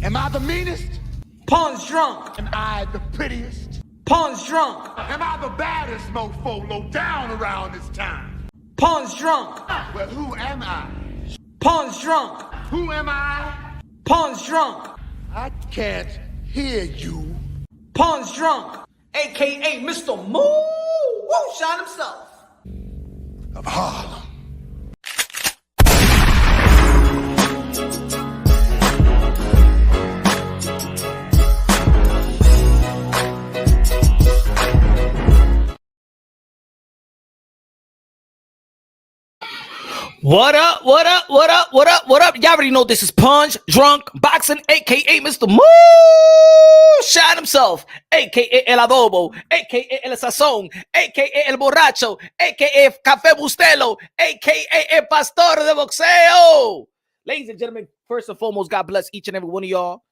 Am I the meanest? Pawn's drunk. Am I the prettiest? Pawn's drunk. Am I the baddest mofo low down around this town? Pawn's drunk. Well, who am I? Pawn's drunk. Who am I? Pawn's drunk. I can't hear you. Pawn's drunk. AKA Mr. Moo Woo Shot himself. Of Harlem. What up, what up, what up, what up, what up? Y'all already know this is Punch Drunk Boxing, aka Mr. Moo Shot himself, aka El Adobo, aka El Sazón, aka El Borracho, aka Café Bustelo, aka El Pastor de Boxeo. Ladies and gentlemen, first and foremost, God bless each and every one of y'all.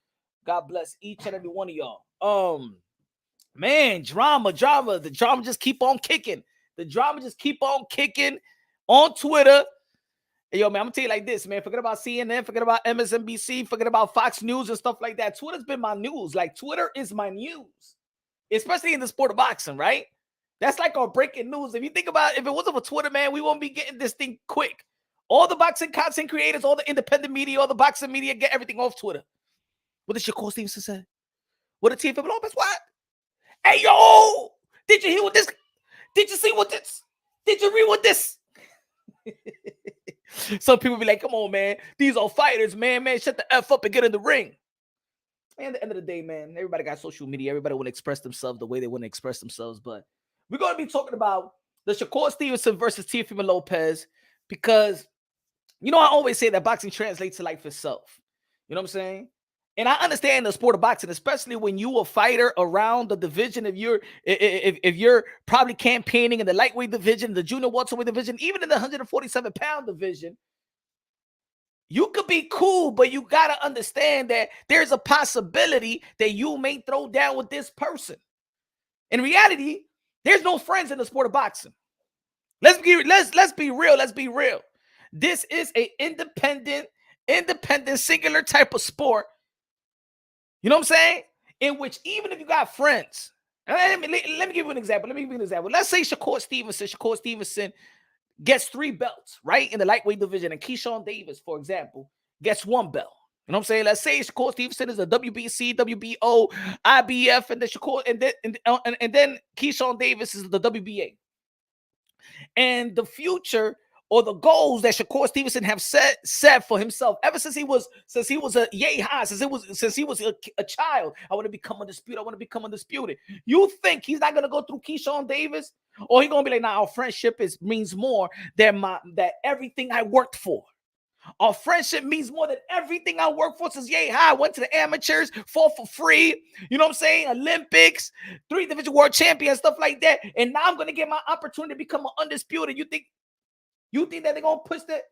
God bless each and every one of y'all. Man, drama. The drama just keep on kicking. The drama just keep on kicking on Twitter. Hey, yo, man, I'm gonna tell you like this, man. Forget about CNN, forget about MSNBC, forget about Fox News and stuff like that. Twitter's been my news. Like, Twitter is my news, especially in the sport of boxing, right? That's like our breaking news. If you think about it, if it wasn't for Twitter, man, we won't be getting this thing quick. All the boxing content creators, all the independent media, all the boxing media get everything off Twitter. What did Shakur Stevenson say? What did Teofimo Lopez? What? Hey, yo, did you hear what this? Did you see what this? Did you read what this? Some people be like, come on, man. These are fighters, man. Shut the F up and get in the ring. And at the end of the day, man, everybody got social media. Everybody want to express themselves the way they want to express themselves. But we're going to be talking about the Shakur Stevenson versus Teofimo Lopez because, you know, I always say that boxing translates to life itself. You know what I'm saying? And I understand the sport of boxing, especially when you a fighter around the division. If you're probably campaigning in the lightweight division, the junior welterweight division, even in the 147-pound division, you could be cool, but you gotta understand that there's a possibility that you may throw down with this person. In reality, there's no friends in the sport of boxing. Let's be real. Let's be real. This is an independent, singular type of sport. You know what I'm saying? In which even if you got friends, let me give you an example. Let's say Shakur Stevenson gets 3 belts, right? In the lightweight division. And Keyshawn Davis, for example, gets 1 belt. You know what I'm saying? Let's say Shakur Stevenson is a WBC, WBO, IBF, and then Keyshawn Davis is the WBA. And the future or the goals that Shakur Stevenson have set for himself ever since he was a yay high, since he was a child. I want to become undisputed. You think he's not gonna go through Keyshawn Davis, or he gonna be like, nah, our friendship means more than everything I worked for. Our friendship means more than everything I worked for since yay high. I went to the amateurs, fought for free. You know what I'm saying? Olympics, 3 division world champion, stuff like that. And now I'm gonna get my opportunity to become an undisputed. You think that they're going to push that?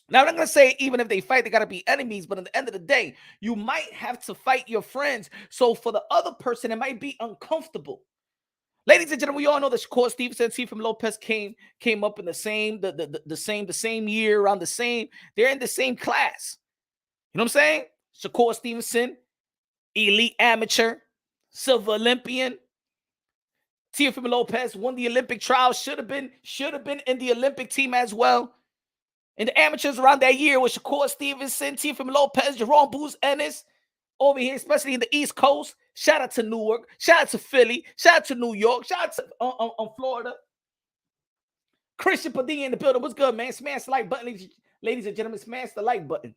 Now, I'm not going to say even if they fight, they got to be enemies. But at the end of the day, you might have to fight your friends. So for the other person, it might be uncomfortable. Ladies and gentlemen, we all know that Shakur Stevenson and Teofimo Lopez came up in the same year, around the same. They're in the same class. You know what I'm saying? Shakur Stevenson, elite amateur, silver Olympian. Teofimo Lopez won the Olympic trials, should have been in the Olympic team as well. And the amateurs around that year was Shakur Stevenson, Teofimo Lopez, Jerome Booz Ennis over here, especially in the East Coast. Shout out to Newark, shout out to Philly, shout out to New York, shout out to Florida. Christian Padilla in the building. What's good, man? Smash the like button, ladies and gentlemen. Smash the like button.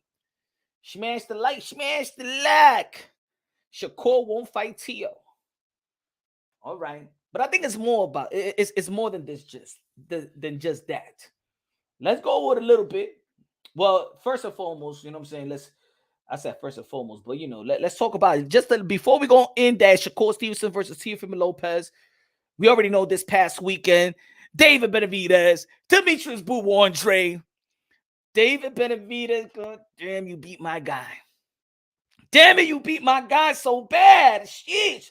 Smash the like. Shakur won't fight Teo. All right. But I think it's more about it's more than this, than just that. Let's go with a little bit. Well, first and foremost, you know what I'm saying? I said first and foremost, but you know, let's talk about it. Before we go in that Shakur Stevenson versus Teofimo Lopez, we already know this past weekend, David Benavidez, Demetrius Boo Andre. David Benavidez, God damn, you beat my guy. Damn it, you beat my guy so bad. Sheesh.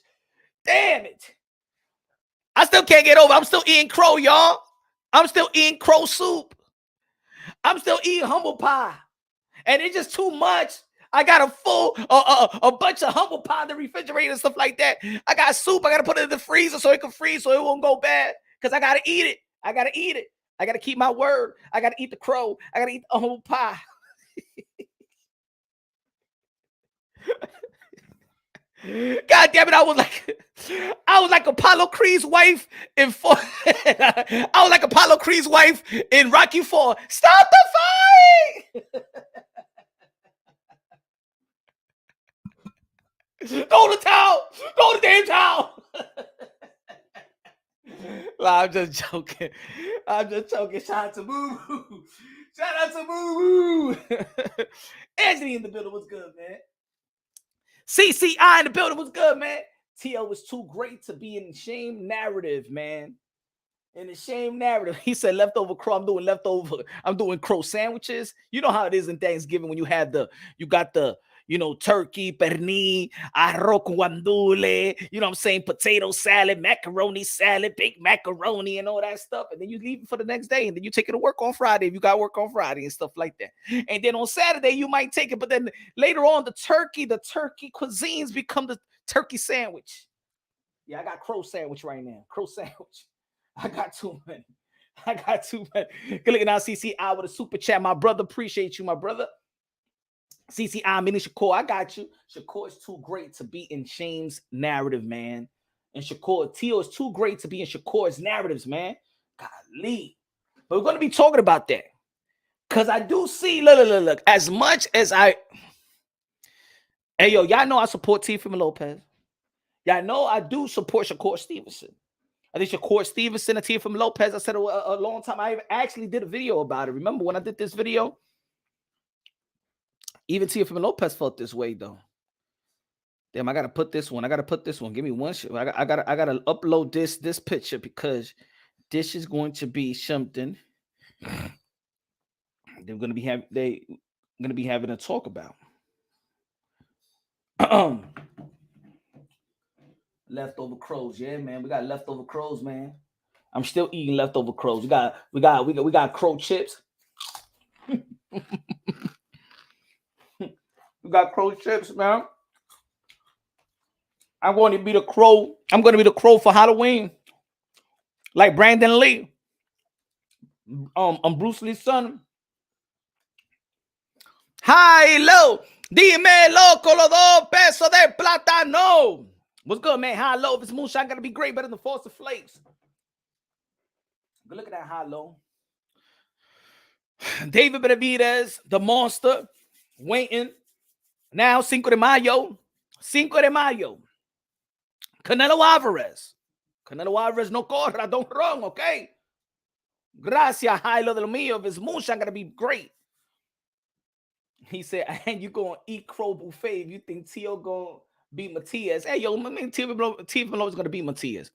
Damn it. I still can't get over. I'm still eating crow, y'all. I'm still eating crow soup. I'm still eating humble pie. And it's just too much. I got a bunch of humble pie in the refrigerator and stuff like that. I got soup. I gotta put it in the freezer so it can freeze so it won't go bad. Because I gotta eat it. I gotta eat it. I gotta keep my word. I gotta eat the crow. I gotta eat the humble pie. God damn it! I was like Apollo Creed's wife in four. I was like Apollo Creed's wife in Rocky IV. Stop the fight! Throw the towel! Throw the damn towel! Nah, I'm just joking. I'm just joking. Shout out to Boo Boo. Shout out to Boo Boo. Anthony in the building was good, man. CCI in the building was good, man. T.O. was too great to be in the shame narrative, man. In the shame narrative. He said leftover crow. I'm doing crow sandwiches. You know how it is in Thanksgiving when you got the turkey, pernil, arroz con guandule, you know what I'm saying, potato salad, macaroni salad, baked macaroni and all that stuff. And then you leave it for the next day. And then you take it to work on Friday if you got work on Friday and stuff like that. And then on Saturday, you might take it. But then later on, the turkey cuisines become the turkey sandwich. Yeah, I got crow sandwich right now. Crow sandwich. I got too many. Good looking out, CCI with a super chat. My brother, appreciate you, my brother. CCI, mini Shakur, I got you. Shakur is too great to be in Shane's narrative, man. And Shakur, Tio is too great to be in Shakur's narratives, man. Golly. But we're going to be talking about that. Because I do see, look. As much as hey, yo, y'all know I support Teofimo Lopez. Y'all know I do support Shakur Stevenson. I think Shakur Stevenson and Teofimo Lopez, I said a long time. I actually did a video about it. Remember when I did this video? Even Teofimo Lopez felt this way, though. Damn, I gotta put this one. Give me one shit. I gotta upload this picture because this is going to be something they're gonna be having a talk about. Leftover crows, yeah, man. We got leftover crows, man. I'm still eating leftover crows. We got crow chips. We got crow chips, man. I'm going to be the crow. I'm going to be the crow for Halloween. Like Brandon Lee. I'm Bruce Lee's son. Hi, low. Dime loco, los 2 pesos de plátano. What's good, man? High low. If it's moonshine, gotta be great, better than Frosted Flakes. Good look at that high low. David Benavidez, the monster, waiting. Now, 5 de Mayo. Canelo Alvarez no corra, don't run, okay? Gracias, high low de lo mío. If it's moonshine, gotta be great. He said, and you gonna eat crow buffet if you think Tio gonna beat Matias. Hey, yo, man, Teofimo is gonna beat Matias.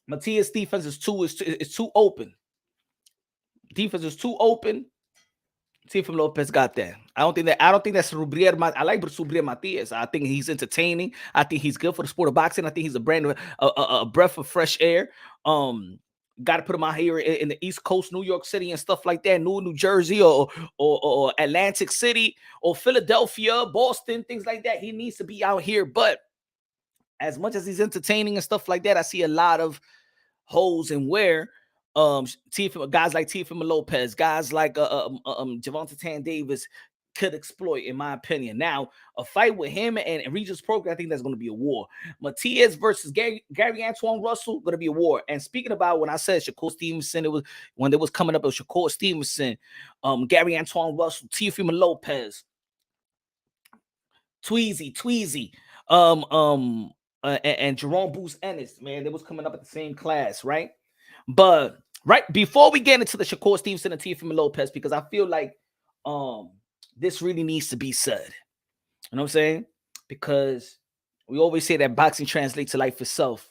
Matias' defense is too open. Defense is too open. Teofimo Lopez got that. I don't think that's Rubrier. I like Rubrier Matias. I think he's entertaining. I think he's good for the sport of boxing. I think he's a breath of fresh air. Got to put him out here in the East Coast, New York City and stuff like that, New Jersey or Atlantic City or Philadelphia, Boston, things like that. He needs to be out here. But as much as he's entertaining and stuff like that, I see a lot of holes in where guys like Teofimo Lopez, guys like Gervonta Davis could exploit, in my opinion. Now, a fight with him and Regis Prograis, I think that's going to be a war. Matias versus Gary Antoine Russell, going to be a war. And speaking about when I said Shakur Stevenson, it was when it was coming up with Shakur Stevenson, Gary Antoine Russell, Teofimo Lopez, Tweezy, and Jerome Bruce Ennis, man, they was coming up at the same class, right? But right before we get into the Shakur Stevenson and Teofimo Lopez, because I feel like this really needs to be said. You know what I'm saying? Because we always say that boxing translates to life itself,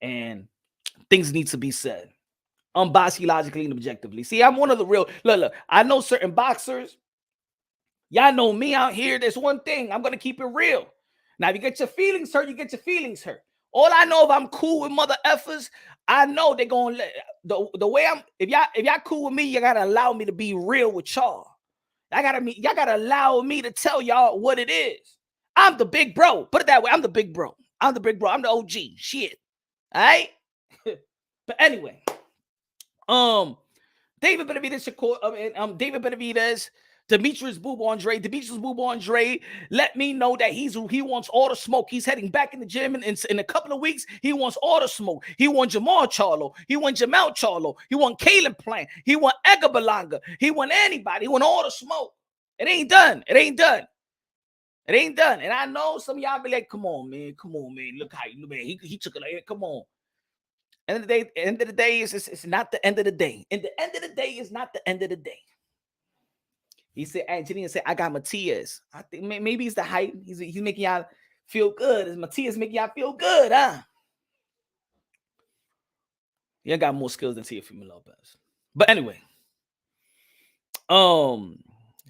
and things need to be said unbiasedly, logically, and objectively. See, I'm one of the real look. I know certain boxers. Y'all know me out here. There's one thing. I'm gonna keep it real. Now, if you get your feelings hurt, you get your feelings hurt. All I know, if I'm cool with mother effers, I know they're gonna let the way I'm. If y'all cool with me, you gotta allow me to be real with y'all. Y'all gotta allow me to tell y'all what it is. I'm the big bro. Put it that way. I'm the big bro. I'm the big bro. I'm the OG. Shit. All right. But anyway, David Benavidez, David Benavidez, Demetrius Boob Andre let me know that he wants all the smoke. He's heading back in the gym in a couple of weeks. He wants all the smoke. He wants Jamal Charlo. He wants Jamal Charlo. He wants Kalen Plant. He wants Edgar Berlanga. He wants anybody. He wants all the smoke. It ain't done. It ain't done. It ain't done. And I know some of y'all be like, come on, man. Look how you, man. He took it like, come on. End of the day is not the end of the day. And the end of the day is not the end of the day. He said, Angelina said, I got Matias. I think maybe it's the hype. He's making y'all feel good. Is Matias making y'all feel good, huh? Y'all got more skills than Teofimo Lopez. But anyway,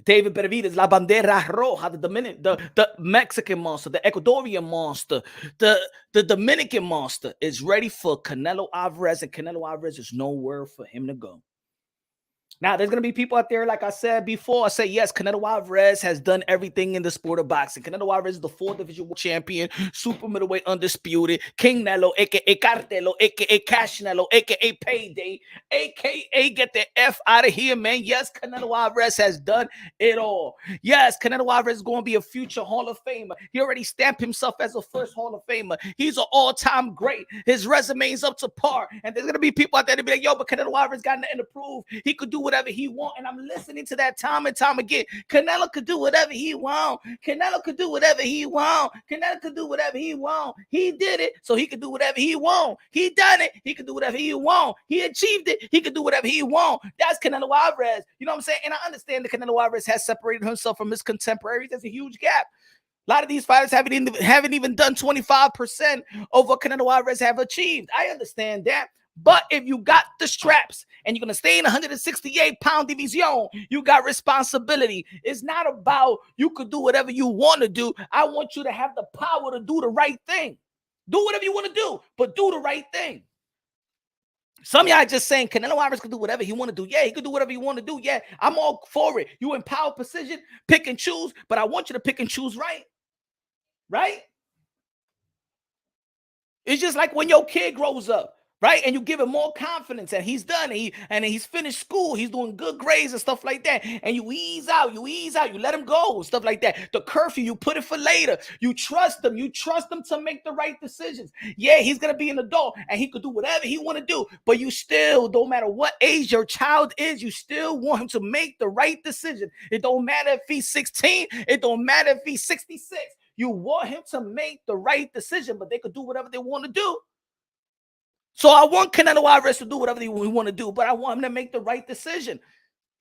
David Benavidez, La Bandera Roja, the Mexican monster, the Ecuadorian monster, the Dominican monster is ready for Canelo Alvarez, and Canelo Alvarez is nowhere for him to go. Now, there's going to be people out there, like I said before, I say, yes, Canelo Alvarez has done everything in the sport of boxing. Canelo Alvarez is the 4th division world champion, super middleweight undisputed, King Nelo, a.k.a. Cartelo, a.k.a. Cashnelo, a.k.a. Payday, a.k.a. get the F out of here, man. Yes, Canelo Alvarez has done it all. Yes, Canelo Alvarez is going to be a future Hall of Famer. He already stamped himself as a first Hall of Famer. He's an all-time great. His resume is up to par. And there's going to be people out there that be like, yo, but Canelo Alvarez got nothing to prove. He could do whatever he want, and I'm listening to that time and time again. Canelo could do whatever he want. Canelo could do whatever he want. Canelo could do whatever he want. He did it, so he could do whatever he want. He done it, he could do whatever he want. He achieved it, he could do whatever he want. That's Canelo Alvarez. You know what I'm saying? And I understand that Canelo Alvarez has separated himself from his contemporaries. There's a huge gap. A lot of these fighters haven't even done 25% of what Canelo Alvarez have achieved. I understand that. But if you got the straps and you're going to stay in 168-pound division, you got responsibility. It's not about you could do whatever you want to do. I want you to have the power to do the right thing. Do whatever you want to do, but do the right thing. Some of y'all just saying Canelo Alvarez could do whatever he want to do. Yeah, he could do whatever he want to do. Yeah, I'm all for it. You in power position, pick and choose, but I want you to pick and choose right. Right? It's just like when your kid grows up. Right? And you give him more confidence, and he's done. And he's finished school. He's doing good grades and stuff like that. And you ease out, you let him go, stuff like that. The curfew, you put it for later. You trust him. You trust him to make the right decisions. Yeah, he's going to be an adult, and he could do whatever he want to do. But you still, no matter what age your child is, you still want him to make the right decision. It don't matter if he's 16. It don't matter if he's 66. You want him to make the right decision, but they could do whatever they want to do. So I want Canelo Alvarez to do whatever we want to do, but I want him to make the right decision.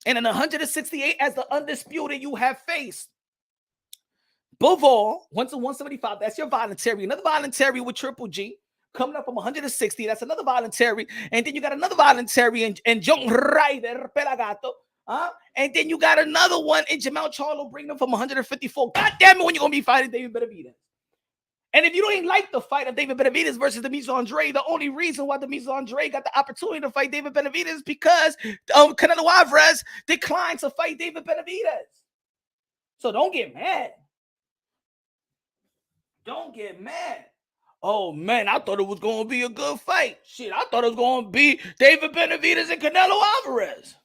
And in 168, as the undisputed, you have faced Bivol, 175. That's your voluntary. Another voluntary with Triple G coming up from 160. That's another voluntary. And then you got another voluntary in John Ryder Pelagato. And then you got another one in Jamal Charlo bringing them from 154. God damn it, when you're going to be fighting David Benavidez. And if you don't even like the fight of David Benavidez versus Demetrius Andre, the only reason why Demetrius Andre got the opportunity to fight David Benavidez is because Canelo Alvarez declined to fight David Benavidez. So don't get mad. Don't get mad. Oh, man, I thought it was going to be a good fight. Shit, I thought it was going to be David Benavidez and Canelo Alvarez.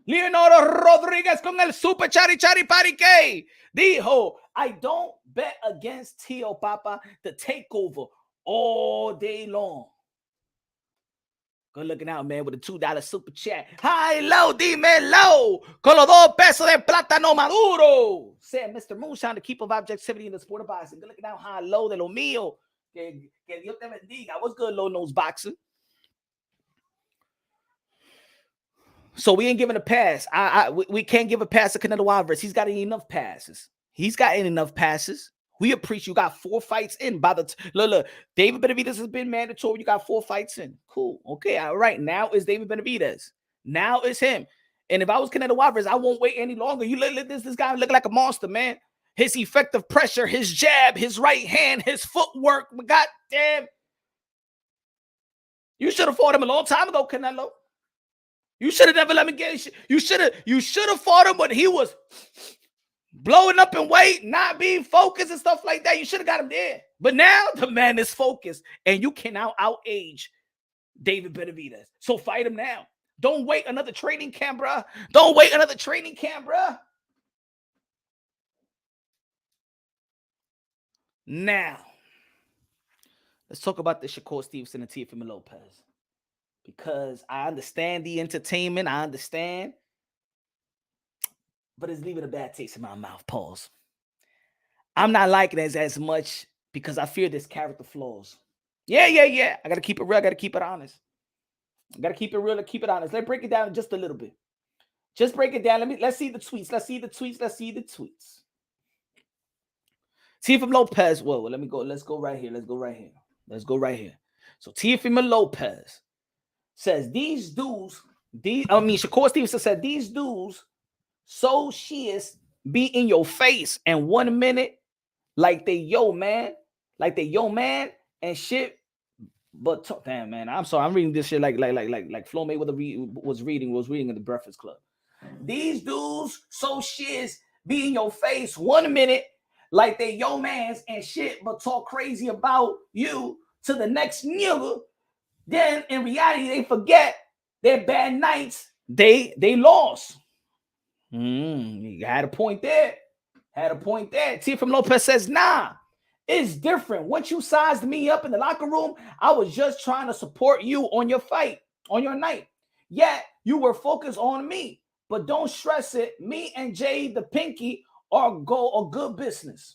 Leonardo Rodriguez con el super chari parique. Dijo, I don't bet against Tio Papa, the takeover all day long. Good looking out, man, with a $2 super chat. High, low, dímelo. Con los 2 pesos de plátano maduro. Said Mr. Moonshine, the keeper of objectivity in the sport of boxing. Good looking out, high, low, de lo mío. Que Dios te bendiga. What's good, low nose boxing? So we ain't giving a pass. We can't give a pass to Canelo Alvarez. He's got enough passes. We appreciate you got 4 fights in. By the look, David Benavidez has been mandatory. You got 4 fights in. Cool. Okay. All right. Now it's David Benavidez. Now it's him. And if I was Canelo Alvarez, I won't wait any longer. You let this guy look like a monster, man. His effective pressure, his jab, his right hand, his footwork. God damn. You should have fought him a long time ago, Canelo. You should have never let me get it. You should have fought him when he was blowing up in weight, not being focused and stuff like that. You should have got him there. But now the man is focused, and you can now outage David Benavidez. So fight him now. Don't wait another training camp, bruh. Don't wait another training camp, bruh. Now, let's talk about the Shakur Stevenson and Teofimo Lopez. Because I understand the entertainment. I understand. But it's leaving a bad taste in my mouth. Pause. I'm not liking it as much because I fear there's character flaws. Yeah. I got to keep it real. I got to keep it honest. I got to keep it real and keep it honest. Let's break it down just a little bit. Just break it down. Let's see the tweets. Let's see the tweets. Teofimo Lopez. Whoa, let me go. Let's go right here. So Teofimo Lopez says Shakur Stevenson said these dudes so shits be in your face and 1 minute like they yo man and shit. But damn man, I'm sorry, I'm reading this shit like Floyd Mayweather was reading in the Breakfast Club. These dudes so shits be in your face 1 minute like they yo mans and shit, but talk crazy about you to the next nigga. Then in reality, they forget their bad nights. They lost. You had a point there. Teofimo Lopez says, nah, it's different. Once you sized me up in the locker room, I was just trying to support you on your fight, on your night. Yet you were focused on me. But don't stress it. Me and Jay the Pinky are good business.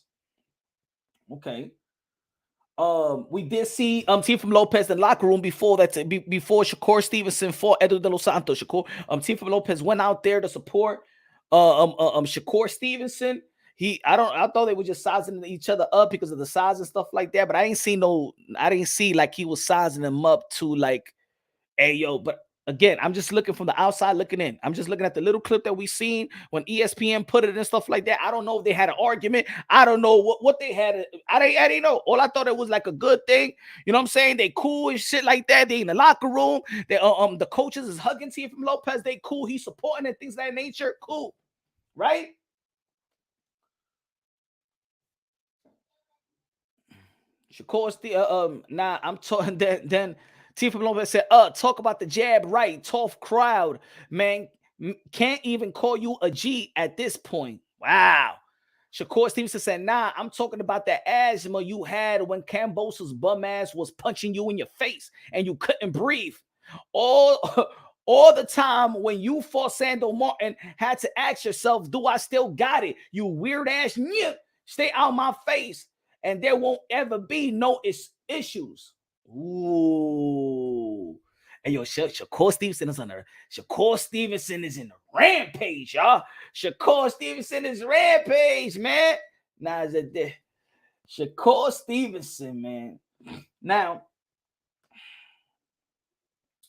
Okay. We did see Teofimo Lopez in the locker room before Shakur Stevenson fought Edo de los Santos. Teofimo Lopez went out there to support Shakur Stevenson. I thought they were just sizing each other up because of the size and stuff like that, but I didn't see like he was sizing them up to like, hey yo, but again, I'm just looking from the outside looking in. I'm just looking at the little clip that we seen when ESPN put it and stuff like that. I don't know if they had an argument. I don't know what they had. I didn't know. All I thought it was like a good thing. You know what I'm saying? They cool and shit like that. They in the locker room. They the coaches is hugging Teofimo Lopez. They cool. He's supporting and things of that nature. Cool. Right? Shakur, I'm talking then Teofimo Lopez said, talk about the jab, right? Tough crowd, man. Can't even call you a G at this point. Wow. Shakur Stevenson said, nah, I'm talking about the asthma you had when Cambosa's bum ass was punching you in your face and you couldn't breathe. All the time when you fought Sando Martin, had to ask yourself, do I still got it? You weird ass nyeh, stay out my face and there won't ever be no issues. Ooh. And yo, Shakur Stevenson is in a rampage, y'all. Shakur Stevenson is rampage, man. Now is it there? Shakur Stevenson, man. Now,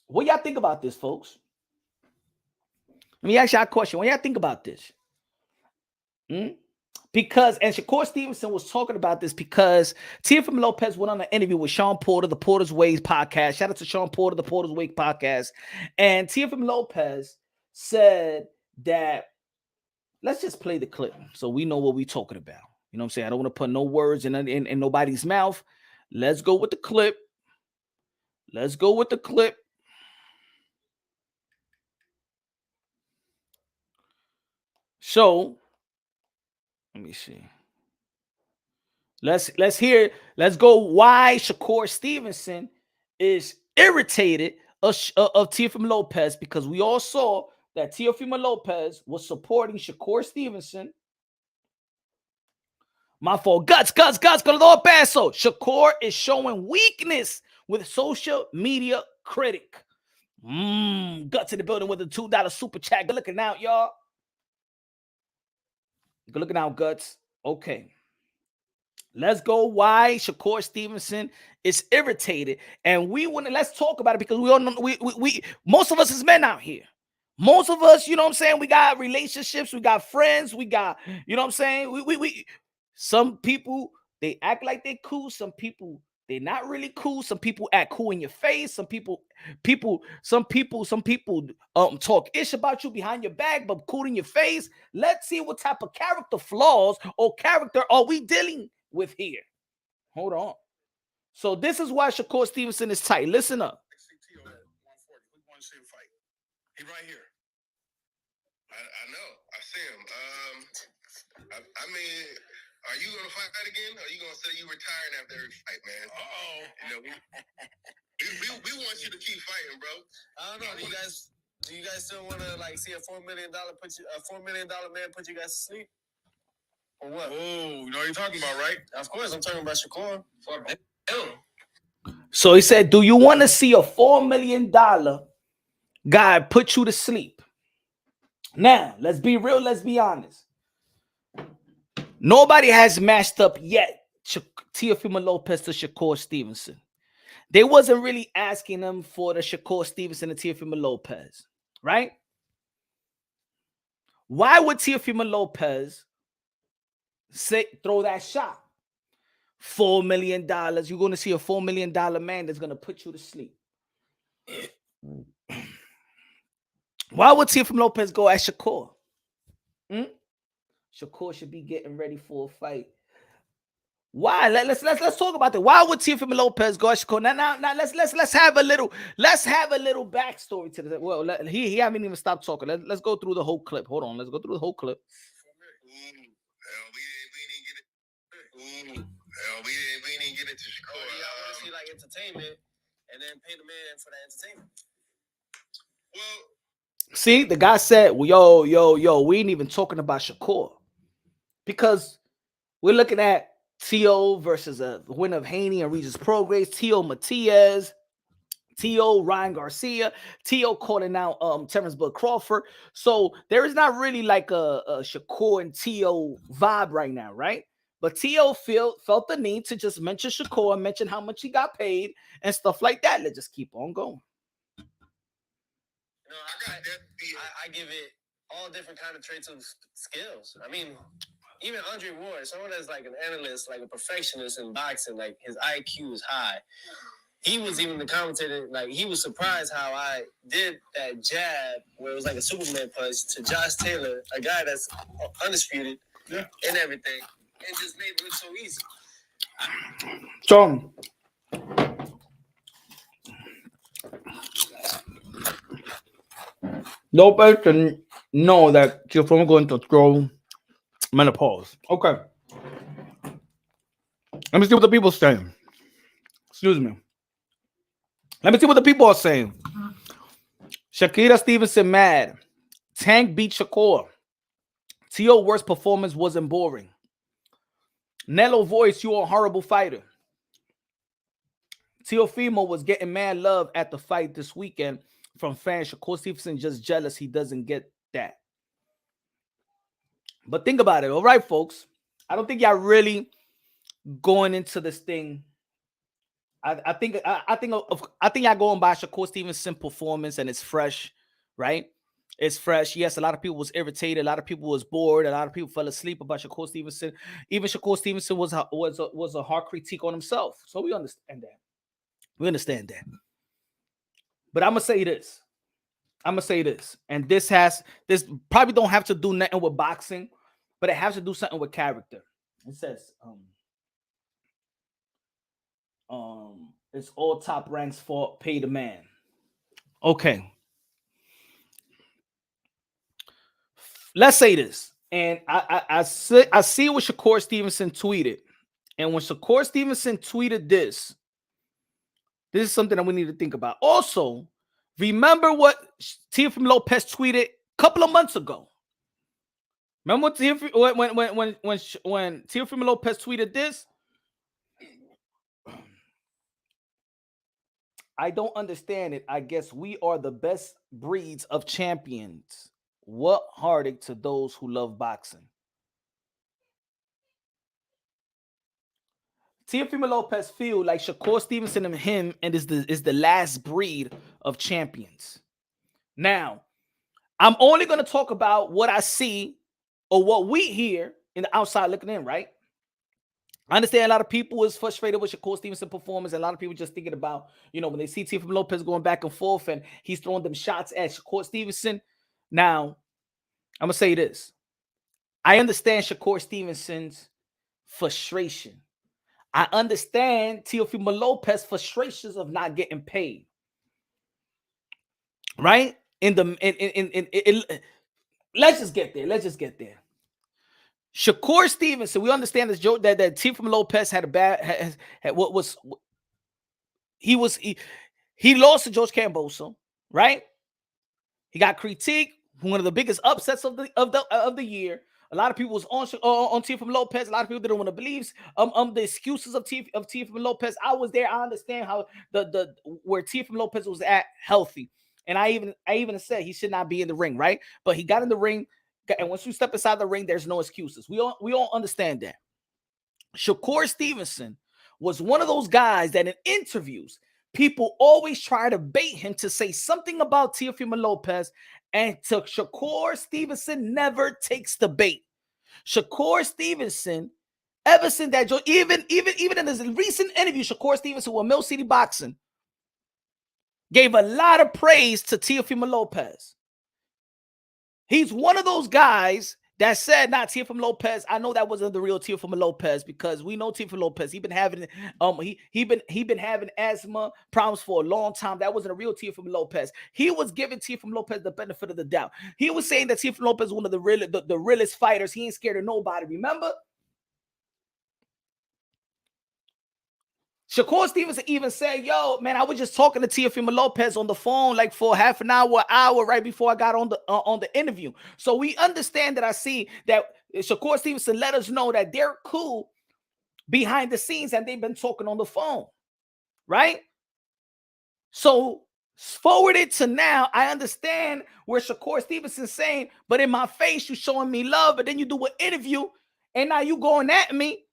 what y'all think about this, folks? Let me ask y'all a question. What y'all think about this? Because, and Shakur Stevenson was talking about this because Teofimo Lopez went on an interview with Sean Porter, the Porter's Ways podcast. Shout out to Sean Porter, the Porter's Ways podcast. And Teofimo Lopez said that, let's just play the clip so we know what we're talking about. You know what I'm saying? I don't want to put no words in nobody's mouth. Let's go with the clip. So, let me see. Let's go why Shakur Stevenson is irritated of Teofimo Lopez, because we all saw that Teofimo Lopez was supporting Shakur Stevenson. My fault. Guts, con todo peso. Shakur is showing weakness with social media critic. Guts in the building with a $2 super chat. Good looking out, y'all. Good looking out, Guts. Okay. Let's go why Shakur Stevenson is irritated. And let's talk about it, because we all know we most of us is men out here. Most of us, you know what I'm saying? We got relationships, we got friends, we got, you know what I'm saying? We some people, they act like they cool. Some people They're not really cool. Some people act cool in your face. Some people talk ish about you behind your back, but cool in your face. Let's see what type of character flaws or character are we dealing with here. Hold on. So this is why Shakur Stevenson is tight. Listen up. He right here. I know. I see him. I mean, are you gonna fight again? Or are you gonna say you retiring after every fight, man? You know, we want you to keep fighting, bro. I don't know. Do you guys still want to like see a $4 million man put you guys to sleep? Or what? Oh, you know what you're talking about, right? Of course, I'm talking about Shakur. So he said, "Do you want to see a $4 million guy put you to sleep?" Now, let's be real. Let's be honest. Nobody has matched up yet Teofimo Lopez to Shakur Stevenson. They wasn't really asking them for the Shakur Stevenson and Teofimo Lopez, right? Why would Teofimo Lopez throw that shot? $4 million. You're going to see a $4 million man that's going to put you to sleep. Why would Teofimo Lopez go at Shakur? Shakur should be getting ready for a fight. Why? Let's talk about that. Why would Teofimo Lopez go at Shakur? Now let's have a little backstory to this. Well, he haven't even stopped talking. Let's go through the whole clip. Hold on, let's go through the whole clip. We didn't get into Shakur. I want to see like entertainment, and then pay the man for the entertainment. Well, see, the guy said, well, yo, we ain't even talking about Shakur because we're looking at T.O. versus a winner of Haney and Regis Prograis, T.O. Matias, T.O. Ryan Garcia, T.O. calling out Terrence Bud Crawford. So there is not really like a Shakur and T.O. vibe right now, right? But T.O. felt the need to just mention Shakur, mention how much he got paid and stuff like that. Let's just keep on going. You know, I give it all different kind of traits of skills. I mean, even Andre Ward, someone that's like an analyst, like a perfectionist in boxing, like his IQ is high. He was even the commentator, like he was surprised how I did that jab where it was like a Superman punch to Josh Taylor, a guy that's undisputed and everything, and just made it look so easy. So, Lopez can know that Teofimo going to throw menopause. Okay. Let me see what the people are saying. Excuse me. Let me see what the people are saying. Shakira Stevenson mad. Tank beat Shakur. T.O. worst performance wasn't boring. Nello voice, you are a horrible fighter. Teofimo was getting mad love at the fight this weekend from fans. Shakur Stevenson just jealous he doesn't get that. But think about it, all right, folks. I don't think y'all really going into this thing. I think y'all going by Shakur Stevenson performance and it's fresh, right? It's fresh. Yes, a lot of people was irritated. A lot of people was bored. A lot of people fell asleep about Shakur Stevenson. Even Shakur Stevenson was a hard critique on himself. So we understand that. We understand that. But I'm gonna say this. And this probably don't have to do nothing with boxing, but it has to do something with character. It says, it's all Top Rank's fault. Pay the man. Okay. Let's say this. And I see what Shakur Stevenson tweeted. And when Shakur Stevenson tweeted this is something that we need to think about. Also, remember what Teofimo Lopez tweeted a couple of months ago. Remember when Teofimo Lopez tweeted this? I don't understand it. I guess we are the best breeds of champions. What heartache to those who love boxing. Teofimo Lopez feel like Shakur Stevenson and him and is the last breed of champions. Now, I'm only going to talk about what I see or what we hear in the outside looking in, right? I understand a lot of people was frustrated with Shakur Stevenson performance. And a lot of people just thinking about, when they see Teofimo Lopez going back and forth and he's throwing them shots at Shakur Stevenson. Now, I'm going to say this. I understand Shakur Stevenson's frustration. I understand Teofimo Lopez's frustrations of not getting paid. Right? Let's just get there. Shakur Stevenson, we understand this joke that Teofimo Lopez had a bad he lost to George Camboso, right? He got critiqued, one of the biggest upsets of the year. A lot of people was on Teofimo Lopez. A lot of people didn't want to believe the excuses of Teofimo Lopez. I was there. I understand how where Teofimo Lopez was at healthy, and I even said he should not be in the ring, right? But he got in the ring. And once you step inside the ring, there's no excuses. We all understand that. Shakur Stevenson was one of those guys that in interviews, people always try to bait him to say something about Teofimo Lopez, and Shakur Stevenson never takes the bait. Shakur Stevenson, ever since that, even in his recent interview, Shakur Stevenson with Mill City Boxing gave a lot of praise to Teofimo Lopez. He's one of those guys that said, "Not Teofimo Lopez. I know that wasn't the real Teofimo Lopez because we know Teofimo Lopez. He been having having asthma problems for a long time. That wasn't a real Teofimo Lopez. He was giving Teofimo Lopez the benefit of the doubt. He was saying that Teofimo Lopez is one of the realest fighters. He ain't scared of nobody. Remember?" Shakur Stevenson even said, "Yo, man, I was just talking to Teofimo Lopez on the phone like for half an hour right before I got on the interview." So we understand that. I see that Shakur Stevenson let us know that they're cool behind the scenes and they've been talking on the phone, right? So forwarded to now, I understand where Shakur Stevenson's saying, "But in my face, you showing me love, but then you do an interview and now you going at me.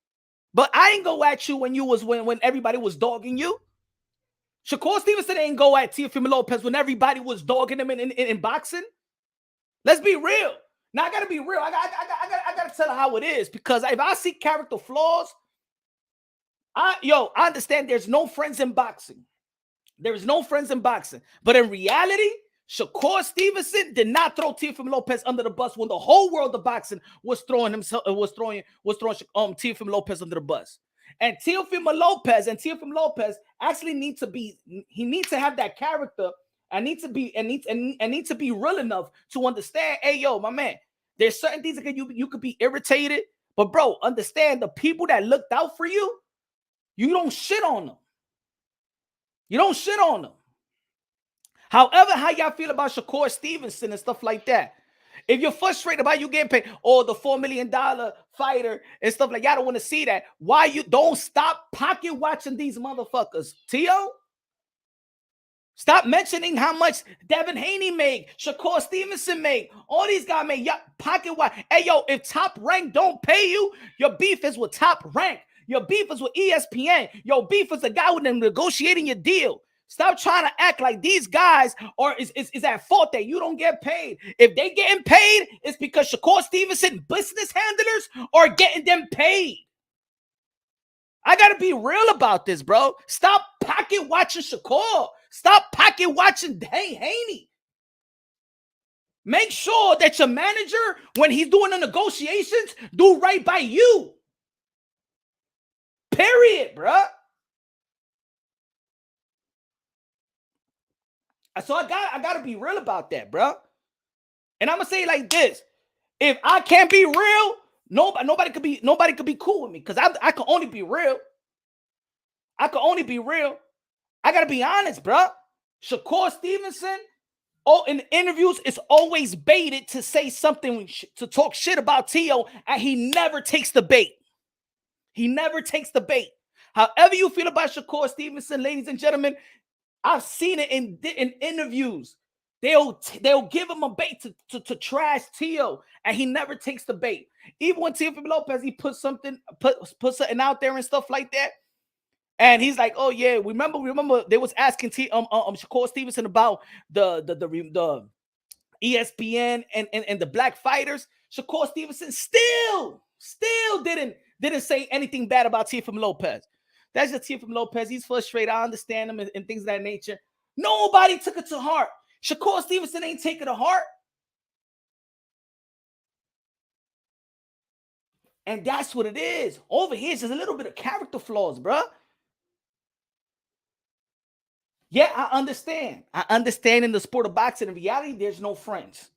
But I ain't go at you when everybody was dogging you." Shakur Stevenson ain't go at Teofimo Lopez when everybody was dogging him in boxing. Let's be real. Now I gotta be real. I gotta tell her how it is, because if I see character flaws, I understand there's no friends in boxing. There is no friends in boxing. But in reality, Shakur Stevenson did not throw Teofimo Lopez under the bus when the whole world of boxing was throwing Teofimo Lopez under the bus. And Teofimo Lopez actually needs to have that character and needs to be real enough to understand, hey, yo, my man, there's certain things that you could be irritated, but bro, understand the people that looked out for you, you don't shit on them. You don't shit on them. However, how y'all feel about Shakur Stevenson and stuff like that? If you're frustrated about you getting paid, or the $4 million fighter and stuff like, y'all don't want to see that. Why you don't stop pocket watching these motherfuckers? Tio, stop mentioning how much Devin Haney made, Shakur Stevenson made, all these guys made. Y'all pocket watch. Hey, yo, if Top Rank don't pay you, your beef is with Top Rank. Your beef is with ESPN. Your beef is the guy with them negotiating your deal. Stop trying to act like these guys is at fault that you don't get paid. If they getting paid, it's because Shakur Stevenson business handlers are getting them paid. I gotta be real about this, bro. Stop pocket watching Shakur. Stop pocket watching Haney. Make sure that your manager, when he's doing the negotiations, do right by you. Period, bro. So I gotta be real about that, bro. And I'm gonna say it like this: if I can't be real, nobody could be cool with me, because I can only be real. I gotta be honest, bro. Shakur Stevenson, in the interviews, is always baited to say something, to talk shit about Tio, and he never takes the bait. However you feel about Shakur Stevenson, ladies and gentlemen, I've seen it in interviews. They'll give him a bait to trash Tio, and he never takes the bait. Even when Teofimo Lopez, he put something out there and stuff like that, and he's like, "Oh yeah, remember they was asking Shakur Stevenson about the ESPN and the black fighters." Shakur Stevenson still didn't didn't say anything bad about Teofimo Lopez. That's just Teofimo Lopez. He's frustrated. I understand him and things of that nature. Nobody took it to heart. Shakur Stevenson ain't taking it to heart. And that's what it is. Over here, it's just a little bit of character flaws, bro. Yeah, I understand. I understand in the sport of boxing, in reality, there's no friends.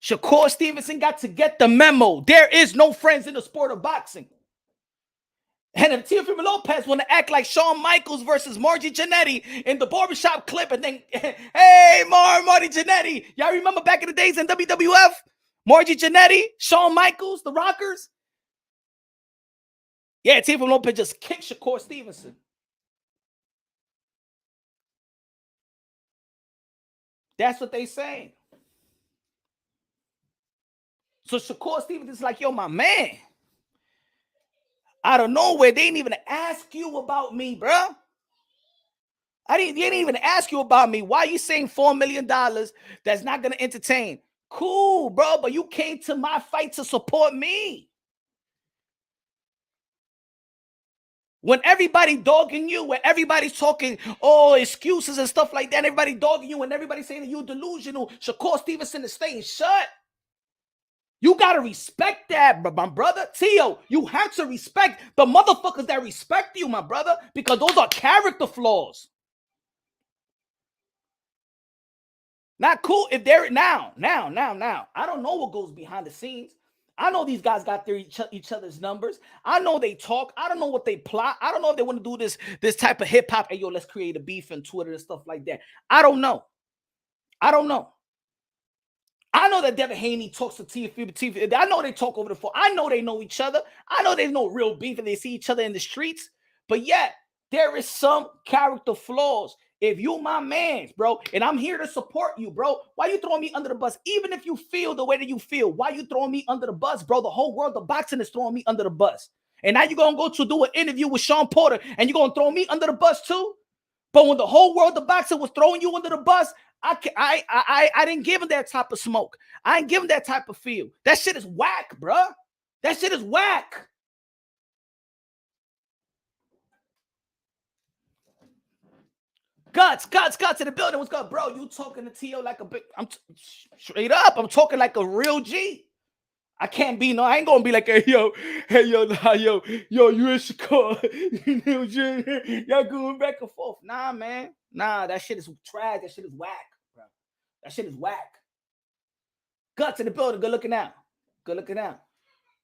Shakur Stevenson got to get the memo. There is no friends in the sport of boxing. And if Teofimo Lopez want to act like Shawn Michaels versus Margie Jannetty in the barbershop clip and then, hey, Marty Jannetty. Y'all remember back in the days in WWF? Margie Jannetty, Shawn Michaels, the Rockers? Yeah, Teofimo Lopez just kicked Shakur Stevenson. That's what they saying. So Shakur Stevenson's like, yo, my man. Out of nowhere, they didn't even ask you about me, bro. They didn't even ask you about me. Why are you saying $4 million that's not going to entertain? Cool, bro, but you came to my fight to support me. When everybody dogging you, when everybody's talking, excuses and stuff like that, everybody dogging you and everybody's saying that you're delusional, Shakur Stevenson is staying shut. You got to respect that, my brother. Tio, you have to respect the motherfuckers that respect you, my brother, because those are character flaws. Not cool if they're now. I don't know what goes behind the scenes. I know these guys got their each other's numbers. I know they talk. I don't know what they plot. I don't know if they want to do this type of hip hop. Hey, yo, let's create a beef on Twitter and stuff like that. I don't know. I know that Devin Haney talks to TV. I know they talk over the phone. I know they know each other. I know there's no real beef and they see each other in the streets. But yet, there is some character flaws. If you my mans, bro, and I'm here to support you, bro, why you throwing me under the bus? Even if you feel the way that you feel, why you throwing me under the bus, bro? The whole world of boxing is throwing me under the bus. And now you're going to go to do an interview with Sean Porter and you're going to throw me under the bus too? But when the whole world of boxing was throwing you under the bus, I didn't give him that type of smoke. I ain't give him that type of feel. That shit is whack, bro. That shit is whack. Guts in the building. What's good, bro? You talking to T.O. like a big... straight up. I'm talking like a real G. I can't be, I ain't gonna be like, hey, yo, you and Shakur. Y'all going back and forth. Nah, man. Nah, that shit is trash. That shit is whack, bro. That shit is whack. Guts in the building. Good looking out.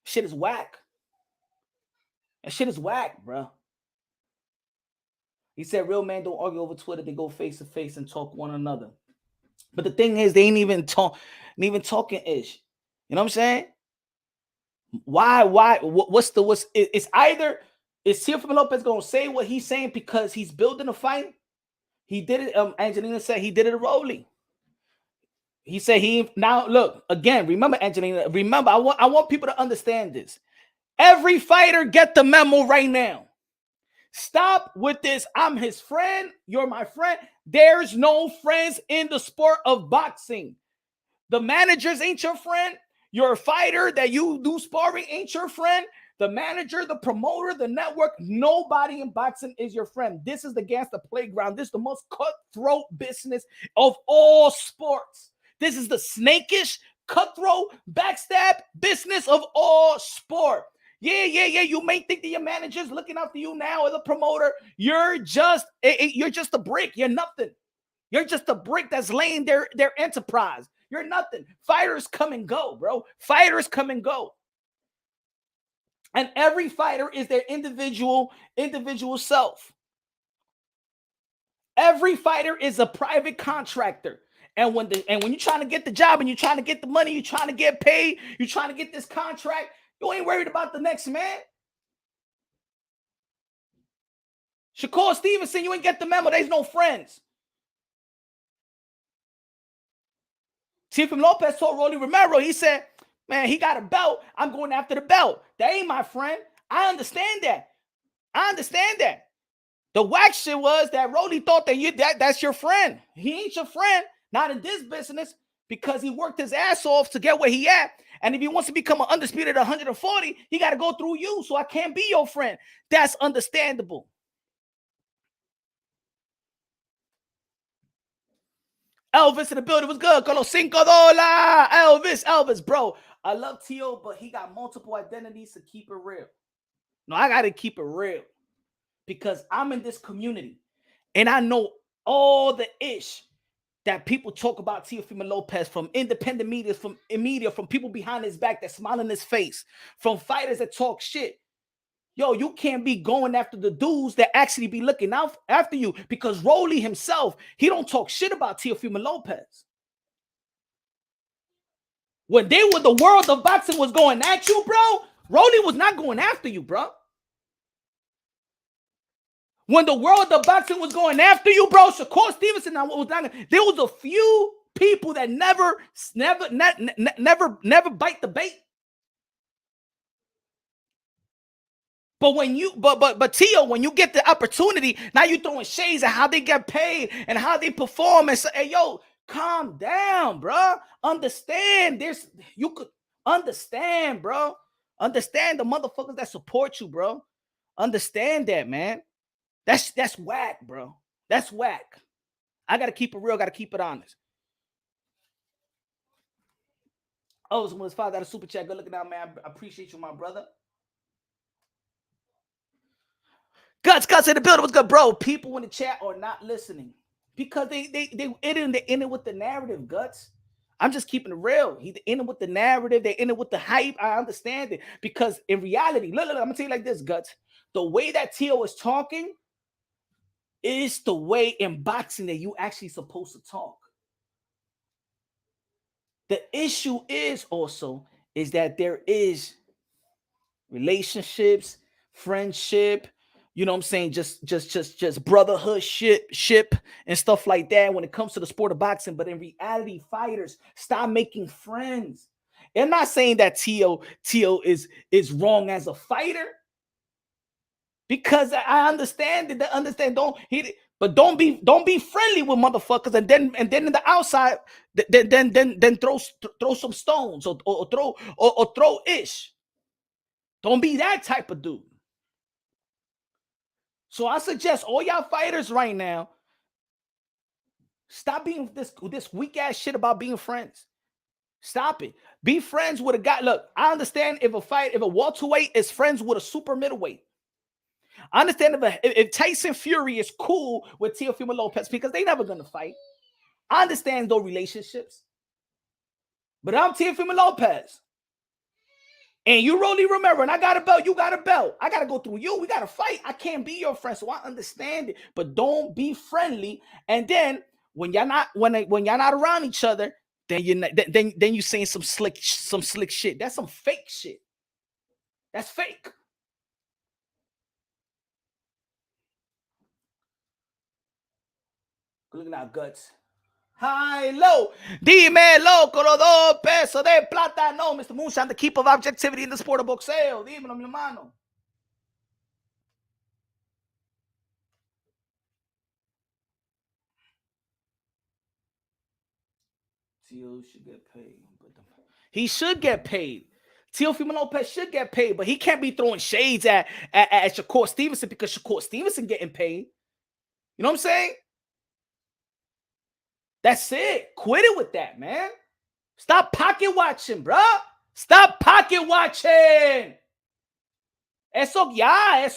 Shit is whack. That shit is whack, bro. He said, real men don't argue over Twitter. They go face to face and talk one another. But the thing is, they ain't even talking ish. You know what I'm saying? Why? It's either is Teofimo Lopez gonna say what he's saying because he's building a fight? He did it. Angelina said he did it a rolling. He said now look again. Remember, Angelina. Remember, I want people to understand this. Every fighter get the memo right now. Stop with this. I'm his friend. You're my friend. There's no friends in the sport of boxing. The managers ain't your friend. Your fighter that you do sparring ain't your friend. The manager, the promoter, the network, nobody in boxing is your friend. This is the gangster playground. This is the most cutthroat business of all sports. This is the snakish, cutthroat, backstab business of all sport. Yeah. You may think that your manager's looking out for you now as a promoter. You're just a brick. You're nothing. You're just a brick that's laying their enterprise. You're nothing. Fighters come and go, bro. Fighters come and go. And every fighter is their individual self. Every fighter is a private contractor. And when you're trying to get the job and you're trying to get the money, you're trying to get paid, you're trying to get this contract, you ain't worried about the next man. Shakur Stevenson, you ain't get the memo. There's no friends. Teofimo Lopez told Rolly Romero, he said, man, he got a belt. I'm going after the belt. That ain't my friend. I understand that. The whack shit was that Rolly thought that that's your friend. He ain't your friend. Not in this business, because he worked his ass off to get where he at. And if he wants to become an undisputed 140, he got to go through you. So I can't be your friend. That's understandable. Elvis in the building was good. Con los $5. Elvis, bro. I love Tio, but he got multiple identities to keep it real. No, I got to keep it real because I'm in this community and I know all the ish that people talk about Teofimo Lopez from independent media, from people behind his back that smile in his face, from fighters that talk shit. Yo, you can't be going after the dudes that actually be looking out after you because Rolly himself, he don't talk shit about Teofimo Lopez. When the world of boxing was going at you, bro, Rolly was not going after you, bro. When the world of boxing was going after you, bro, Shakur Stevenson, there was a few people that never bite the bait. But when you, but Tio, when you get the opportunity, now you throwing shades at how they get paid and how they perform and say, hey, yo, calm down, bro. Understand this. You could understand, bro. Understand the motherfuckers that support you, bro. Understand that, man. That's whack, bro. That's whack. I gotta keep it real. Gotta keep it honest. Oh, someone's father got a super chat. Good looking out, man. I appreciate you, my brother. Guts in the building. What's good, bro? People in the chat are not listening because they in it with the narrative. Guts. I'm just keeping it real. He in it with the narrative. They in it with the hype. I understand it because in reality, look, I'm gonna tell you like this, Guts. The way that Tio is talking is the way in boxing that you actually supposed to talk. The issue is also is that there is relationships, friendship, you know what I'm saying, just brotherhood ship and stuff like that when it comes to the sport of boxing. But in reality, fighters stop making friends. I'm not saying that Tio is wrong as a fighter because I understand it. Understand but don't be friendly with motherfuckers and then in the outside then throw some stones or throw ish. Don't be that type of dude. So I suggest all y'all fighters right now, stop being this weak ass shit about being friends. Stop it. Be friends with a guy. Look, I understand if a welterweight is friends with a super middleweight. I understand if Tyson Fury is cool with Teofimo Lopez because they never gonna fight. I understand those relationships. But I'm Teofimo Lopez. And you really remember, and I got a belt, you got a belt. I got to go through you. We got to fight. I can't be your friend, so I understand it. But don't be friendly. And then when y'all not around each other, then you saying some slick shit. That's some fake shit. That's fake. Look at our guts. High, low. Dime loco, los 2 pesos de plata. No, Mr. Moonshine, the keeper of objectivity in the sport of boxeo. Dímelo, mi hermano. Tio should get paid. He should get paid. Teofimo Lopez should get paid, but he can't be throwing shades at Shakur Stevenson because Shakur Stevenson getting paid. You know what I'm saying? That's it. Quit it with that, man. Stop pocket watching, bro. Stop pocket watching. Eso ya,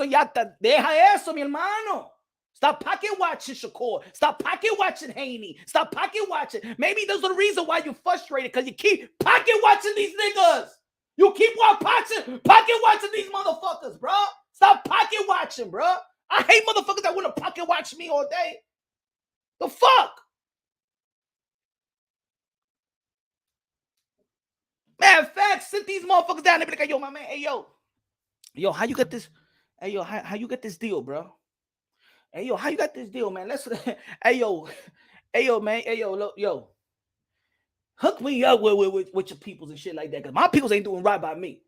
deja eso, mi hermano. Stop pocket watching Shakur. Stop pocket watching Haney. Stop pocket watching. Maybe there's a reason why you're frustrated because you keep pocket watching these niggas. You keep pocket watching these motherfuckers, bro. Stop pocket watching, bro. I hate motherfuckers that want to pocket watch me all day. The fuck? Man, facts, sit these motherfuckers down and be like, yo, my man, hey, yo, how you get this? Hey, yo, how you get this deal, bro? Hey, yo, how you got this deal, man? Let's, hey, yo, man, hey, yo, hook me up with your peoples and shit like that, because my peoples ain't doing right by me.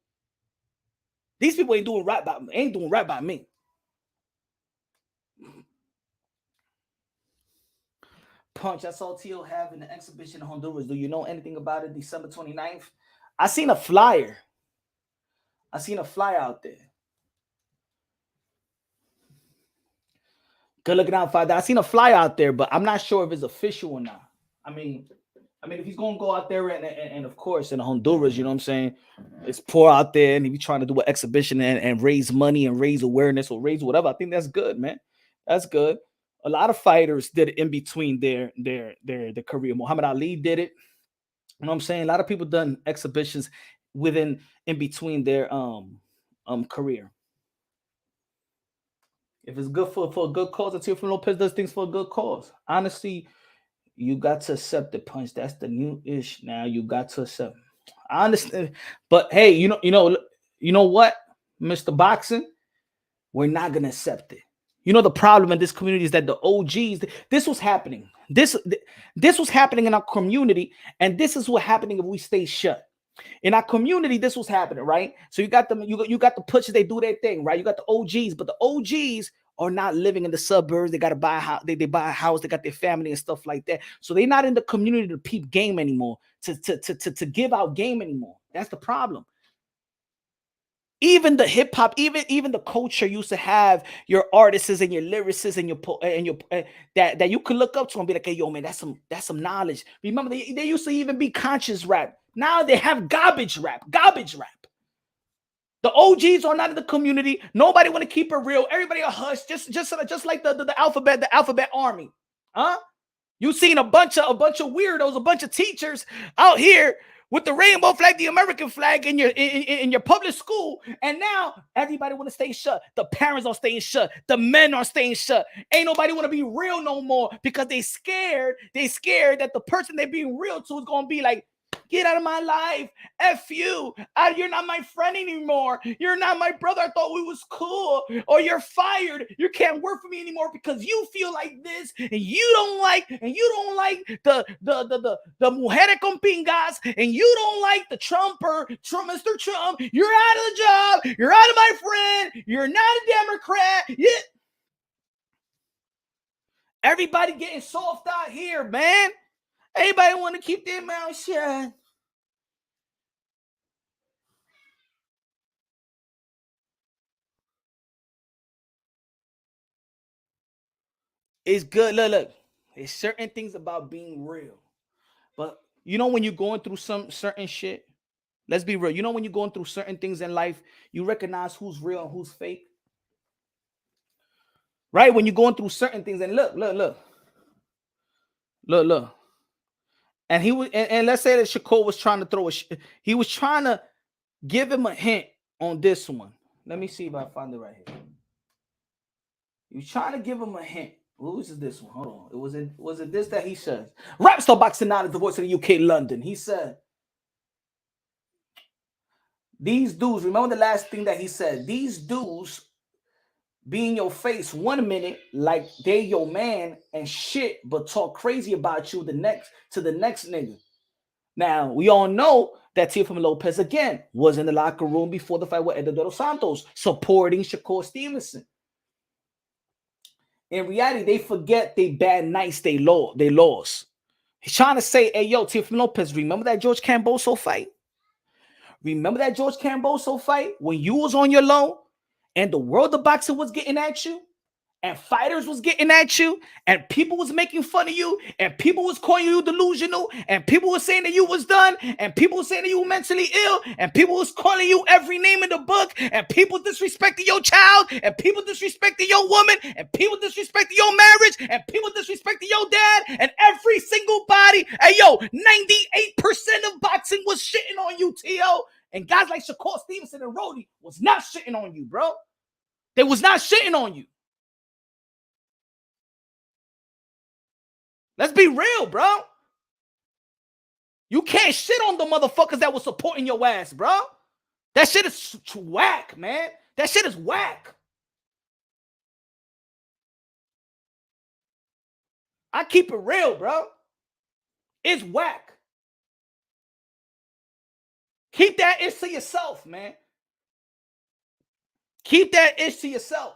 These people ain't doing right by me. Punch, I saw Tio having an exhibition in Honduras. Do you know anything about it? December 29th. I seen a flyer. I seen a flyer out there. Good looking out, Father. I seen a flyer out there, but I'm not sure if it's official or not. I mean, if he's gonna go out there and of course in Honduras, you know what I'm saying, it's poor out there, and he be trying to do an exhibition and raise money and raise awareness or raise whatever. I think that's good, man. That's good. A lot of fighters did it in between their career. Muhammad Ali did it. You know what I'm saying? A lot of people done exhibitions in between their career. If it's good for a good cause, Teofimo Lopez does things for a good cause. Honestly, you got to accept the punch. That's the new ish now. You got to accept. I understand, but hey, you know what, Mr. Boxing, we're not gonna accept it. You know the problem in this community is that the OGs. This was happening. This was happening in our community, and this is what happening if we stay shut. In our community, this was happening, right? So you got them, you got the pushers, they do their thing, right? You got the OGs, but the OGs are not living in the suburbs. They got to buy a house, they buy a house, they got their family and stuff like that. So they're not in the community to peep game anymore, to give out game anymore. That's the problem. Even the hip hop, even the culture used to have your artists and your lyricists and your that you could look up to and be like, hey, yo, man, that's some knowledge. Remember, they used to even be conscious rap. Now they have garbage rap. The OGs are not in the community. Nobody want to keep it real. Everybody a hush, just like the alphabet army, huh? You seen a bunch of weirdos, a bunch of teachers out here with the rainbow flag, the American flag in your public school, and now everybody want to stay shut. The parents are staying shut. The men are staying shut. Ain't nobody want to be real no more because they scared. They scared that the person they being real to is gonna be like, get out of my life. F you. You're not my friend anymore. You're not my brother. I thought we was cool. Or you're fired. You can't work for me anymore because you feel like this and you don't like the mujeres con pingas and you don't like the Mr. Trump. You're out of the job. You're out of my friend. You're not a Democrat. Yeah. Everybody getting soft out here, man. Everybody want to keep their mouth shut. It's good. Look. There's certain things about being real. But you know when you're going through some certain shit, let's be real. You know when you're going through certain things in life, you recognize who's real and who's fake. Right? When you're going through certain things, and look. And he was, and let's say that Shakur was trying to he was trying to give him a hint on this one. Let me see if I find it right here. He was trying to give him a hint. Who is this one? Hold on. Was it this that he said? Rapstar Boxing Out is the voice of the UK, London. He said, these dudes, remember the last thing that he said, these dudes be in your face 1 minute like they your man and shit, but talk crazy about you the next nigga. Now, we all know that Teofimo Lopez, again, was in the locker room before the fight with Eduardo Santos, supporting Shakur Stevenson. In reality, they forget they bad nights they lost. He's trying to say, hey, yo, Teofimo Lopez, remember that George Camboso fight? Remember that George Camboso fight when you was on your low and the world of boxing was getting at you? And fighters was getting at you, and people was making fun of you, and people was calling you delusional, and people was saying that you was done, and people was saying that you were mentally ill, and people was calling you every name in the book, and people disrespecting your child, and people disrespecting your woman, and people disrespecting your marriage, and people disrespecting your dad, and every single body. Hey, yo, 98% of boxing was shitting on you, T.O., and guys like Shakur Stevenson and Rody was not shitting on you, bro. They was not shitting on you. Let's be real, bro. You can't shit on the motherfuckers that was supporting your ass, bro. That shit is whack, man. That shit is whack. I keep it real, bro. It's whack. Keep that ish to yourself, man. Keep that ish to yourself.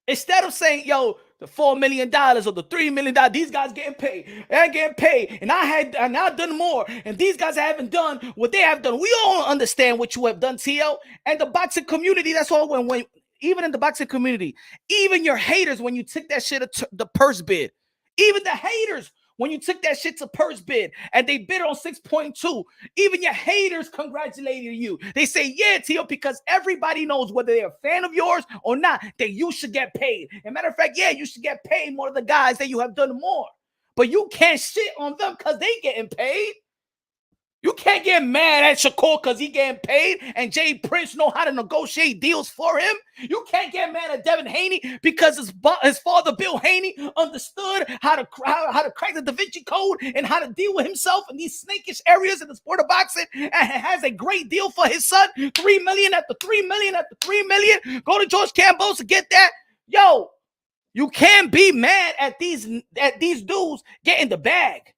Instead of saying, yo, The $4 million or the $3 million, these guys getting paid. They're getting paid. And I've done more. And these guys haven't done what they have done. We all understand what you have done, Tio. And the boxing community, that's all when even in the boxing community, even your haters, when you took that shit the purse bid, even the haters, when you took that shit to purse bid and they bid on 6.2, even your haters congratulated you. They say, yeah, Tio, because everybody knows whether they're a fan of yours or not, that you should get paid. As a matter of fact, yeah, you should get paid more than the guys that you have done more. But you can't shit on them because they getting paid. You can't get mad at Shakur because he getting paid and Jay Prince know how to negotiate deals for him. You can't get mad at Devin Haney because his father, Bill Haney, understood how to crack the Da Vinci Code and how to deal with himself in these snakish areas in the sport of boxing, and has a great deal for his son. $3 million after $3 million after $3 million. Go to George Campos to get that. Yo, you can't be mad at these dudes getting the bag.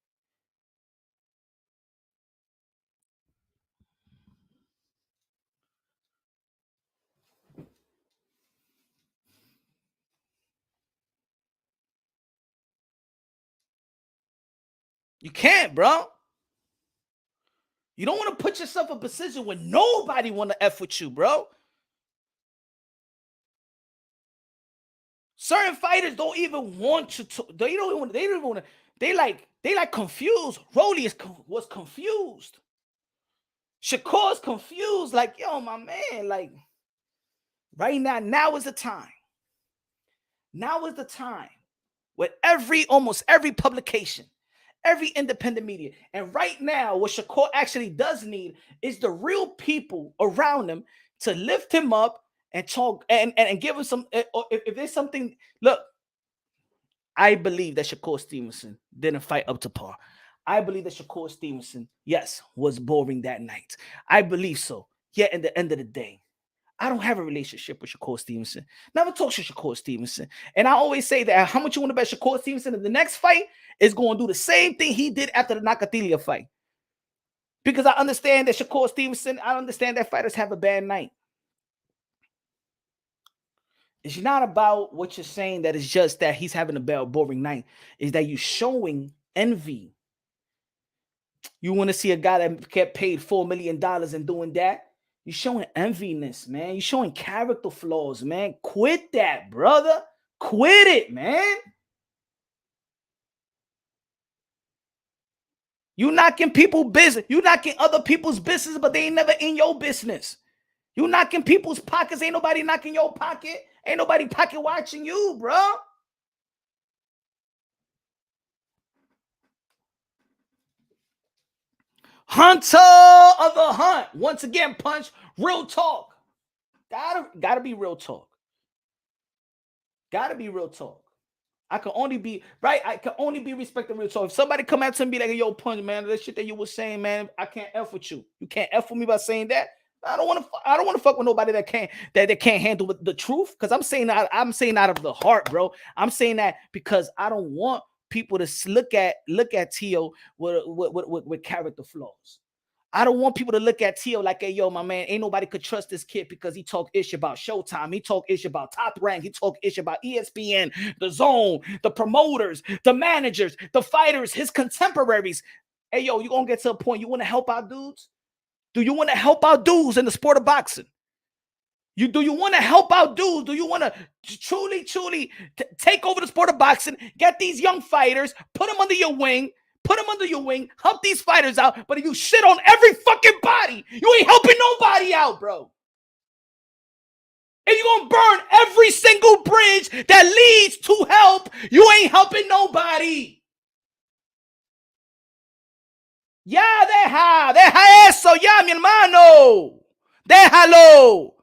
You can't, bro. You don't want to put yourself in a position where nobody want to F with you, bro. Certain fighters don't even want to. They don't even want to. They like confused. Rolly was confused. Shakur's confused. Like, yo, my man. Like, right now is the time. Now is the time. With almost every publication, every independent media. And right now, what Shakur actually does need is the real people around him to lift him up and talk and give him some. If there's something, look, I believe that Shakur Stevenson didn't fight up to par. I believe that Shakur Stevenson, yes, was boring that night. I believe so. Yet, at the end of the day, I don't have a relationship with Shakur Stevenson. Never talk to Shakur Stevenson. And I always say that how much you want to bet Shakur Stevenson in the next fight is going to do the same thing he did after the Nakatilia fight. Because I understand that Shakur Stevenson, I understand that fighters have a bad night. It's not about what you're saying that it's just that he's having a bad, boring night. Is that you're showing envy. You want to see a guy that get paid $4 million and doing that? You're showing enviness, man. You're showing character flaws, man. Quit that, brother. Quit it, man. You knocking people business. You knocking other people's business, but they ain't never in your business. You knocking people's pockets. Ain't nobody knocking your pocket. Ain't nobody pocket watching you, bro. Hunter of the Hunt. Once again, Punch. Real talk. Gotta be real talk. Gotta be real talk. I can only be right. I can only be respecting real talk. If somebody come out to me like, yo, Punch, man, that shit that you were saying, man, I can't F with you. You can't F with me by saying that. I don't want to fuck with nobody that can't handle the truth. Because I'm saying out of the heart, bro. I'm saying that because I don't want people to look at Tio with character flaws. I don't want people to look at Tio like, hey, yo, my man, ain't nobody could trust this kid because he talk ish about Showtime. He talk ish about Top Rank. He talk ish about ESPN, the Zone, the promoters, the managers, the fighters, his contemporaries. Hey, yo, you gonna get to a point you want to help our dudes? Do you want to help our dudes in the sport of boxing? Do you want to help out dudes? Do you want to truly take over the sport of boxing, get these young fighters, put them under your wing, help these fighters out, but if you shit on every fucking body, you ain't helping nobody out, bro. If you're going to burn every single bridge that leads to help, you ain't helping nobody. Ya deja eso ya, mi hermano. Déjalo.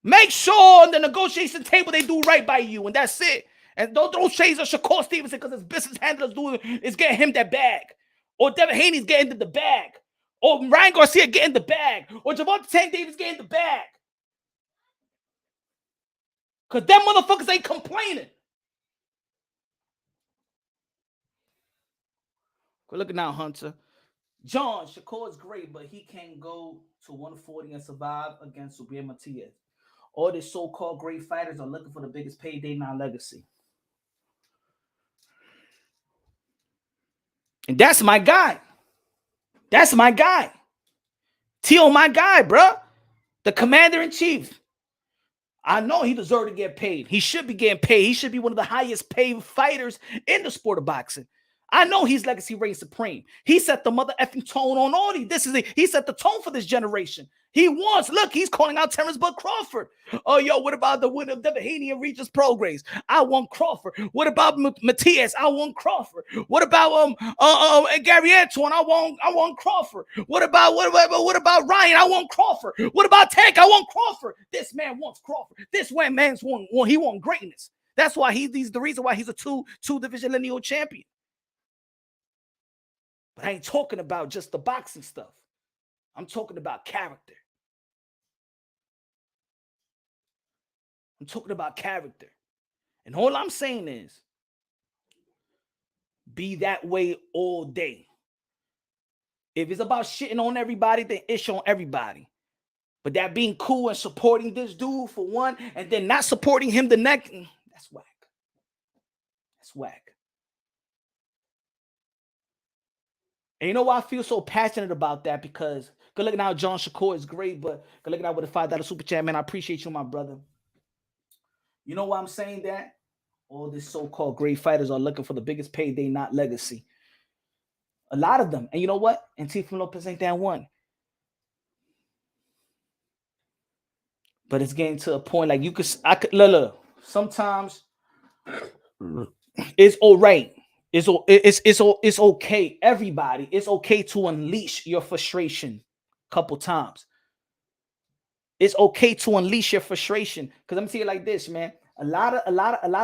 Make sure on the negotiation table they do right by you, and that's it. And don't chase a Shakur Stevenson because his business handlers is getting him that bag. Or Devin Haney's getting the bag. Or Ryan Garcia getting the bag. Or Javante Tank Davis getting the bag. Because them motherfuckers ain't complaining. Good looking now, Hunter. John, Shakur is great, but he can't go to 140 and survive against Matias. All the so-called great fighters are looking for the biggest payday, not legacy. And that's my guy. That's my guy. Teo, my guy, bruh. The commander-in-chief. I know he deserves to get paid. He should be getting paid. He should be one of the highest paid fighters in the sport of boxing. I know his legacy reigns supreme. He set the mother effing tone on all these. He set the tone for this generation. He wants, look, he's calling out Terrence Bud Crawford. Oh, yo, what about the winner of the Bahamian Regis Programs? I want Crawford. What about Matias? I want Crawford. What about Gary Antoine? I want Crawford. What about Ryan? I want Crawford. What about Tank? I want Crawford. This man wants Crawford. This man's he wants greatness. That's why he's the reason why he's a two division lineal champion. But I ain't talking about just the boxing stuff. I'm talking about character. I'm talking about character. And all I'm saying is, be that way all day. If it's about shitting on everybody, then ish on everybody. But that being cool and supporting this dude for one, and then not supporting him the next, that's whack. That's whack. And you know why I feel so passionate about that? Because good looking out, John Shakur is great, but good looking out with a $5 super chat, man. I appreciate you, my brother. You know why I'm saying that? All these so-called great fighters are looking for the biggest payday, not legacy. A lot of them. And you know what? And Teofimo Lopez ain't that one. But it's getting to a point like look, sometimes it's all right. It's okay. Everybody, it's okay to unleash your frustration a couple times. It's okay to unleash your frustration. Because I'm saying it like this, man. A lot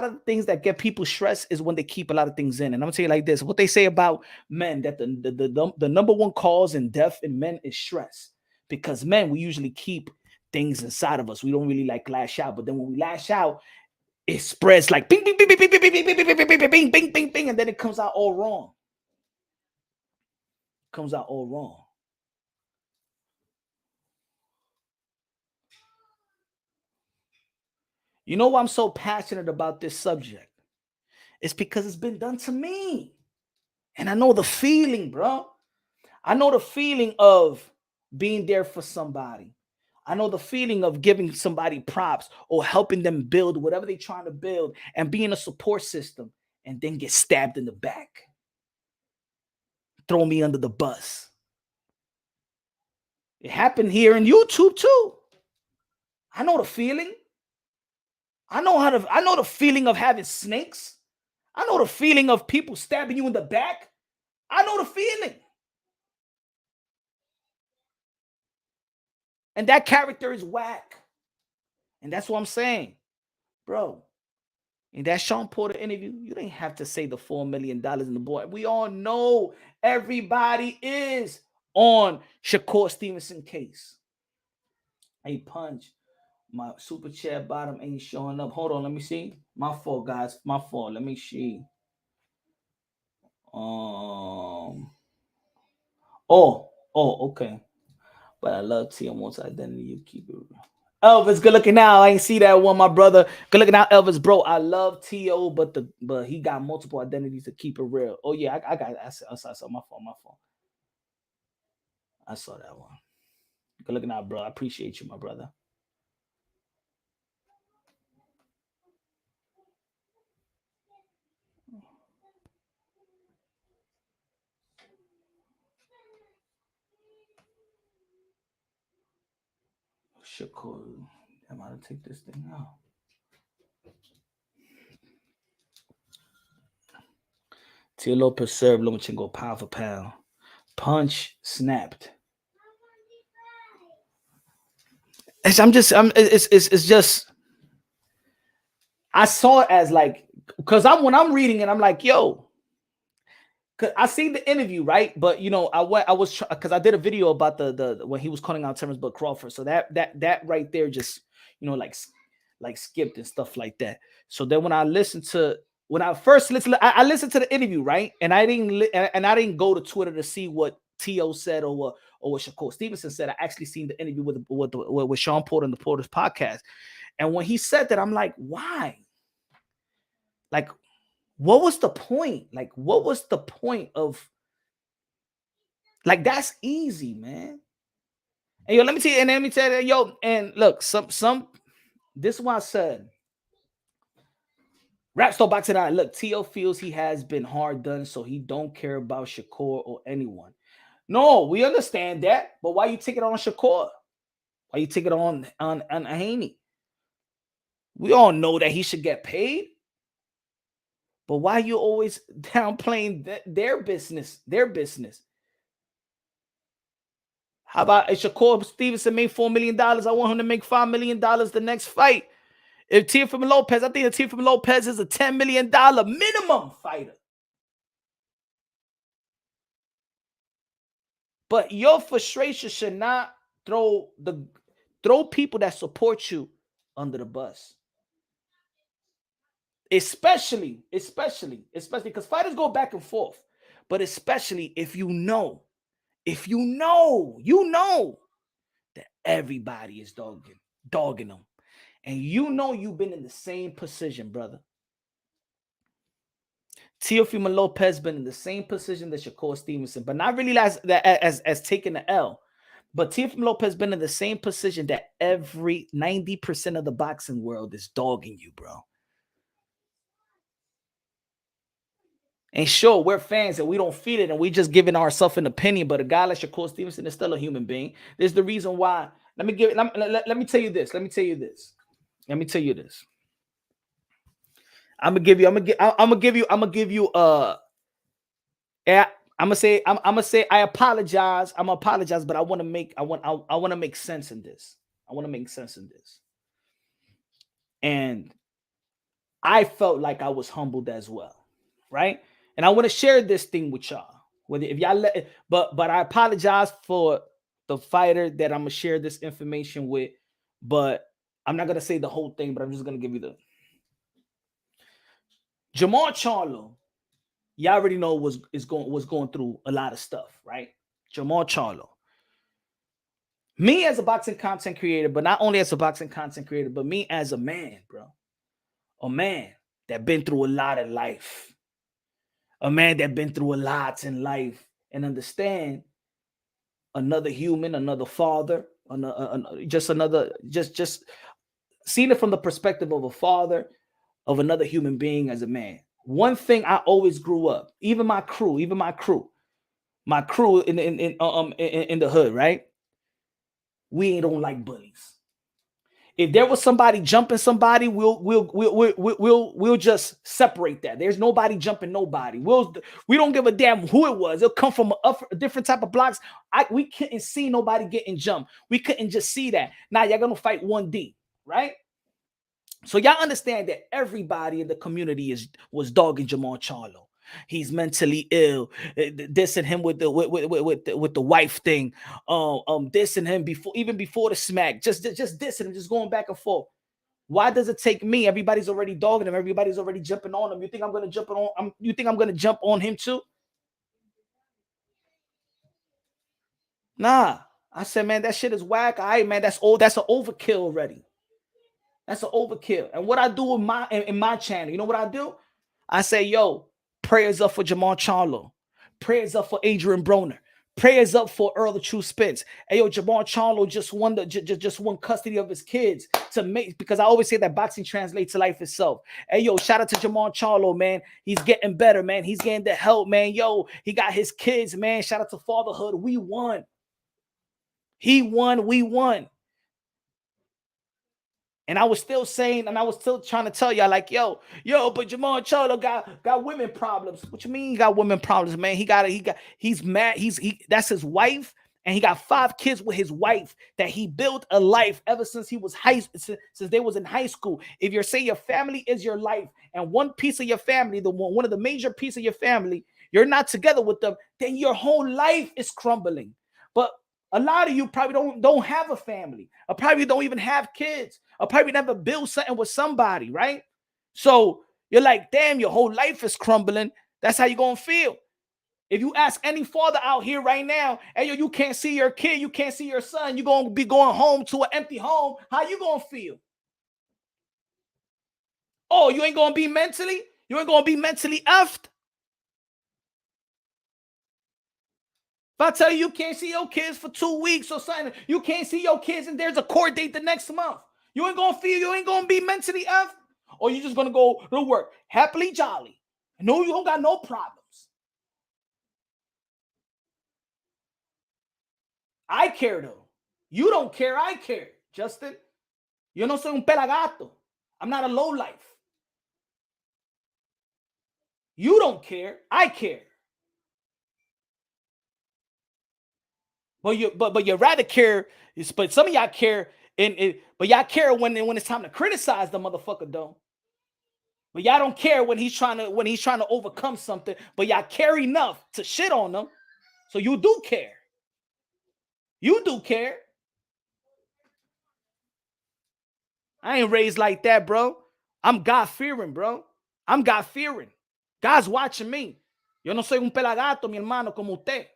of things that get people stressed is when they keep a lot of things in. And I'm gonna tell you like this: what they say about men, that the number one cause in death in men is stress. Because men, we usually keep things inside of us. We don't really like lash out, but then when we lash out, it spreads like bing, bing, bing, bing, bing, bing, bing, bing, bing, bing, bing, bing, bing, bing, bing, and then it comes out all wrong. Comes out all wrong. You know why I'm so passionate about this subject? It's because it's been done to me. And I know the feeling, bro. I know the feeling of being there for somebody. I know the feeling of giving somebody props or helping them build whatever they're trying to build and being a support system and then get stabbed in the back. Throw me under the bus. It happened here in YouTube too. I know the feeling. I know the feeling of having snakes. I know the feeling of people stabbing you in the back. I know the feeling. And that character is whack. And that's what I'm saying. Bro, in that Sean Porter interview, you didn't have to say the $4 million in the board. We all know everybody is on Shakur Stevenson case. Hey, Punch. My super chat bottom ain't showing up. Hold on, let me see. My fault, guys. My fault. Let me see. Okay. But I love TMO's identity. You keep it real. Elvis, good looking out. I ain't see that one, my brother. Good looking out, Elvis, bro. I love T.O., but he got multiple identities to keep it real. Oh yeah, I saw my fault. I saw that one. Good looking out, bro. I appreciate you, my brother. Shakur. I'm gonna take this thing out. Teo Lopez served Lomachenko pound for pound. Punch snapped. It's just I saw it as like, because when I'm reading it, I'm like, yo, cause I seen the interview, right? But you know, because I did a video about the when he was calling out Terrence Bud Crawford. So that right there just, you know, like skipped and stuff like that. So then when I listened to I listened to the interview, right? And I didn't go to Twitter to see what T.O. said or what Shakur Stevenson said. I actually seen the interview with Sean Porter and the Porter's podcast. And when he said that, I'm like, why? Like, what was the point? Like, what was the point of Like, that's easy, man. And yo, let me tell you, yo, and look, this is why I said, Rap Star Boxing Out. Look, Tio feels he has been hard done, so he don't care about Shakur or anyone. No, we understand that, but why you take it on Shakur? Why you take it on Haney? We all know that he should get paid, but why you always downplaying their business? Their business. How about if Shakur Stevenson made $4 million? I want him to make $5 million the next fight. If Teofimo Lopez, I think that Teofimo Lopez is a $10 million minimum fighter. But your frustration should not throw people that support you under the bus. Especially because fighters go back and forth. But especially if you know that everybody is dogging them. And you've been in the same position, brother. Teofimo Lopez been in the same position that Shakur Stevenson, but not really as taking the L. But Teofimo Lopez been in the same position that every 90% of the boxing world is dogging you, bro. And sure, we're fans and we don't feel it and we just giving ourselves an opinion. But a guy like Shakur Stevenson is still a human being. There's the reason why. Let me tell you this. I'm gonna give you I apologize. I'm gonna apologize, but I want to make sense in this. And I felt like I was humbled as well, right? And I want to share this thing with y'all. Whether if y'all let it, but I apologize for the fighter that I'm gonna share this information with, but I'm not gonna say the whole thing, but I'm just gonna give you the Jamal Charlo. Y'all already know was going through a lot of stuff, right? Jamal Charlo. Me as a boxing content creator, but not only as a boxing content creator, but me as a man, bro. A man that been through a lot in life. A man that been through a lot in life and understand another human, another father, just seeing it from the perspective of a father, of another human being as a man. One thing I always grew up, even my crew in the hood, right? We don't like bullies. If there was somebody jumping somebody, we'll just separate that. There's nobody jumping nobody. We don't give a damn who it was. It'll come from a different type of blocks. We couldn't see nobody getting jumped. We couldn't just see that. Now y'all gonna fight 1D, right? So y'all understand that everybody in the community was dogging Jamal Charlo. He's mentally ill, dissing him with the wife thing, dissing him before the smack, just dissing him, just going back and forth. Why does it take me? Everybody's already dogging him. Everybody's already jumping on him. You think I'm gonna jump on? You think I'm gonna jump on him too? Nah. I said, man, that shit is whack. All right, man, that's an overkill already. That's an overkill. And what I do in my channel, you know what I do? I say, yo, prayers up for Jamal Charlo. Prayers up for Adrian Broner. Prayers up for Earl the True Spence. Hey, yo, Jamal Charlo just won custody of his kids because I always say that boxing translates to life itself. Hey, yo, shout out to Jamal Charlo, man. He's getting better, man. He's getting the help, man. Yo, he got his kids, man. Shout out to fatherhood. We won. He won. We won. And I was still saying, and I was still trying to tell y'all, like, yo, but Jamal Charlo got women problems. What you mean he got women problems, man? He's mad. That's his wife, and he got 5 kids with his wife that he built a life ever since he was since they was in high school. If you're saying your family is your life, and one piece of your family, one of the major piece of your family, you're not together with them, then your whole life is crumbling. But a lot of you probably don't have a family, or probably don't even have kids, or probably never build something with somebody, right? So you're like, damn, your whole life is crumbling. That's how you're gonna feel. If you ask any father out here right now, hey, yo, you can't see your kid, you can't see your son, you're gonna be going home to an empty home. How you gonna feel? Oh, you ain't gonna be mentally effed? If I tell you can't see your kids for 2 weeks or something, you can't see your kids and there's a court date the next month, you ain't gonna feel, you ain't gonna be mentally F, or you just gonna go to work happily jolly. No, you don't got no problems. I care though. You don't care, I care, Justin. Yo no soy un pelagato. I'm not a lowlife. You don't care, I care. But you rather care, but some of y'all care, but y'all care when it's time to criticize the motherfucker though. But y'all don't care when he's trying to overcome something, but y'all care enough to shit on them. So you do care. You do care. I ain't raised like that, bro. I'm God-fearing, bro. I'm God-fearing. God's watching me. Yo no soy un pelagato, mi hermano, como usted.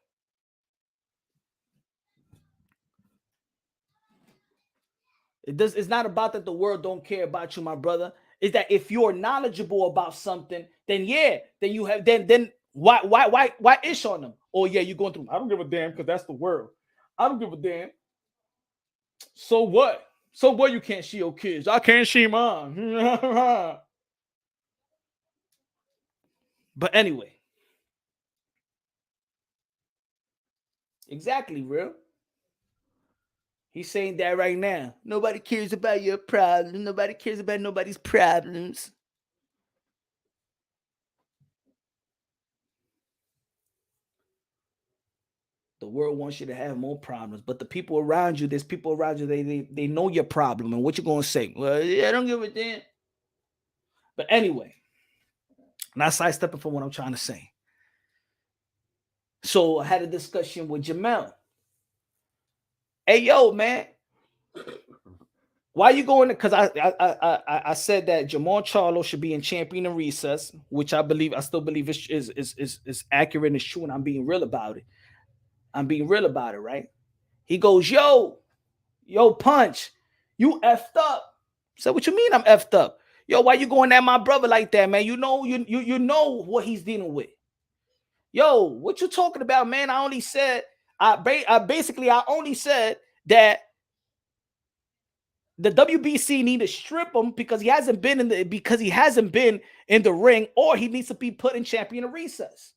It's not about that the world don't care about you, my brother. It's that if you're knowledgeable about something, then you have then why ish on them? Oh yeah, you're going through. I don't give a damn because that's the world. I don't give a damn. So what? So what? You can't see your kids. I can't see mine. But anyway, exactly, real. He's saying that right now. Nobody cares about your problem. Nobody cares about nobody's problems. The world wants you to have more problems, but the people around you, there's people around you, they know your problem and what you're gonna say. Well, yeah, I don't give a damn. But anyway, not sidestepping from what I'm trying to say. So I had a discussion with Jamal. Hey, yo, man, why you going? Because I said that Jamal Charlo should be in champion in recess, which I still believe is accurate and is true, and I'm being real about it. I'm being real about it, right? He goes, yo, Punch, you effed up. I said, what you mean I'm effed up? Yo, why you going at my brother like that, man? You know what he's dealing with. Yo, what you talking about, man? I only said, I only said that the WBC need to strip him because he hasn't been in the ring, or he needs to be put in champion of recess.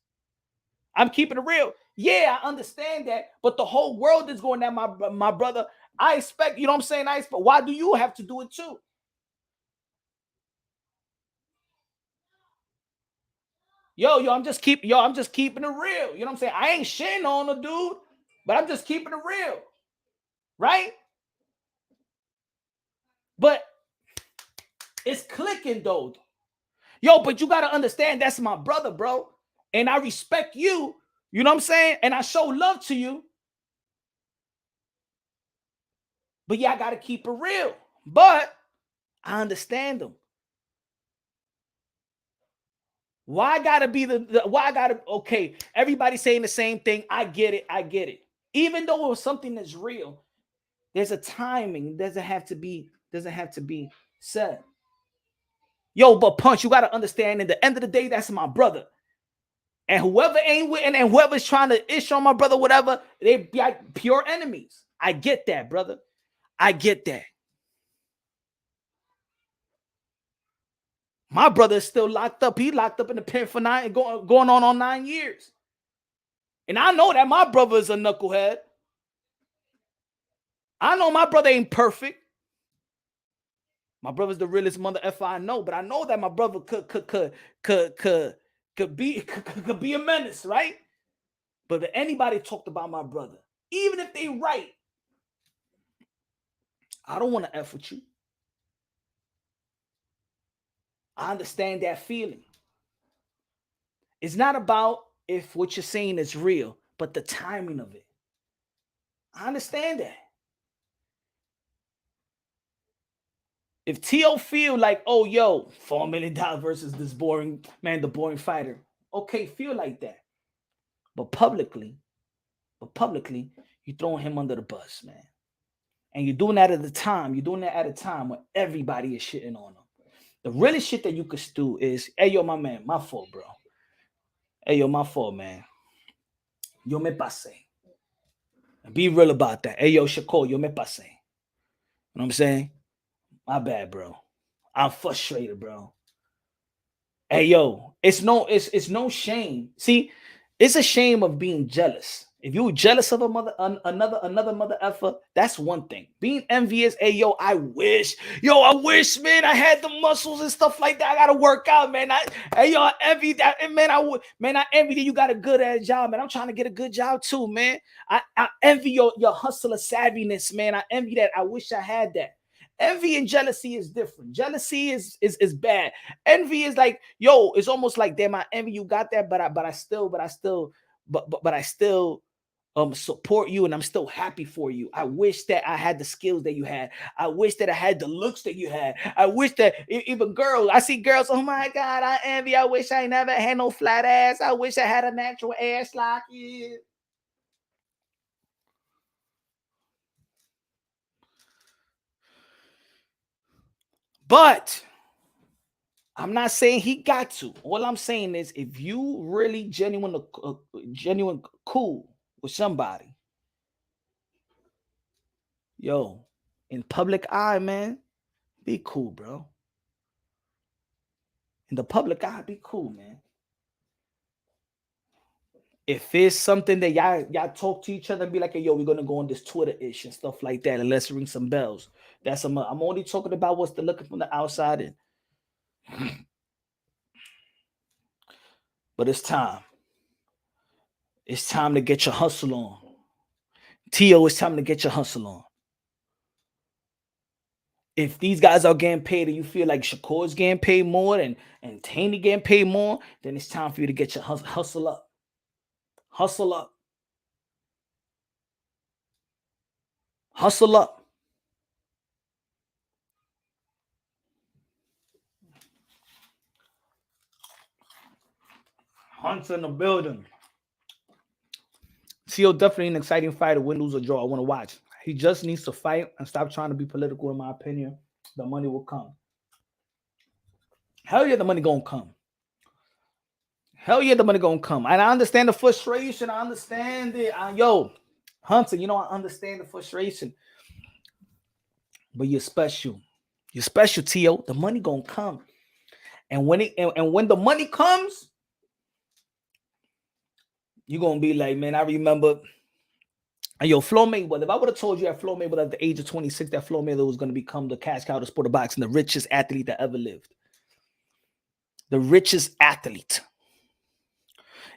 I'm keeping it real. Yeah, I understand that, but the whole world is going at my brother. I expect, you know what I'm saying? I expect. Why do you have to do it too? I'm just keeping it real. You know what I'm saying? I ain't shitting on a dude, but I'm just keeping it real, right? But it's clicking though. But you gotta understand that's my brother, bro, and I respect you. You know what I'm saying? And I show love to you. But yeah, I gotta keep it real. But I understand them. Why gotta be okay? Everybody saying the same thing. I get it. Even though it was something that's real, there's a timing. It doesn't have to be said. But Punch, you gotta understand. At the end of the day, that's my brother. And whoever ain't with, and whoever's trying to ish on my brother, whatever, they be like pure enemies. I get that, brother. I get that. My brother is still locked up. He locked up in the pen for going on 9 years. And I know that my brother is a knucklehead. I know my brother ain't perfect. My brother's the realest mother effer I know, but I know that my brother could be a menace, right? But if anybody talked about my brother, even if they right, I don't want to F with you. I understand that feeling. It's not about if what you're saying is real, but the timing of it. I understand that. If Teo feel like, oh, $4 million versus this boring man, the boring fighter. Okay, feel like that. But publicly, you're throwing him under the bus, man. And you're doing that at a time. You're doing that at a time when everybody is shitting on him. The realest shit that you could do is, hey, yo, my fault, bro. Hey, yo, my fault, man. Yo me pasé. Be real about that. Hey, yo, Shakur, yo me pasé. You know what I'm saying? My bad, bro. I'm frustrated, bro. Hey, yo, it's no shame. See, it's a shame of being jealous. If you were jealous of another mother effer, that's one thing. Being envious, hey, yo, I wish, man, I had the muscles and stuff like that. I gotta work out, man. Hey, yo, I envy that, and man, I envy that you got a good ass job, man. I'm trying to get a good job too, man. I envy your hustler savviness, man. I envy that. I wish I had that. Envy and jealousy is different. Jealousy is bad. Envy is like, yo, it's almost like, damn, I envy you got that, but I still support you, and I'm still happy for you. I wish that I had the skills that you had. I wish that I had the looks that you had. I wish that even girls, I see girls, oh my God, I envy. I wish I never had no flat ass. I wish I had a natural ass like you. But I'm not saying he got to. All I'm saying is, if you really genuine cool with somebody, yo, in public eye, man, be cool, bro. In the public eye, be cool, man. If it's something that y'all talk to each other and be like, hey, yo, we're gonna go on this Twitter ish and stuff like that, and let's ring some bells. I'm only talking about what's the looking from the outside in. But it's time. It's time to get your hustle on. Tio, it's time to get your hustle on. If these guys are getting paid and you feel like Shakur's getting paid more and Taney getting paid more, then it's time for you to get your hustle up. Hustle up. Hustle up. Hunt's in the building. Tio definitely an exciting fighter, win, lose, or draw. I want to watch. He just needs to fight and stop trying to be political, in my opinion. The money will come. Hell yeah, the money gonna come. Hell yeah, the money gonna come. And I understand the frustration. I understand it. Yo, Hunter, I understand the frustration. But you're special. You're special, Tio. The money gonna come. And when when the money comes, you're gonna be like, man, I remember. Yo, Floyd Mayweather. If I would have told you at Floyd Mayweather at the age of 26 that Floyd Mayweather was going to become the cash cow of the sport of boxing, the richest athlete that ever lived, the richest athlete.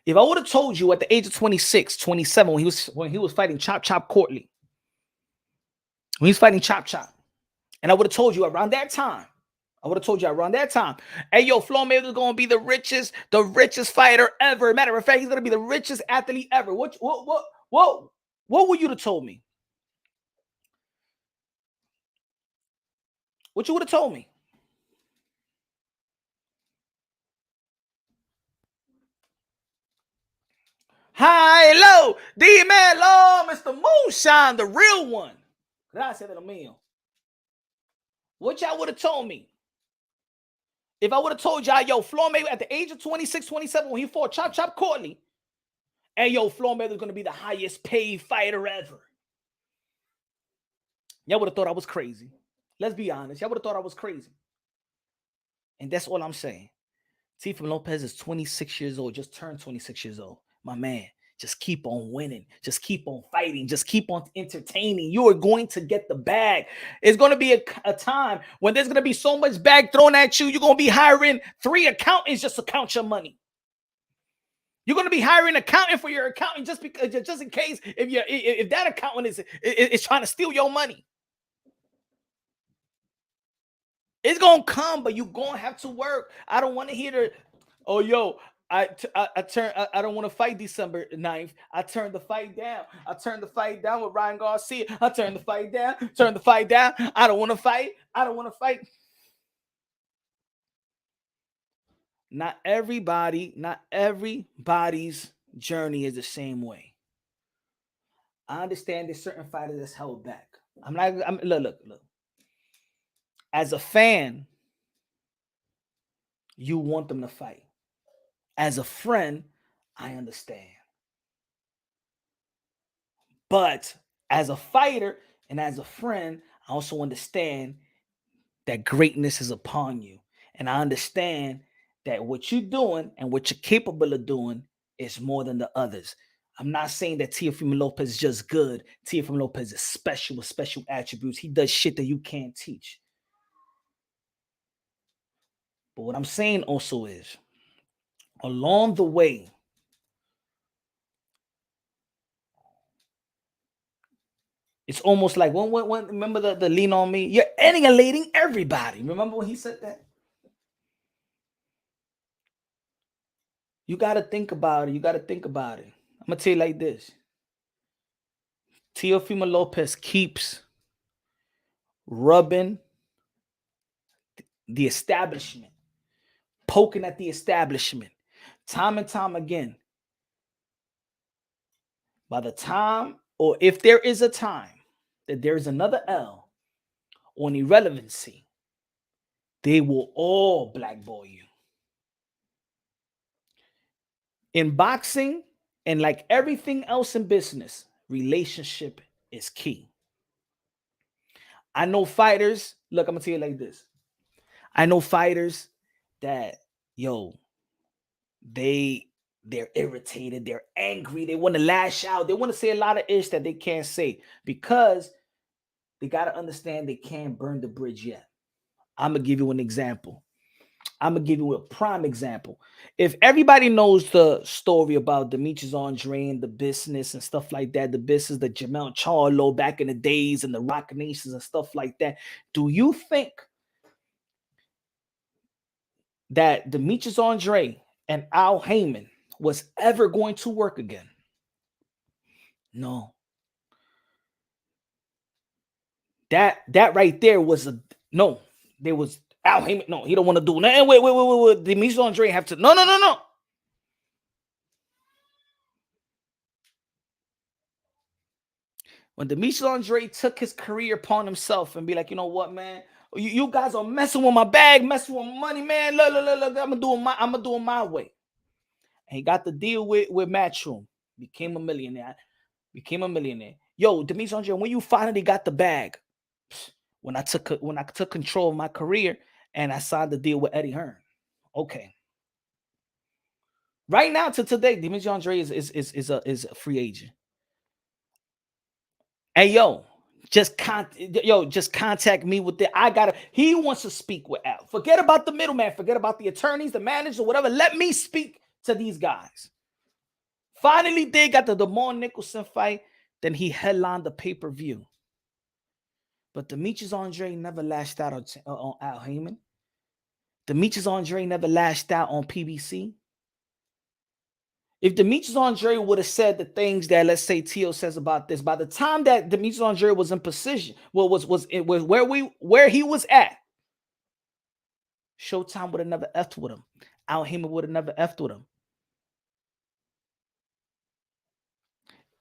If I would have told you at the age of 26, 27, when he was fighting Chop Courtney, when he was fighting Chop, and I would have told you around that time, hey, yo, Floyd Mayweather is going to be the richest fighter ever. Matter of fact, he's going to be the richest athlete ever. What would you have told me? What you would have told me? High, low, D-Man, low, Mr. Moonshine, the real one. Gracias, amigo. What y'all would have told me? If I would have told y'all, yo, Floyd Mayweather at the age of 26, 27, when he fought Chop Courtney, and yo, Floyd Mayweather is going to be the highest paid fighter ever. Y'all would have thought I was crazy. Let's be honest. Y'all would have thought I was crazy. And that's all I'm saying. Teofimo Lopez is 26 years old, just turned 26 years old. My man, just keep on winning. Just keep on fighting. Just keep on entertaining. You are going to get the bag. It's going to be a time when there's going to be so much bag thrown at you. You're going to be hiring 3 accountants just to count your money. You're going to be hiring an accountant for your accountant just in case if that accountant is trying to steal your money. It's going to come, but you're going to have to work. I don't want to hear the, oh, yo, I don't want to fight December 9th. I turned the fight down. I turned the fight down with Ryan Garcia. I turned the fight down. I don't want to fight. Not everybody's journey is the same way. I understand there's certain fighters that's held back. Look. As a fan, you want them to fight. As a friend, I understand. But as a fighter and as a friend, I also understand that greatness is upon you. And I understand that what you're doing and what you're capable of doing is more than the others. I'm not saying that Teofimo Lopez is just good. Teofimo Lopez is special with special attributes. He does shit that you can't teach. But what I'm saying also is, along the way, it's almost like when remember the lean on me? You're annihilating everybody. Remember when he said that? You got to think about it. You got to think about it. I'm going to tell you like this. Teofimo Lopez keeps rubbing the establishment, poking at the establishment, time and time again. By the time, or if there is a time that there is another L on irrelevancy, they will all blackball you. In boxing, and like everything else in business, relationship is key. I know fighters, look, I'm going to tell you like this. I know fighters that, they're irritated, they're angry, they want to lash out, they want to say a lot of ish that they can't say because they got to understand they can't burn the bridge yet. I'm going to give you an example. I'm going to give you a prime example. If everybody knows the story about Demetrius Andre and the business and stuff like that, the business, the Jamal Charlo back in the days and the Rock Nations and stuff like that, do you think that Demetrius Andre and Al Heyman was ever going to work again? No. That right there was a no. There was Al Heyman. No, he don't want to do nothing. Wait. Demetrius Andre have to. No. When Demetrius Andre took his career upon himself and be like, you know what, man, you guys are messing with my bag, messing with my money, man. Look, I'm gonna do it my way. And he got the deal with Matchroom, became a millionaire. Yo, Demetrius Andre, when you finally got the bag, when I took control of my career and I signed the deal with Eddie Hearn. Okay. Right now to today, Demetrius Andre is a free agent. Hey, just contact me with it. He wants to speak with Al. Forget about the middleman. Forget about the attorneys, the managers, or whatever. Let me speak to these guys. Finally, they got the Demar Nicholson fight. Then he headlined the pay-per-view. But Demetrius Andre never lashed out on Al Heyman. Demetrius Andre never lashed out on PBC. If Demetrius Andre would have said the things that, let's say, Teo says about this, by the time that Demetrius Andre was in position, was where he was at, Showtime would have never effed with him. Al Heyman would have never effed with him.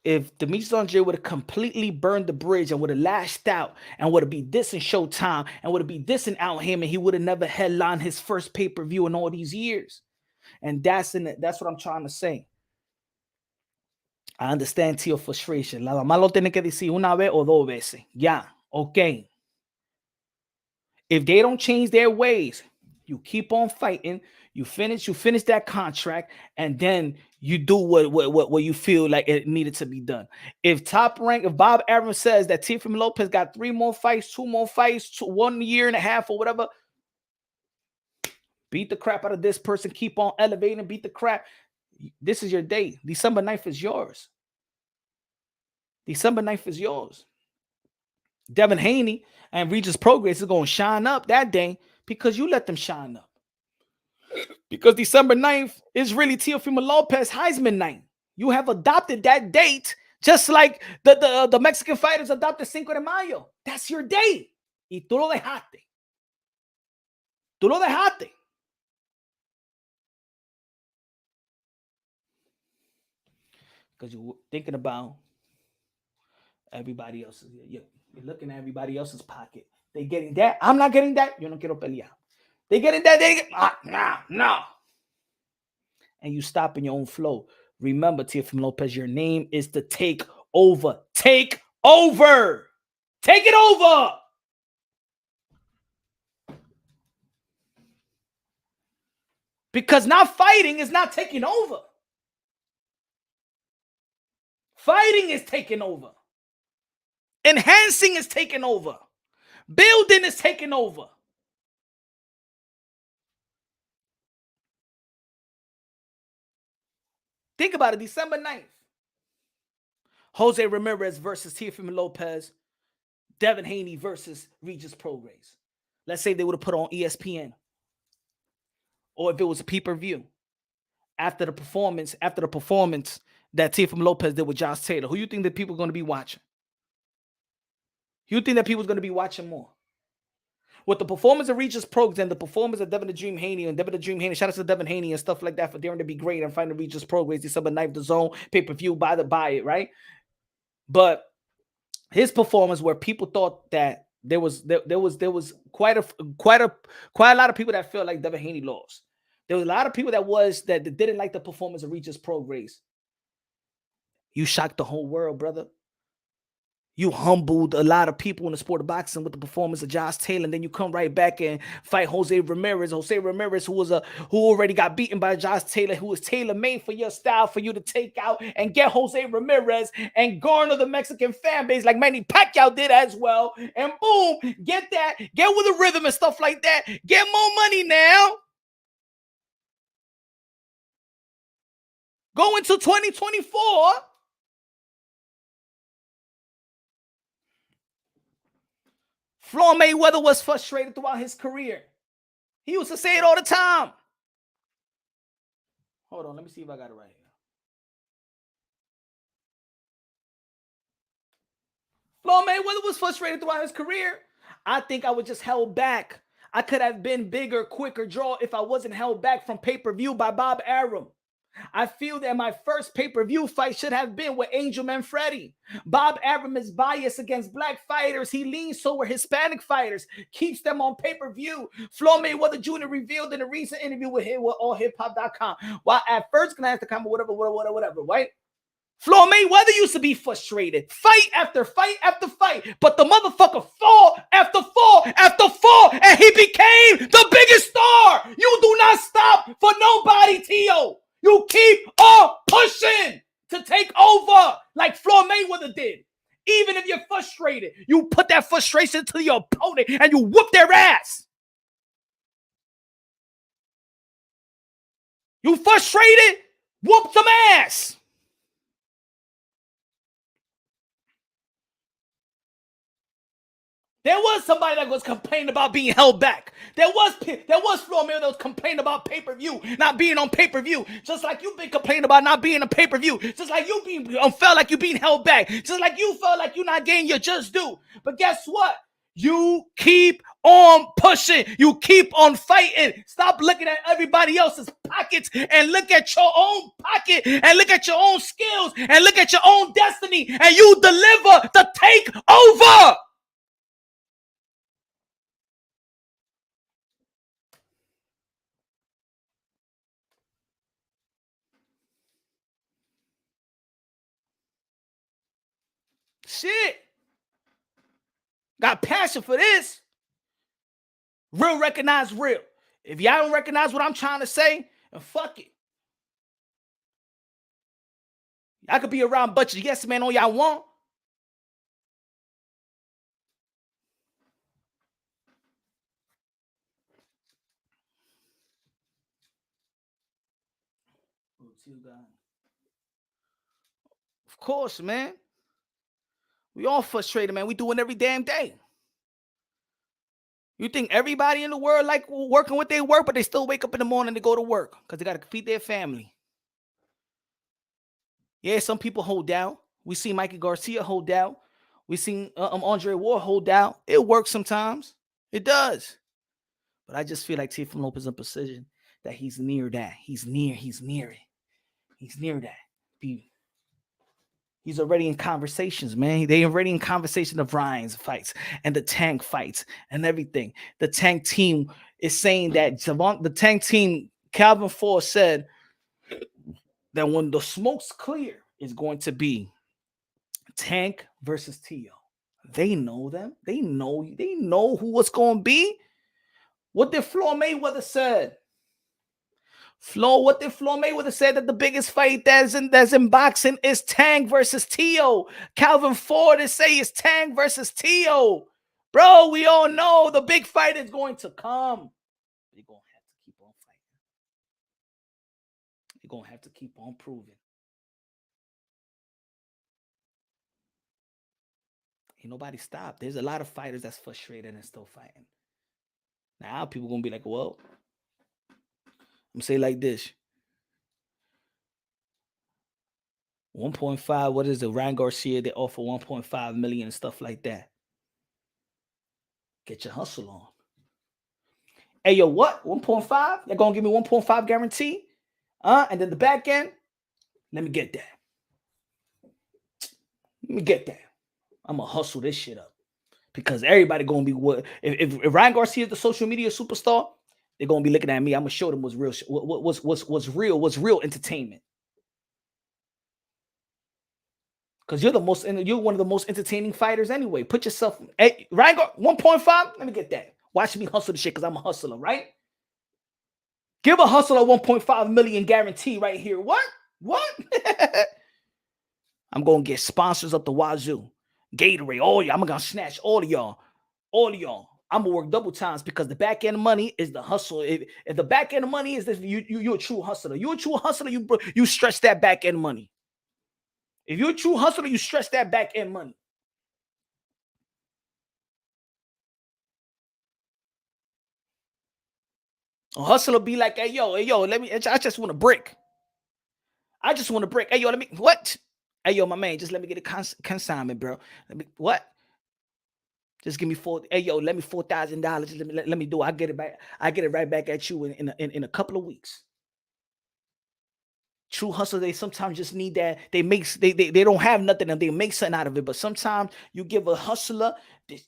If Demetrius Andre would have completely burned the bridge and would have lashed out and would have been dissing Showtime and would have been dissing Al Heyman, he would have never headlined his first pay-per-view in all these years. And that's what I'm trying to say. I understand Tio's frustration. La mamá lo tiene que decir una vez o dos veces. Ya, okay. If they don't change their ways, you keep on fighting. You finish that contract, and then you do what you feel like it needed to be done. If Bob Arum says that Teofimo Lopez got 3 more fights, 2 more fights, 1 year and a half or whatever, beat the crap out of this person, keep on elevating, beat the crap. This is your day. December 9th is yours. December 9th is yours. Devin Haney and Regis Progress is going to shine up that day because you let them shine up. Because December 9th is really Teofimo Lopez Heisman night. You have adopted that date just like the Mexican fighters adopted Cinco de Mayo. That's your day. Y tú lo dejaste. Because you're thinking about everybody else's. You're looking at everybody else's pocket. They getting that. I'm not getting that. Yo no quiero pelear. They getting that. No. And you stop in your own flow. Remember, Teofimo Lopez, your name is to take over take over. Take it over. Because now fighting is not taking over. Fighting is taking over. Enhancing is taking over. Building is taking over. Think about it. December 9th. Jose Ramirez versus Teofimo Lopez. Devin Haney versus Regis Prograis. Let's say they would have put on ESPN. Or if it was a pay-per-view. After the performance that Teofimo Lopez did with Josh Taylor. Who you think that people are going to be watching? You think that people's going to be watching more? With the performance of Regis Prograis and the performance of Devin the Dream Haney and Devin the Dream Haney, shout out to Devin Haney and stuff like that for daring to be great and finding Regis Prograis December 9th, the Zone, pay-per-view, buy it, right? But his performance where people thought that there was quite a lot of people that felt like Devin Haney lost. There was a lot of people that didn't like the performance of Regis Prograis. You shocked the whole world, brother. You humbled a lot of people in the sport of boxing with the performance of Josh Taylor, and then you come right back and fight Jose Ramirez. Jose Ramirez, who already got beaten by Josh Taylor, who was tailor-made for your style, for you to take out and get Jose Ramirez and garner the Mexican fan base like Manny Pacquiao did as well. And boom, get with the rhythm and stuff like that. Get more money now. Go into 2024. Floyd Mayweather was frustrated throughout his career. He used to say it all the time. Hold on, let me see if I got it right here. Floyd Mayweather was frustrated throughout his career. I think I was just held back. I could have been bigger, quicker draw if I wasn't held back from pay-per-view by Bob Arum. I feel that my first pay-per-view fight should have been with Angel Manfredi. Bob Arum is biased against black fighters. He leans toward Hispanic fighters, keeps them on pay-per-view. Floyd Mayweather Jr. revealed in a recent interview with allhiphop.com. While at first gonna have to come whatever, right? Floyd Mayweather used to be frustrated. Fight after fight after fight. But the motherfucker fall after fall after fall. And he became the biggest star. You do not stop for nobody, Tio. You keep on pushing to take over like Floyd Mayweather did. Even if you're frustrated, you put that frustration to your opponent and you whoop their ass. You frustrated? Whoop some ass. There was somebody that was complaining about being held back. There was Floyd Mayweather that was complaining about pay-per-view, not being on pay-per-view. Just like you've been complaining about not being on pay-per-view. Just like you felt like you being held back. Just like you felt like you're not getting your just due. But guess what? You keep on pushing. You keep on fighting. Stop looking at everybody else's pockets and look at your own pocket and look at your own skills and look at your own destiny and you deliver the takeover. Shit. Got passion for this. Real recognize real. If y'all don't recognize what I'm trying to say, then fuck it. I could be around bunch of yes man all y'all want. Of course, man. We all frustrated, man. We do it every damn day. You think everybody in the world like working with their work, but they still wake up in the morning to go to work because they got to feed their family. Yeah, some people hold down. We see Mikey Garcia hold down. We seen Andre Ward hold down. It works sometimes. It does. But I just feel like Teofimo Lopez in position that he's near that. He's near it. He's near that. He's already in conversations, man. They already in conversation of Ryan's fights and the Tank fights and everything. The Tank team is saying that the Tank team, Calvin Ford said that when the smoke's clear, it's going to be Tank versus Tio. They know them. They know who it's going to be. What did Floyd Mayweather said? What did Floyd Mayweather said that the biggest fight that's in boxing is Tank versus Tio? Calvin Ford is saying it's Tank versus Tio. Bro, we all know the big fight is going to come. You're going to have to keep on fighting. You're going to have to keep on proving. Ain't nobody stopped. There's a lot of fighters that's frustrated and still fighting. Now people going to be like, well, I'm going to say it like this. 1.5, what is it? Ryan Garcia, they offer 1.5 million and stuff like that. Get your hustle on. Hey, yo, what? 1.5? They're going to give me 1.5 guarantee? And then the back end, let me get that. Let me get that. I'm going to hustle this shit up. Because everybody going to be what? If Ryan Garcia is the social media superstar, they're going to be looking at me. I'm going to show them what's real, what's real entertainment. Because you're one of the most entertaining fighters anyway. Put yourself, hey, Ryan, 1.5, let me get that. Watch me hustle the shit because I'm a hustler, right? Give a hustler 1.5 million guarantee right here. What? I'm going to get sponsors up the wazoo. Gatorade, all y'all. I'm going to snatch all of y'all. I'm going to work double times because the back end money is the hustle. If the back end money is this, you're a true hustler. You're a true hustler, you stretch that back end money. If you're a true hustler, you stretch that back end money. A hustler be like, hey, yo, I just want a brick. Hey, yo, what? Hey, yo, my man, just let me get a consignment, bro. What? Just give me let me $4,000. Let me do it. I get it back. I get it right back at you in a couple of weeks. True hustle, they sometimes just need that. They don't have nothing and they make something out of it. But sometimes you give a hustler this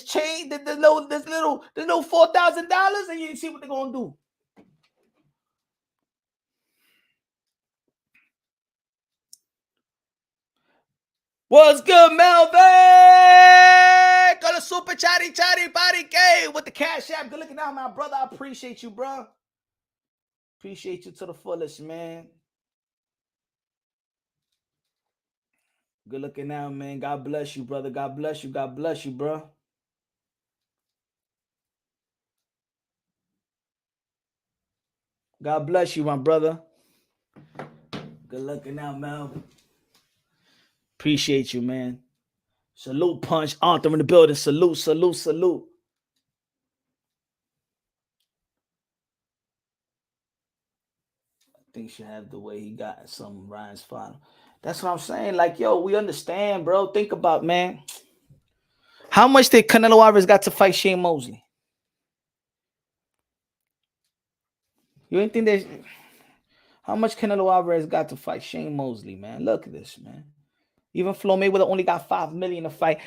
chain, this little $4,000, and you see what they're gonna do. What's good, Melvin? Got a super chatty body gay with the cash app. Good looking out, my brother. I appreciate you, bro. Appreciate you to the fullest, man. Good looking out, man. God bless you, brother. God bless you, bro. God bless you, my brother. Good looking out, Melvin. Appreciate you, man. Salute, Punch. Arthur in the building. Salute. I think she had the way he got some Ryan's final. That's what I'm saying. Like, yo, we understand, bro. Think about, man. How much did Canelo Alvarez got to fight Shane Mosley? You ain't think that? How much Canelo Alvarez got to fight Shane Mosley, man? Look at this, man. Even Floyd Mayweather only got $5 million to fight.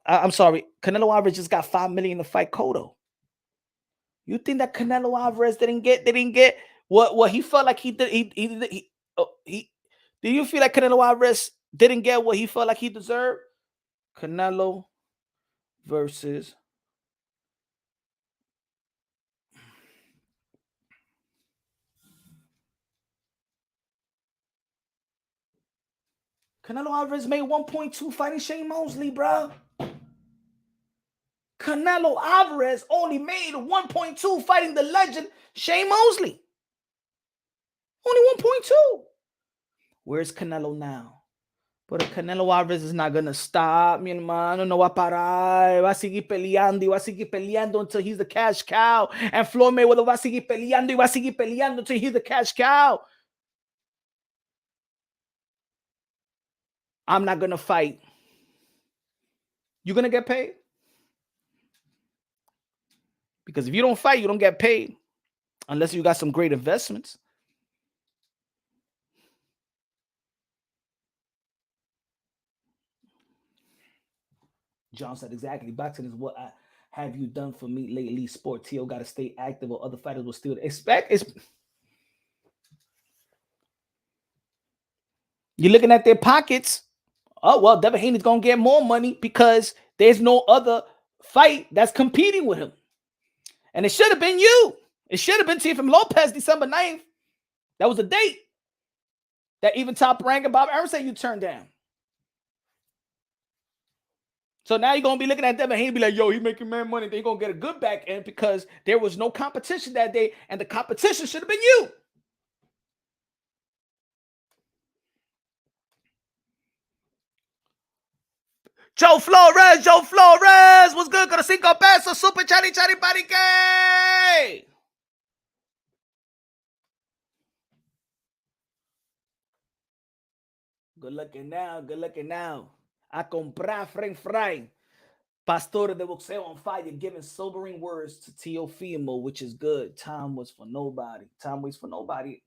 I'm sorry. Canelo Alvarez just got $5 million to fight Cotto. You think that Canelo Alvarez didn't get what he felt like he did? Do you feel like Canelo Alvarez didn't get what he felt like he deserved? Canelo versus Canelo Alvarez made 1.2 fighting Shane Mosley, bro. Canelo Alvarez only made 1.2 fighting the legend Shane Mosley. Only 1.2. Where's Canelo now? But Canelo Alvarez is not going to stop, mi hermano. No va a parar. Va a seguir peleando until he's the cash cow. And Floyd Mayweather va a seguir peleando until he's the cash cow. I'm not going to fight. You going to get paid? Because if you don't fight, you don't get paid. Unless you got some great investments. John said exactly. Boxing is what have you done for me lately? Sport T.O. got to stay active or other fighters will still expect. You're looking at their pockets. Oh, well, Devin Haney's going to get more money because there's no other fight that's competing with him. And it should have been you. It should have been Teofimo Lopez, December 9th. That was a date that even top rank and Bob Arum said you turned down. So now you're going to be looking at Devin Haney and be like, yo, he's making man money. They're going to get a good back end because there was no competition that day, and the competition should have been you. Joe Flores, what's good? Con 5 pesos, super chari chari parique. Good looking now. A comprar french fry. Pastor de Boxeo on fire, giving sobering words to Teofimo, which is good. Time was for nobody. Time waits for nobody.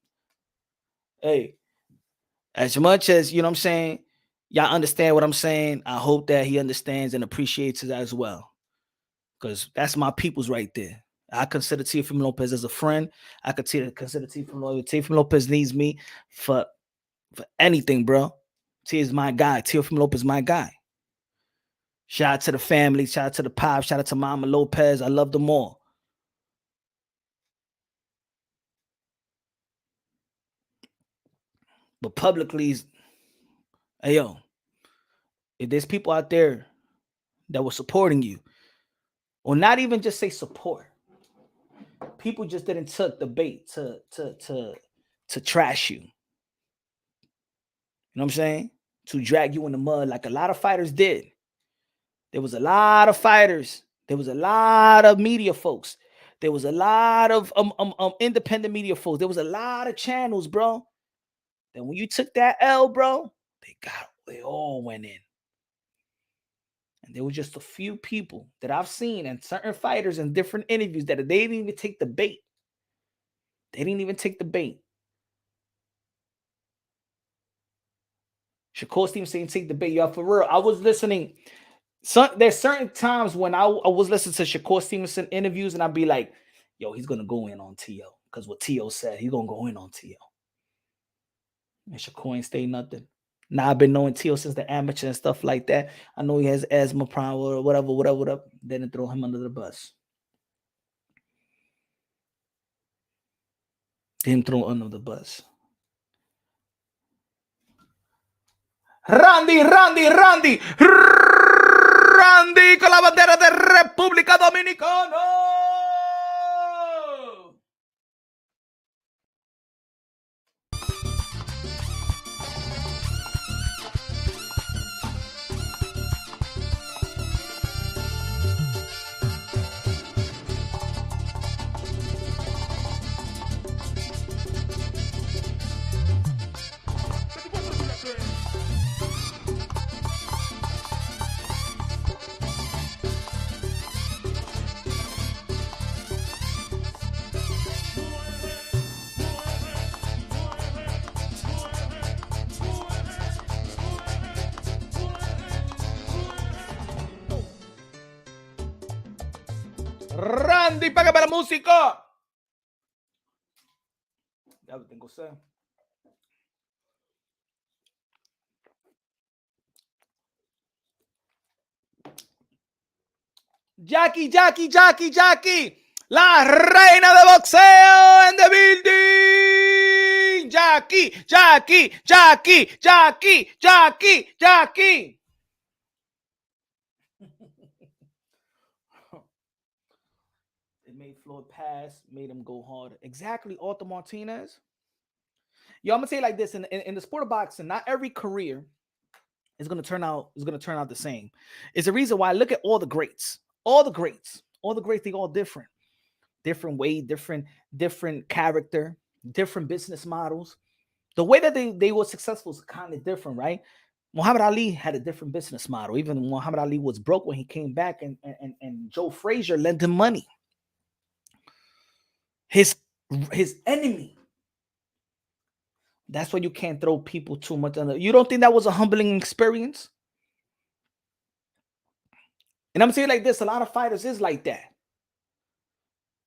Hey, as much as, you know what I'm saying, y'all understand what I'm saying, I hope that he understands and appreciates it as well. Because that's my people's right there. I consider Teofimo Lopez as a friend. I consider Teofimo Lopez. Teofimo Lopez needs me for anything, bro. T is my guy. Teofimo Lopez is my guy. Shout out to the family. Shout out to the pop. Shout out to Mama Lopez. I love them all. But publicly, hey, yo, if there's people out there that were supporting you, or not even just say support, people just didn't took the bait to trash you. You know what I'm saying? To drag you in the mud like a lot of fighters did. There was a lot of fighters. There was a lot of media folks. There was a lot of independent media folks. There was a lot of channels, bro. Then when you took that L, bro, they all went in. And there was just a few people that I've seen and certain fighters in different interviews that they didn't even take the bait. They didn't even take the bait. Shakur Stevenson didn't take the bait. Y'all, for real, I was listening. There's certain times when I was listening to Shakur Stevenson interviews and I'd be like, yo, he's going to go in on T.O. Because what T.O. said, he's going to go in on T.O. And Shakur ain't stay nothing. Now, I've been knowing T.O. since the amateur and stuff like that. I know he has asthma problem or whatever. They didn't throw him under the bus. Didn't throw him under the bus. Randy con la bandera de República Dominicana. Randy, págame la música. Ya lo tengo sed. Jackie. La reina de boxeo en the building. Jackie. It made Floyd pass, made him go harder. Exactly, Arthur Martinez. Yo, I'm gonna say it like this: in the sport of boxing, not every career is gonna turn out the same. It's the reason why I look at all the greats. All the greats, they all different way, different character, different business models. The way that they were successful is kind of different, right? Muhammad Ali had a different business model. Even Muhammad Ali was broke when he came back, and Joe Frazier lent him money. His enemy. That's why you can't throw people too much under. You don't think that was a humbling experience? And I'm saying like this, a lot of fighters is like that.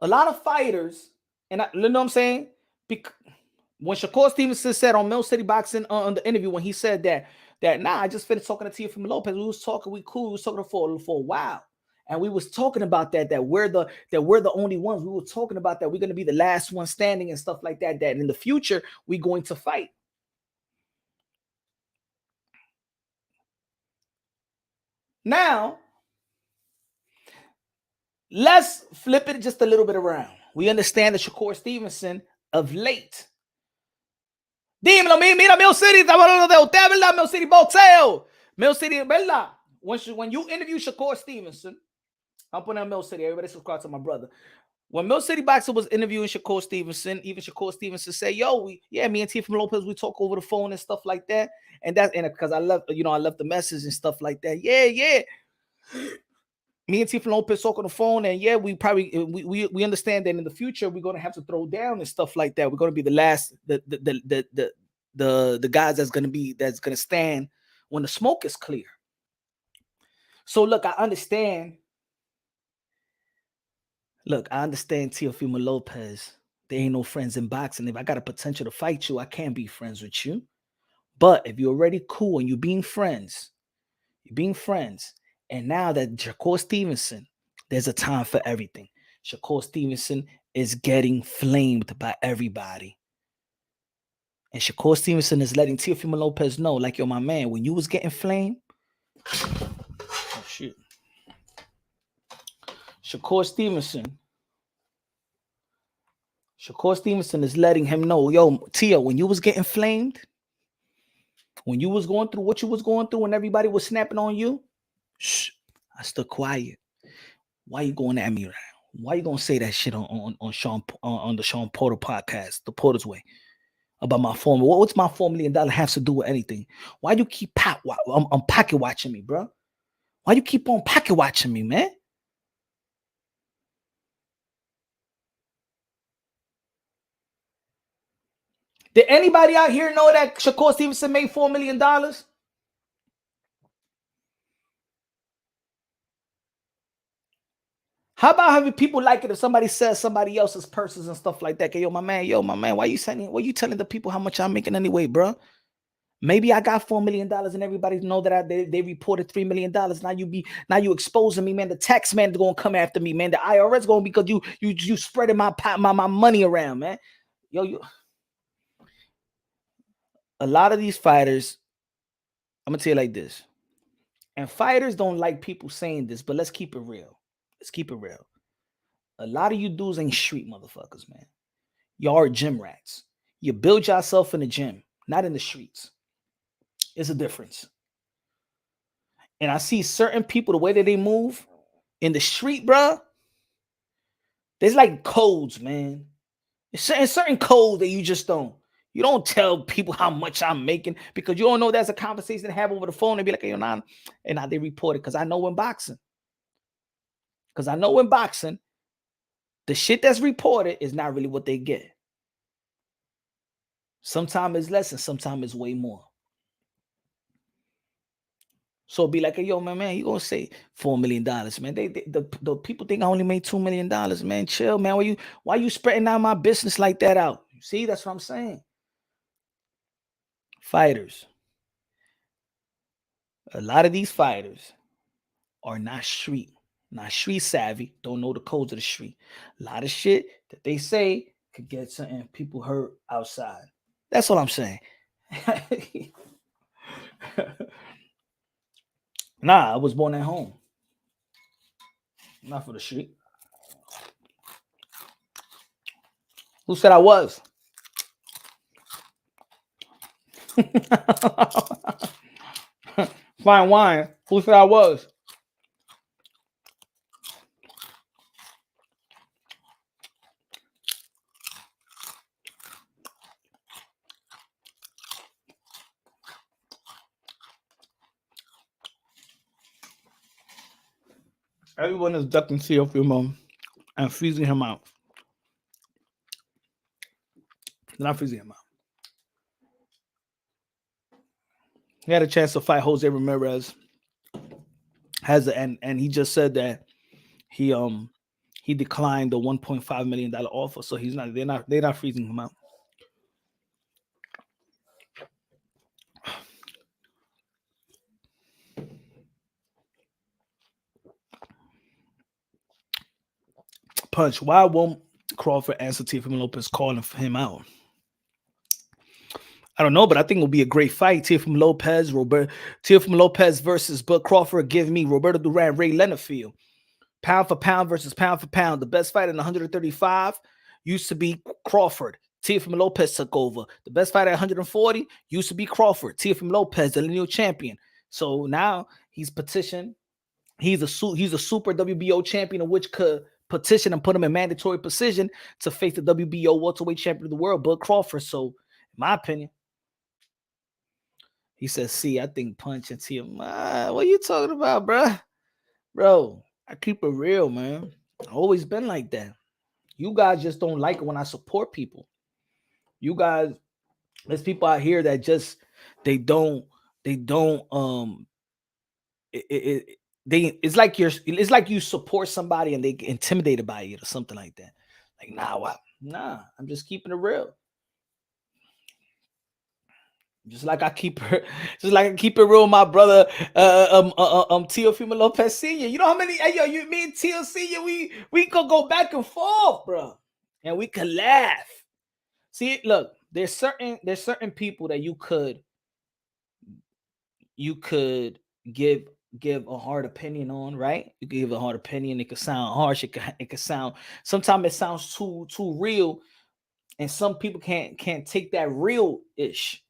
A lot of fighters, and you know what I'm saying? When Shakur Stevenson said on Mill City Boxing on the interview, when he said that I just finished talking to Teofimo Lopez. We was talking, we cool, we was talking for a while. And we was talking about that we're the only ones. We were talking about that we're going to be the last one standing and stuff like that. That in the future we're going to fight. Now, let's flip it just a little bit around. We understand that Shakur Stevenson of late. Dímelo, mira, Mill City, estamos hablando de usted, ¿verdad? Mill City Boxeo. Mill City, ¿verdad? When you interview Shakur Stevenson, I'm putting on Mill City. Everybody subscribe to my brother. When Mill City Boxer was interviewing Shakur Stevenson, even Shakur Stevenson said, "Yo, me and Teofimo Lopez, we talk over the phone and stuff like that." And because I left the message and stuff like that. Yeah. Me and Teofimo Lopez talk on the phone, and we probably we understand that in the future we're gonna have to throw down and stuff like that. We're gonna be the last, the guys that's gonna stand when the smoke is clear. So look, I understand. Look, I understand Teofimo Lopez. There ain't no friends in boxing. If I got a potential to fight you, I can't be friends with you. But if you're already cool and you're being friends, and now that Shakur Stevenson, there's a time for everything. Shakur Stevenson is getting flamed by everybody. And Shakur Stevenson is letting Teofimo Lopez know, like, yo, my man, when you was getting flamed, oh, shit. Shakur Stevenson is letting him know, yo, Tio, when you was getting flamed, when you was going through what you was going through and everybody was snapping on you, shh, I stood quiet. Why you going at me now? Why you gonna say that shit on the Sean Porter podcast, the Porter's Way, about my form? What's my $4 million have to do with anything? Why you keep pocket watching me, bro? Why you keep on pocket watching me, man? Did anybody out here know that Shakur Stevenson made $4 million? How about having people like it if somebody says somebody else's purses and stuff like that? Okay, yo, my man, why you telling the people how much I'm making anyway, bro? Maybe I got $4 million and everybody know that they reported $3 million. Now you exposing me, man. The tax man is gonna come after me, man. The IRS going because you spreading my money around, man. A lot of these fighters, I'm gonna tell you like this, and fighters don't like people saying this, but let's keep it real. A lot of you dudes ain't street motherfuckers, man. Y'all are gym rats. You build yourself in the gym, not in the streets. It's a difference. And I see certain people, the way that they move in the street, bro. There's like codes, man. There's certain codes that you don't tell people how much I'm making because you don't know that's a conversation to have over the phone and be like, hey, and now they report it because I know in boxing. The shit that's reported is not really what they get. Sometimes it's less and sometimes it's way more. So be like, hey, yo, man, you gonna say $4 million, man? The people think I only made $2 million, man. Chill, man. Why you spreading out my business like that out? See, that's what I'm saying. Fighters. A lot of these fighters are not street savvy, don't know the codes of the street. A lot of shit that they say could get certain people hurt outside. That's what I'm saying. Nah, I was born at home. Not for the street. Who said I was? Fine wine. Who said I was? Everyone is ducking Teofimo and freezing him out. They're not freezing him out. He had a chance to fight Jose Ramirez. And he just said that he declined the $1.5 million offer, so they're not freezing him out. Punch, why won't Crawford answer Teofimo Lopez calling for him out? I don't know, but I think it'll be a great fight. Teofimo Lopez versus Bud Crawford. Give me Roberto Duran, Ray Leonard field. Pound for pound versus pound for pound. The best fight in 135 used to be Crawford. Teofimo Lopez took over. The best fight at 140 used to be Crawford. Teofimo Lopez, the lineal champion. So now he's petitioned. He's a super WBO champion, which could petition and put him in mandatory position to face the WBO welterweight champion of the world, Bud Crawford. So, in my opinion, he says, "See, I think Punch and Teofimo. What are you talking about, bro? Bro, I keep it real, man. I've always been like that. You guys just don't like it when I support people. You guys, there's people out here that just it's like you support somebody and they get intimidated by it or something like that. Like, nah, I'm just keeping it real. Just like I keep it real, my brother, Teofimo Lopez Sr. You know how many, you mean Teo Sr. We could go back and forth, bro, and we could laugh. See, look, there's certain people that you could give a hard opinion on, right? You give a hard opinion. It could sound harsh. It could sound. Sometimes it sounds too real, and some people can't take that real-ish.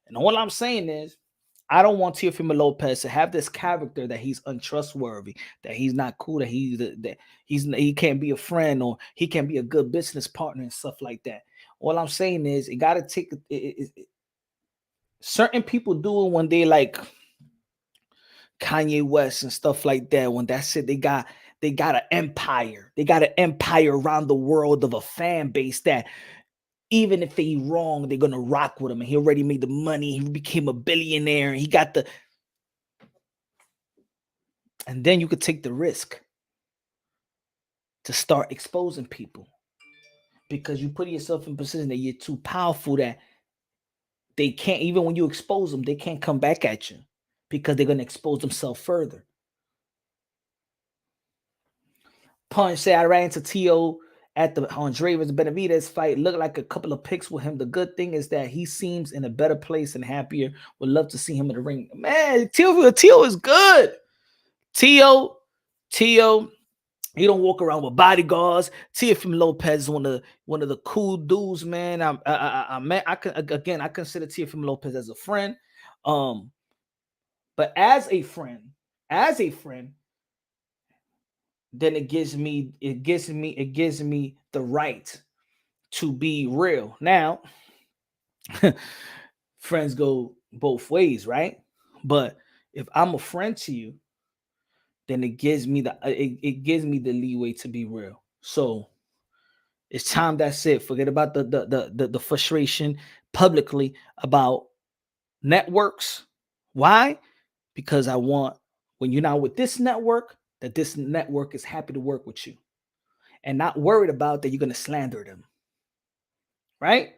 And all I'm saying is, I don't want Teofimo Lopez to have this character that he's untrustworthy, that he's not cool, that he can't be a friend or he can be a good business partner and stuff like that. All I'm saying is, it got to take certain people do it when they like Kanye West and stuff like that. When that's it, they got an empire. They got an empire around the world of a fan base that, even if they wrong, they're gonna rock with him. And he already made the money. He became a billionaire. He got the, and then you could take the risk to start exposing people because you put yourself in a position that you're too powerful that they can't, even when you expose them, they can't come back at you because they're gonna expose themselves further. Punch said, I ran into T.O. at the Honduras Benavidez fight. Looked like a couple of picks with him. The good thing is that he seems in a better place and happier. Would love to see him in the ring. Man, T.O. is good. T.O. he don't walk around with bodyguards. Teofimo Lopez is one of the cool dudes, man. I consider Teofimo Lopez as a friend. But as a friend, then it gives me the right to be real. Now, friends go both ways, right? But if I'm a friend to you, then it gives me the leeway to be real. So it's time. That's it. Forget about the frustration publicly about networks. Why? Because I want, when you're not with this network, that this network is happy to work with you and not worried about that you're going to slander them. Right?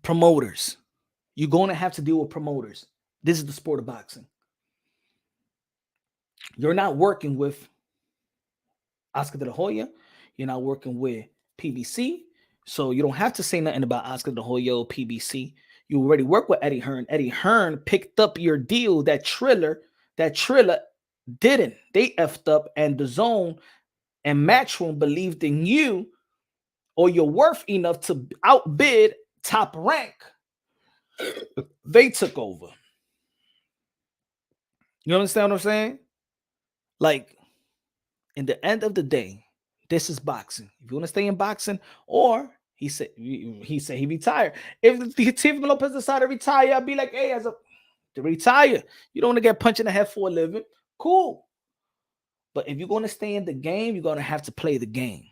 Promoters. You're going to have to deal with promoters. This is the sport of boxing. You're not working with Oscar De La Hoya. You're not working with PBC. So you don't have to say nothing about Oscar De La Hoya or PBC. You already work with Eddie Hearn. Eddie Hearn picked up your deal. That Triller didn't. They effed up, and the Zone and Matchroom believed in you, or you're worth enough to outbid Top Rank. They took over. You understand what I'm saying? Like, in the end of the day, this is boxing. If you want to stay in boxing, or he said he retired. If Teofimo Lopez decided to retire, I'd be like, hey, to retire. You don't want to get punched in the head for a living. Cool. But if you're going to stay in the game, you're going to have to play the game.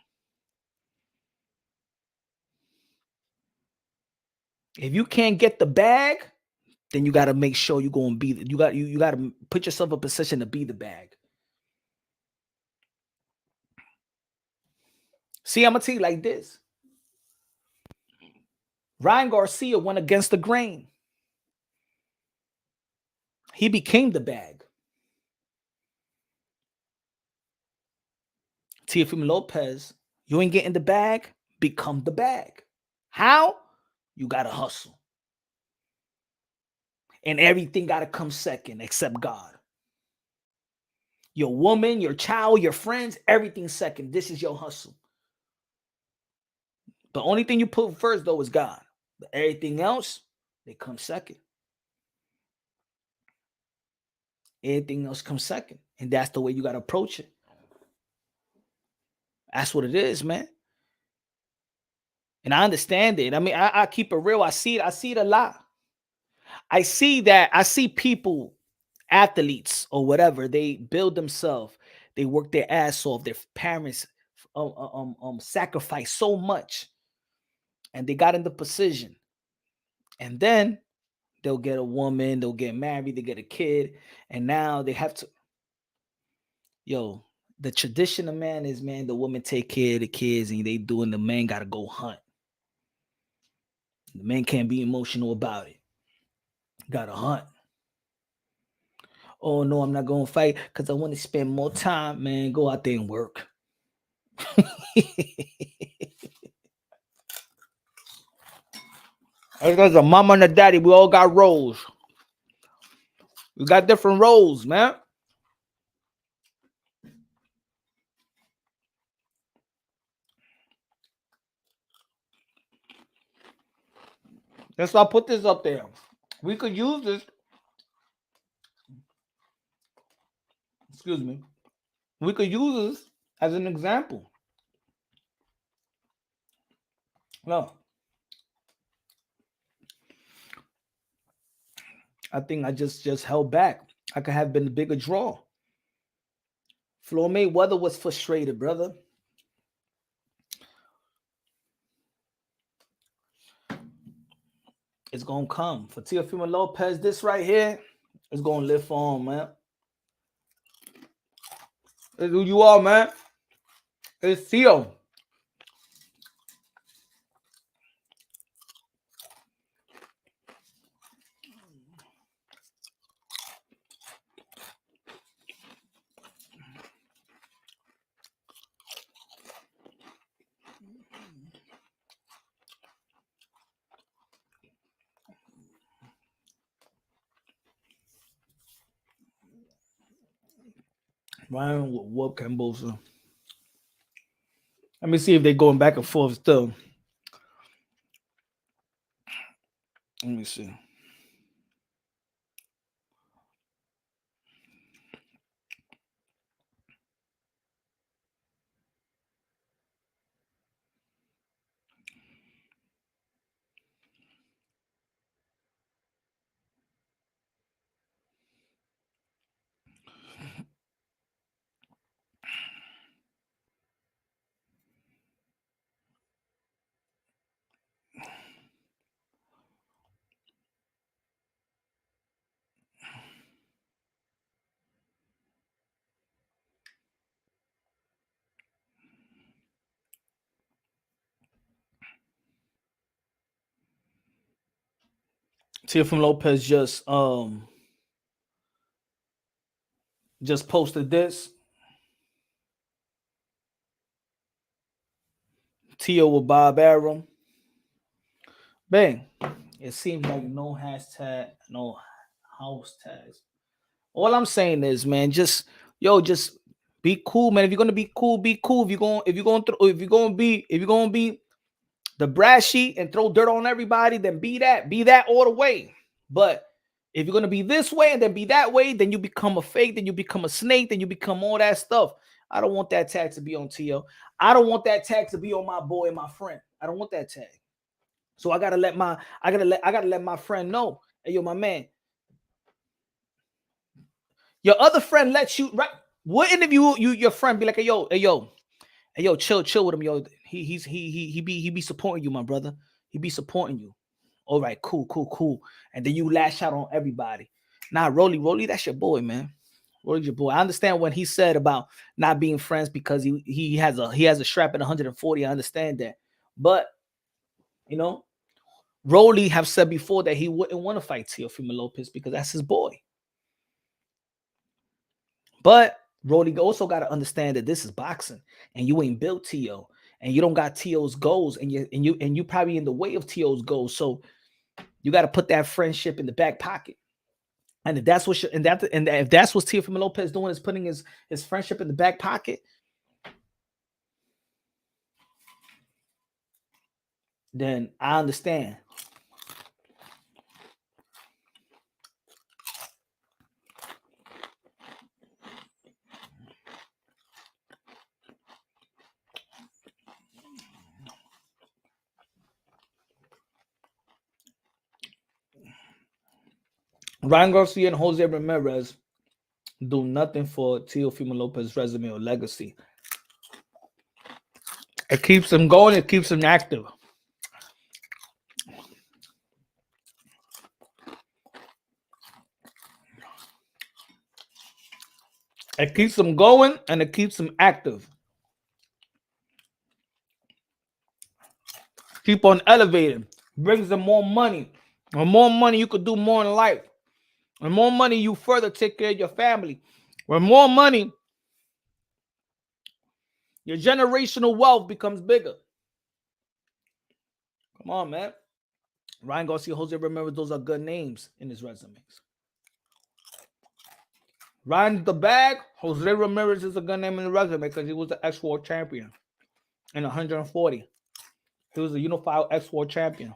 If you can't get the bag, then you got to make sure you're going to be, you got to put yourself in a position to be the bag. See, I'm going to tell you like this. Ryan Garcia went against the grain. He became the bag. Teofimo Lopez, you ain't getting the bag, become the bag. How? You gotta hustle. And everything gotta come second except God. Your woman, your child, your friends, everything second. This is your hustle. The only thing you put first, though, is God. But everything else, they come second. Everything else comes second. And that's the way you got to approach it. That's what it is, man. And I understand it. I mean, I keep it real. I see it a lot. I see people, athletes or whatever, they build themselves. They work their ass off. Their parents sacrifice so much. And they got in the position. And then they'll get a woman, they'll get married, they get a kid, and now they have to. Yo, the tradition of man is, man, the woman take care of the kids and they doing, the man got to go hunt. The man can't be emotional about it. Got to hunt. Oh, no, I'm not going to fight because I want to spend more time, man. Go out there and work. There's a mama and a daddy. We all got roles. We got different roles, man. Let's not put this up there. We could use this. Excuse me. We could use this as an example. No. I think I just held back. I could have been a bigger draw. Floyd Mayweather was frustrated, brother. It's gonna come. For Teofimo Lopez, this right here is gonna live on, man. It's who you are, man. It's Theo. Ryan will whoop Cambosa. Let me see if they're going back and forth still. Let me see. Teofimo Lopez just posted this. Tio with Bob Arum. Bang. It seems like no hashtag, no house tags. All I'm saying is, man, just be cool, man. If you're gonna be cool, be cool. If you're gonna be the brass sheet and throw dirt on everybody, then be that all the way. But if you're gonna be this way and then be that way, then you become a fake, then you become a snake, then you become all that stuff. I don't want that tag to be on Tio. I don't want that tag to be on my boy and my friend. I don't want that tag. So I gotta let my friend know. Hey, yo, my man. Your other friend lets you, right? Wouldn't if your friend be like, hey yo, chill with him, yo. He be supporting you, my brother. He be supporting you. All right, cool. And then you lash out on everybody. Nah, Rolly, that's your boy, man. Rolly's your boy. I understand when he said about not being friends because he has a strap at 140. I understand that, but you know, Rolly have said before that he wouldn't want to fight Teofimo Lopez because that's his boy. But Brody also got to understand that this is boxing, and you ain't built T.O., and you don't got T.O.'s goals, and you probably in the way of T.O.'s goals. So you got to put that friendship in the back pocket. And if that's what if that's what Teofimo Lopez doing, is putting his friendship in the back pocket, then I understand. Ryan Garcia and Jose Ramirez do nothing for Teofimo Lopez's resume or legacy. It keeps him going. It keeps him active. It keeps him going, and it keeps him active. Keep on elevating. Brings them more money. And more money, you could do more in life. And more money, you further take care of your family. With more money, your generational wealth becomes bigger. Come on, man. Ryan Garcia, Jose Ramirez, those are good names in his resumes. Ryan the Bag, Jose Ramirez is a good name in the resume because he was the X-World champion in 140. He was a unified X-World champion.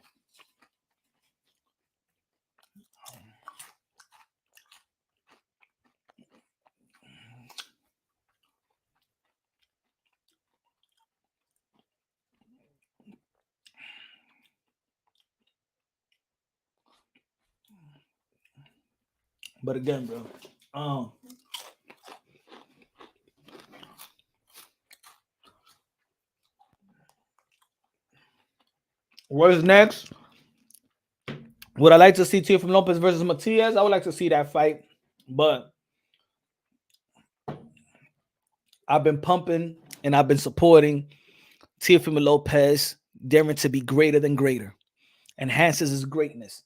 But again, bro, what is next? Would I like to see Teofimo Lopez versus Matias? I would like to see that fight, but I've been pumping and I've been supporting Teofimo Lopez, daring to be greater than greater, enhances his greatness.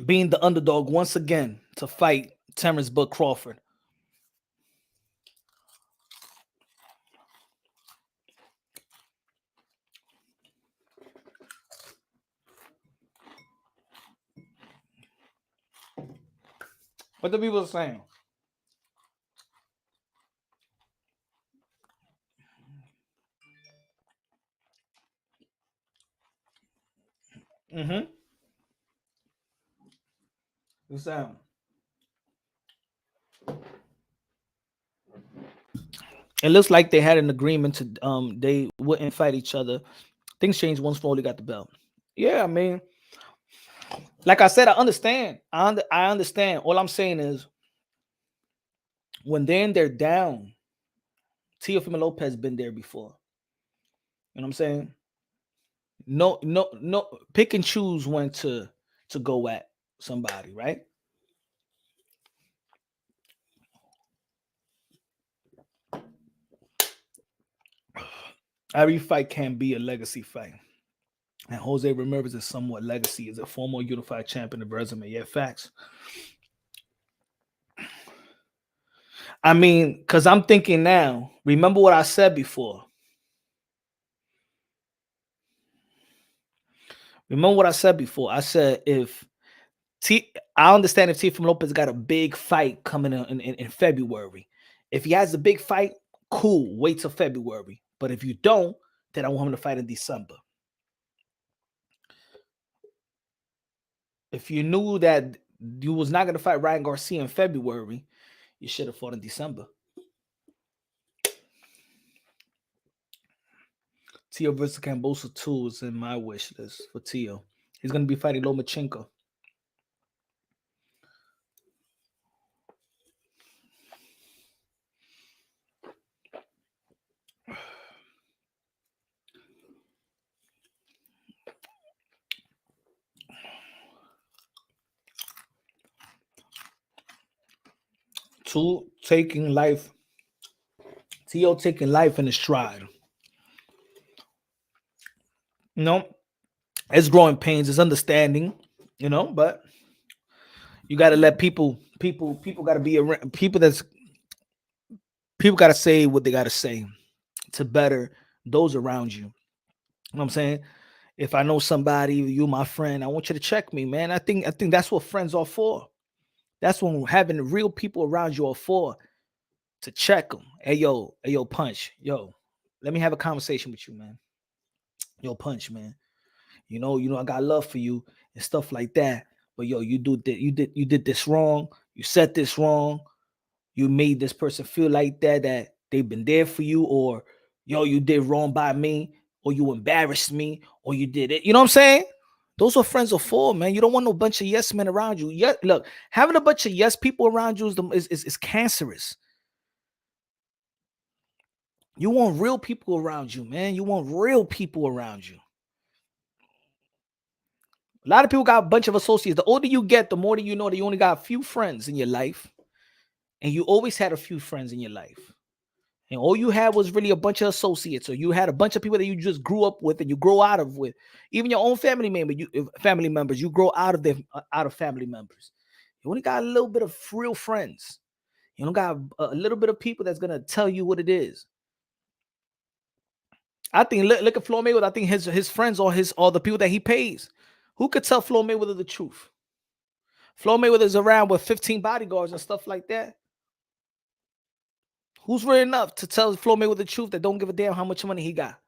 Being the underdog once again to fight Terrence Bud Crawford. What the people are saying? What's that? It looks like they had an agreement to they wouldn't fight each other. Things changed once Foley got the belt. Yeah, I mean, like I said, I understand. I understand. All I'm saying is, when they're down, Teofimo Lopez been there before. You know what I'm saying? No. Pick and choose when to go at somebody, right? Every fight can be a legacy fight. And Jose Ramirez is somewhat legacy, is a former unified champion of resume. Yeah, facts. I mean, because I'm thinking now, remember what I said before. I said I understand if Teofimo Lopez got a big fight coming in February. If he has a big fight, cool, wait till February. But if you don't, then I want him to fight in December. If you knew that you was not going to fight Ryan Garcia in February, you should have fought in December. Tio versus Kambosos 2 is in my wish list for Tio. He's going to be fighting Lomachenko. Tio taking life in his stride. You know, it's growing pains, it's understanding, you know, but you got to let people People got to be around people got to say what they got to say to better those around you. You know what I'm saying? If I know somebody, you my friend, I want you to check me, man. I think that's what friends are for. That's when having real people around you are for, to check them. Hey yo, Punch, yo, let me have a conversation with you, man. Yo, Punch, man. I got love for you and stuff like that. But yo, you did this wrong. You said this wrong. You made this person feel like that they've been there for you, or yo, you did wrong by me, or you embarrassed me, or you did it. You know what I'm saying? Those are friends are for, man. You don't want no bunch of yes men around you. Yeah, look, having a bunch of yes people around you is cancerous. You want real people around you, man. You want real people around you. A lot of people got a bunch of associates. The older you get, the more that you know that you only got a few friends in your life. And you always had a few friends in your life. And all you had was really a bunch of associates, or you had a bunch of people that you just grew up with and you grow out of with. Even your own family members, you grow out of family members. You only got a little bit of real friends. You don't got a little bit of people that's gonna tell you what it is. I think look at Floyd Mayweather. I think his friends are the people that he pays. Who could tell Floyd Mayweather the truth? Floyd Mayweather is around with 15 bodyguards and stuff like that. Who's real enough to tell Floyd Mayweather the truth that don't give a damn how much money he got?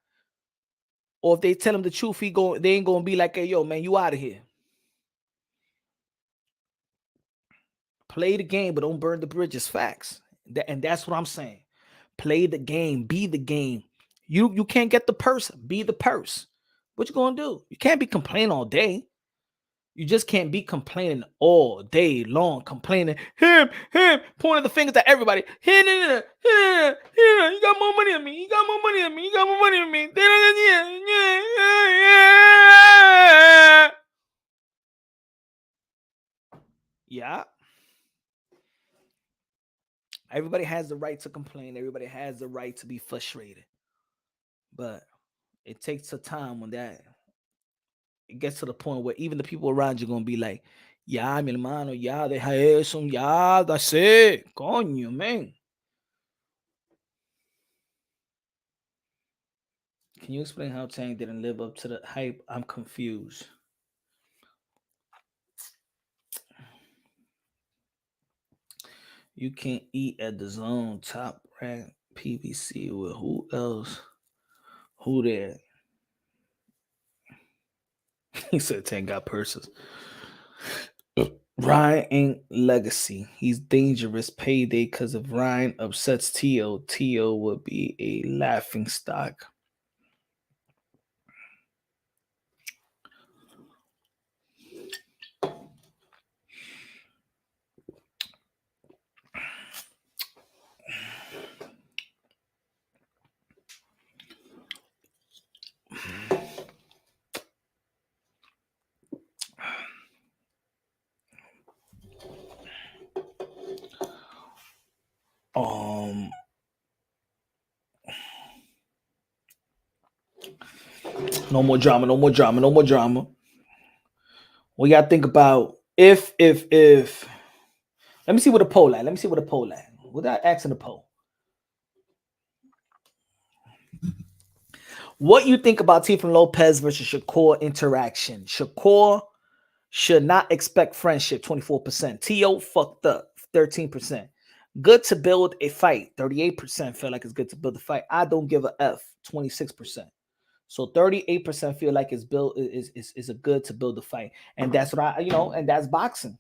Or if they tell him the truth, they ain't gonna be like, hey, yo, man, you out of here. Play the game, but don't burn the bridges. Facts. And that's what I'm saying. Play the game, be the game. You can't get the purse, be the purse. What you gonna do? You can't be complaining all day. You just can't be complaining all day long, complaining, him, pointing the fingers at everybody. Here, you got more money than me. You got more money than me. You got more money than me. Yeah. Everybody has the right to complain. Everybody has the right to be frustrated. But it takes a time when that it gets to the point where even the people around you are gonna be like, ya, mi hermano, ya, deja eso, ya, that's it. Coño, man. Can you explain how Tank didn't live up to the hype? I'm confused. You can't eat at the zone top rank PVC with who else? Who there? He said Tank got purses. Ryan ain't legacy. He's dangerous payday because if Ryan upsets Tio would be a laughing stock. No more drama, no more drama, no more drama. We gotta think about if let me see what the poll at. Without asking the poll. What you think about Teofimo Lopez versus Shakur interaction? Shakur should not expect friendship, 24%. Tio fucked up, 13%. Good to build a fight, 38% feel like it's good to build a fight. I don't give a F, 26%. So 38% feel like it's built is a good to build a fight. And that's what and that's boxing.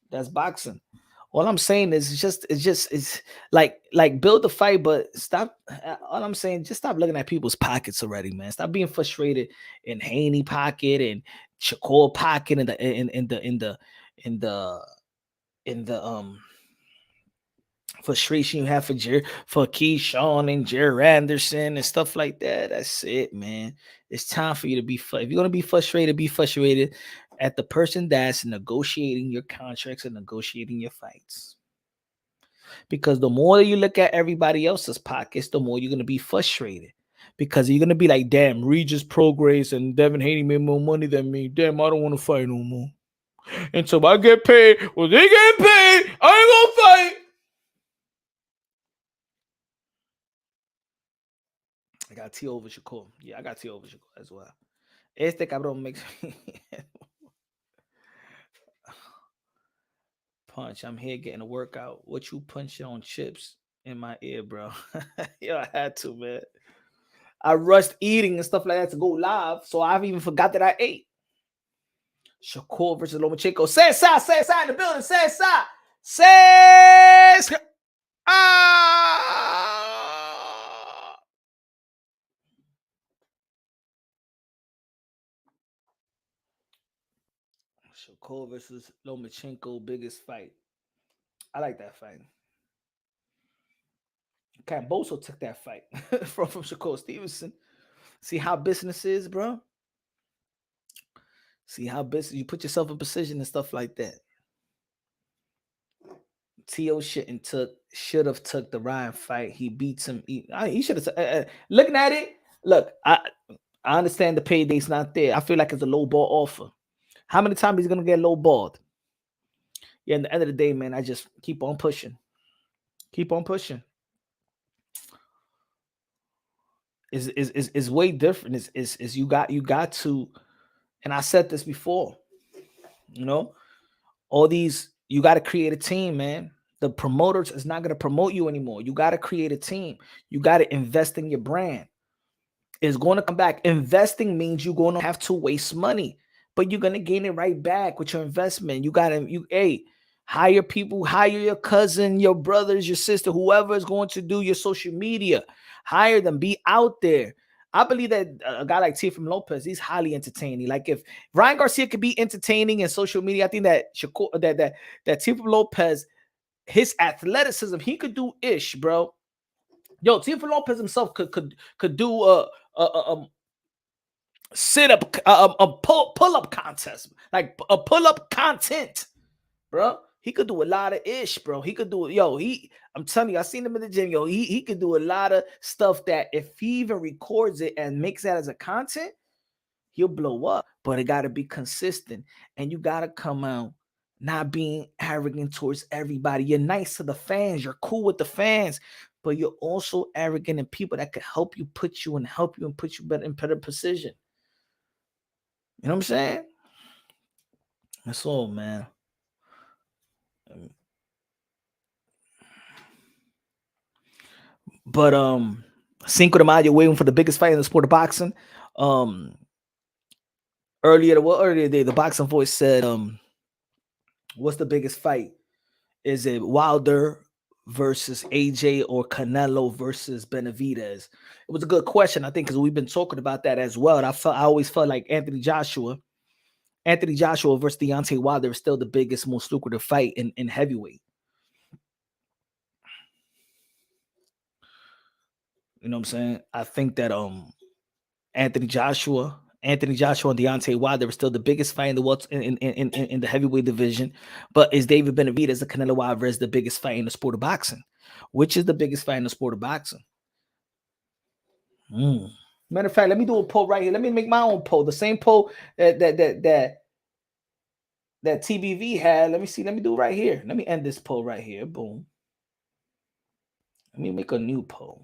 That's boxing. All I'm saying is it's like build the fight, but stop. All I'm saying, just stop looking at people's pockets already, man. Stop being frustrated in Haney pocket and Shakur pocket in the frustration you have for Keyshawn and Jerry Anderson and stuff like that. That's it, man. It's time for you to be if you're gonna be frustrated at the person that's negotiating your contracts and negotiating your fights. Because the more you look at everybody else's pockets, the more you're gonna be frustrated. Because you're gonna be like, damn, Regis Prograis and Devin Haney made more money than me. Damn, I don't want to fight no more. Until I get paid, well, they get paid. I ain't gonna fight. I got T over Shakur. Yeah, I got T over Shakur as well. Este cabrón makes me punch. I'm here getting a workout. What you punching on chips in my ear, bro? Yeah, I had to, man. I rushed eating and stuff like that to go live, so I've even forgot that I ate. Shakur versus Lomachenko. Say in the building. Say ah. Shakur versus Lomachenko, biggest fight. I like that fight. Camboso took that fight from Shakur Stevenson. See how business is, bro? See how business you put yourself in position and stuff like that. T.O. should have took the Ryan fight. He beats him. He should have. Looking at it, look, I understand the payday's not there. I feel like it's a low ball offer. How many times he's gonna get low balled? Yeah, at the end of the day, man, I just keep on pushing. Keep on pushing. Is way different. Is you got to, and I said this before, you know, all these, you got to create a team, man. The promoters is not going to promote you anymore. You got to create a team. You got to invest in your brand. It's going to come back. Investing means you're going to have to waste money, but you're going to gain it right back with your investment. You got to, hire people, hire your cousin, your brothers, your sister, whoever is going to do your social media. Hire them, be out there. I believe that a guy like Teofimo Lopez, he's highly entertaining. Like if Ryan Garcia could be entertaining in social media, I think that Teofimo Lopez, his athleticism, he could do ish, bro. Yo, Teofimo Lopez himself could do a sit up, a pull up contest, like a pull up content, bro. He could do a lot of ish, bro. He could do, I'm telling you, I seen him in the gym, he could do a lot of stuff that if he even records it and makes that as a content, he'll blow up. But it got to be consistent, and you got to come out not being arrogant towards everybody. You're nice to the fans, you're cool with the fans, but you're also arrogant in people that could help you put you better in better position. You know what I'm saying? That's all, man. But Cinco de Mayo, waiting for the biggest fight in the sport of boxing. Earlier today, the boxing voice said, what's the biggest fight? Is it Wilder versus AJ or Canelo versus Benavidez? It was a good question, I think, because we've been talking about that as well. And I always felt like Anthony Joshua versus Deontay Wilder is still the biggest, most lucrative fight in heavyweight. You know what I'm saying? I think that Anthony Joshua and Deontay Wilder are still the biggest fight in the world in the heavyweight division. But is David Benavidez, the Canelo Alvarez, the biggest fight in the sport of boxing? Which is the biggest fight in the sport of boxing? Matter of fact, let me do a poll right here. Let me make my own poll. The same poll that TBV had. Let me see. Let me do it right here. Let me end this poll right here. Boom. Let me make a new poll.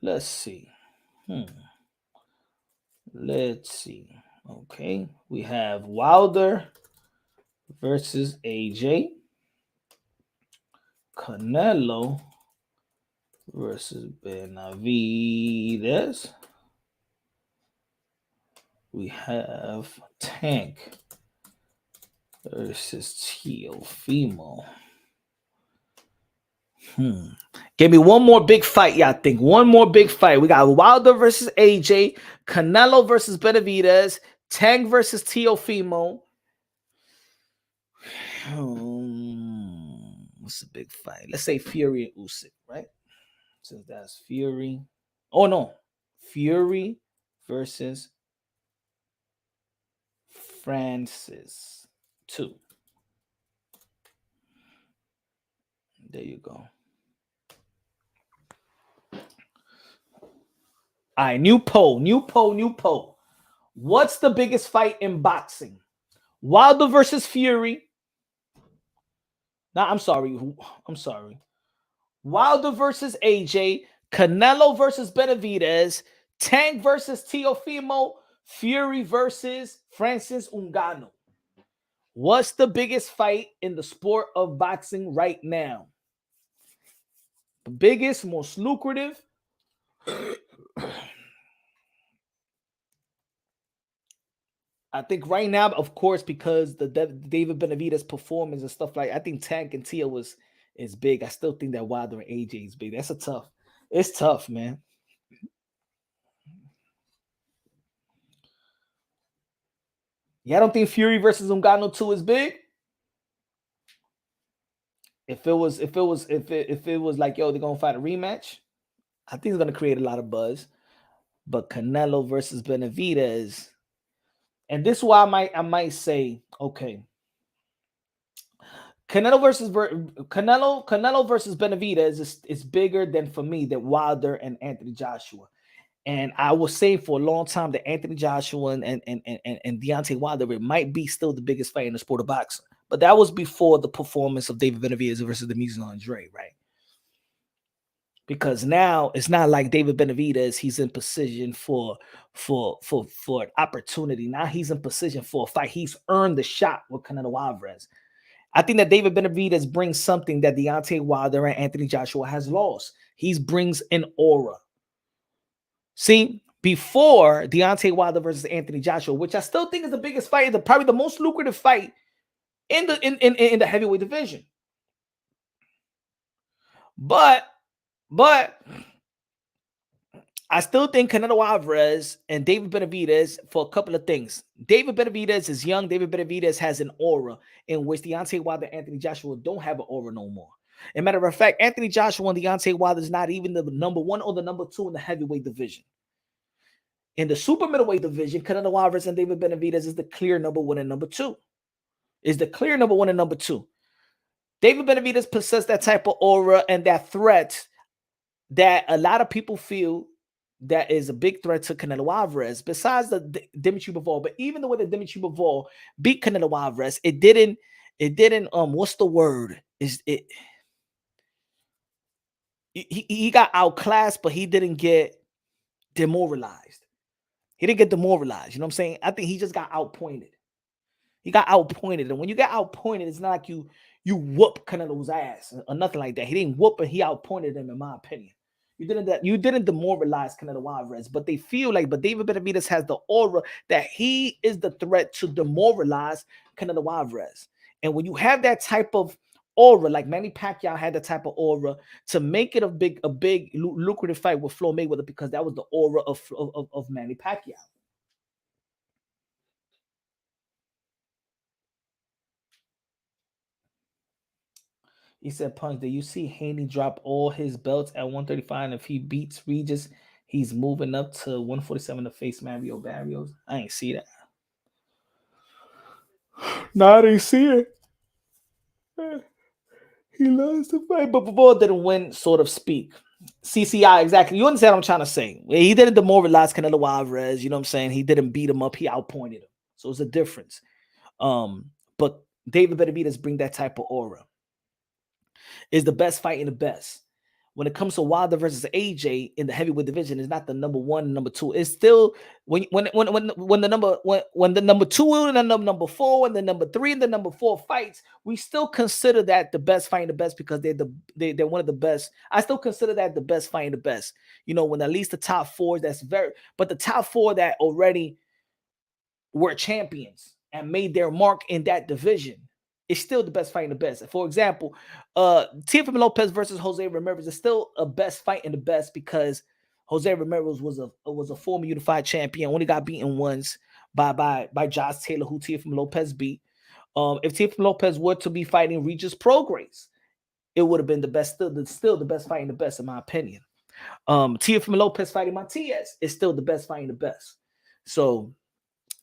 Let's see. Let's see. Okay. We have Wilder versus AJ. Canelo versus Benavidez. We have Tank versus Teofimo. Give me one more big fight, y'all think. One more big fight. We got Wilder versus AJ, Canelo versus Benavidez, Tank versus Teofimo. What's the big fight? Let's say Fury and Usyk, right? So that's Fury. Oh no, Fury versus Francis 2. There you go. All right, new poll. What's the biggest fight in boxing? Wilder versus Fury. No, I'm sorry. Wilder versus AJ. Canelo versus Benavidez. Tank versus Teofimo. Fury versus Francis Ngannou. What's the biggest fight in the sport of boxing right now? The biggest, most lucrative. I think right now, of course, because the David Benavidez performance and stuff like, I think Tank and Tia is big. I still think that Wilder and AJ is big. It's tough, man. Yeah, I don't think Fury versus Ngannou 2 is big. If it was like, yo, they're gonna fight a rematch, I think it's gonna create a lot of buzz. But Canelo versus Benavidez, and this is why I might say, okay, Canelo versus Benavidez is bigger than, for me, than Wilder and Anthony Joshua. And I was saying for a long time that Anthony Joshua and Deontay Wilder, it might be still the biggest fight in the sport of boxing. But that was before the performance of David Benavidez versus the Demetrius Andre, right? Because now it's not like David Benavidez, he's in position for an opportunity. Now he's in position for a fight. He's earned the shot with Canelo Alvarez. I think that David Benavidez brings something that Deontay Wilder and Anthony Joshua has lost. He brings an aura. See, before Deontay Wilder versus Anthony Joshua, which I still think is the biggest fight, probably the most lucrative fight in the heavyweight division. But I still think Canelo Alvarez and David Benavidez for a couple of things. David Benavidez is young. David Benavidez has an aura in which Deontay Wilder and Anthony Joshua don't have an aura no more. As a matter of fact, Anthony Joshua and Deontay Wilder is not even the number one or the number two in the heavyweight division. In the super middleweight division, Canelo Alvarez and David Benavidez is the clear number one and number two. David Benavidez possesses that type of aura and that threat that a lot of people feel that is a big threat to Canelo Alvarez, besides the Dimitri Bivol. But even the way that Dimitri Bivol beat Canelo Alvarez, it didn't, what's the word? He got outclassed, but he didn't get demoralized. You know what I'm saying? I think he just got outpointed. And when you get outpointed, it's not like you whoop Canelo's ass or nothing like that. He didn't whoop him, he outpointed him, in my opinion. You didn't demoralize Canelo Alvarez, but they feel like, but David Benavidez has the aura that he is the threat to demoralize Canelo Alvarez. And when you have that type of aura, like Manny Pacquiao had the type of aura to make it a big lucrative fight with Floyd Mayweather, because that was the aura of Manny Pacquiao. He said, Punch, did you see Haney drop all his belts at 135? And if he beats Regis, he's moving up to 147 to face Mario Barrios? I ain't see that. No, I didn't see it. He lost the fight, but Bivol didn't win, sort of speak. CCI, exactly. You understand what I'm trying to say? He didn't demoralize Canelo Alvarez. You know what I'm saying? He didn't beat him up. He outpointed him. So it's a difference. But David Benavidez bring that type of aura. Is the best fight in the best. When it comes to Wilder versus AJ in the heavyweight division, it's not the number one, number two. It's still when the number two and the number four and the number three and the number four fights, we still consider that the best fight in the best, because they're one of the best. I still consider that the best fight in the best. You know, when at least the top four, but the top four that already were champions and made their mark in that division, it's still the best fight in the best. For example, Teofimo Lopez versus Jose Ramirez is still a best fight in the best, because Jose Ramirez was a former unified champion, only got beaten once by Josh Taylor, who Teofimo Lopez beat. If Teofimo Lopez were to be fighting Regis Prograis, it would have been the best, still the best fight in the best, in my opinion. Teofimo Lopez fighting Matias is still the best fight in the best. So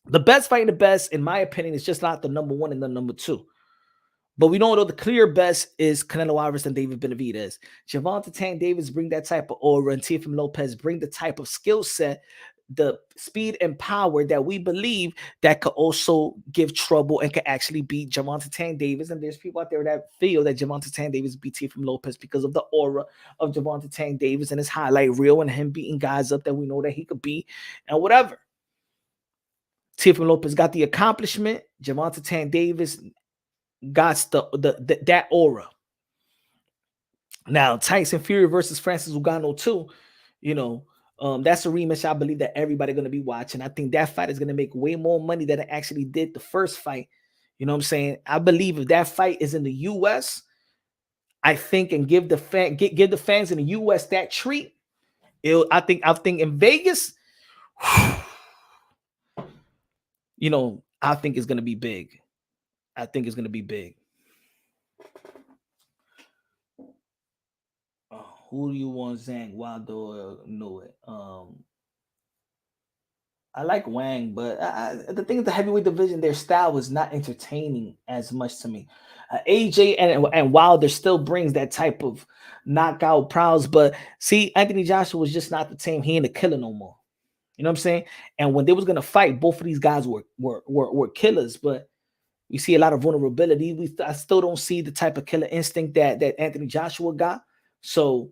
the best fight in the best, in my opinion, is just not the number one and the number two. But we don't know the clear best is Canelo Alvarez and David Benavidez. Gervonta Tank Davis bring that type of aura, and Teofimo Lopez bring the type of skill set, the speed and power that we believe that could also give trouble and could actually beat Gervonta Tank Davis. And there's people out there that feel that Gervonta Tank Davis beat Teofimo Lopez because of the aura of Gervonta Tank Davis and his highlight reel and him beating guys up that we know that he could beat and whatever. Teofimo Lopez got the accomplishment. Gervonta Tank Davis got that aura. Now, Tyson Fury versus Francis Ngannou too, that's a rematch I believe that everybody going to be watching. I think that fight is going to make way more money than it actually did the first fight. You know what I'm saying? I believe if that fight is in the U.S., I think, and give the fans in the U.S. that treat. I think in Vegas, I think it's going to be big. I think it's going to be big. Who do you want, Zhang, Wilder, or Noah? I like Wang, but the thing is, the heavyweight division, their style is not entertaining as much to me. AJ and Wilder still brings that type of knockout prowess, but see, Anthony Joshua was just not the same. He ain't a killer no more. You know what I'm saying? And when they was gonna fight, both of these guys were killers, but we see a lot of vulnerability. I still don't see the type of killer instinct that Anthony Joshua got. So,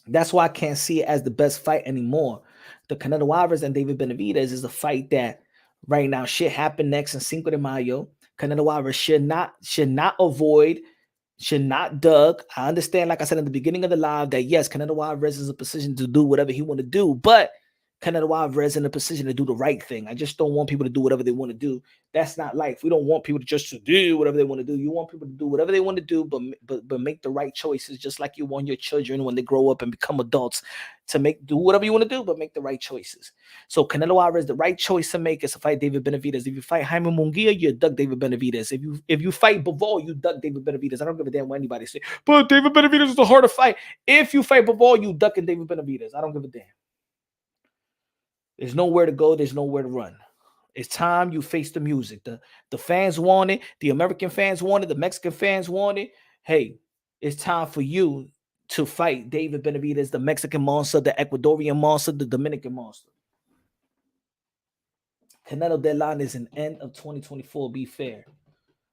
that's why I can't see it as the best fight anymore. The Canelo Alvarez and David Benavidez is a fight that right now should happen next in Cinco de Mayo. Canelo Alvarez should not avoid, should not duck. I understand, like I said in the beginning of the live, that yes, Canelo Alvarez is in a position to do whatever he want to do, but Canelo Alvarez in a position to do the right thing. I just don't want people to do whatever they want to do. That's not life. We don't want people to just do whatever they want to do. You want people to do whatever they want to do, but make the right choices, just like you want your children when they grow up and become adults to do whatever you want to do, but make the right choices. So Canelo Alvarez, the right choice to make is to fight David Benavidez. If you fight Jaime Munguia, you duck David Benavidez. If you fight Bivol, you duck David Benavidez. I don't give a damn what anybody say, but David Benavidez is the harder fight. If you fight Bivol, you ducking David Benavidez. I don't give a damn. There's nowhere to go. There's nowhere to run. It's time you face the music. The fans want it. The American fans want it. The Mexican fans want it. Hey, it's time for you to fight David Benavidez, the Mexican monster, the Ecuadorian monster, the Dominican monster. Canelo deadline is an end of 2024. Be fair.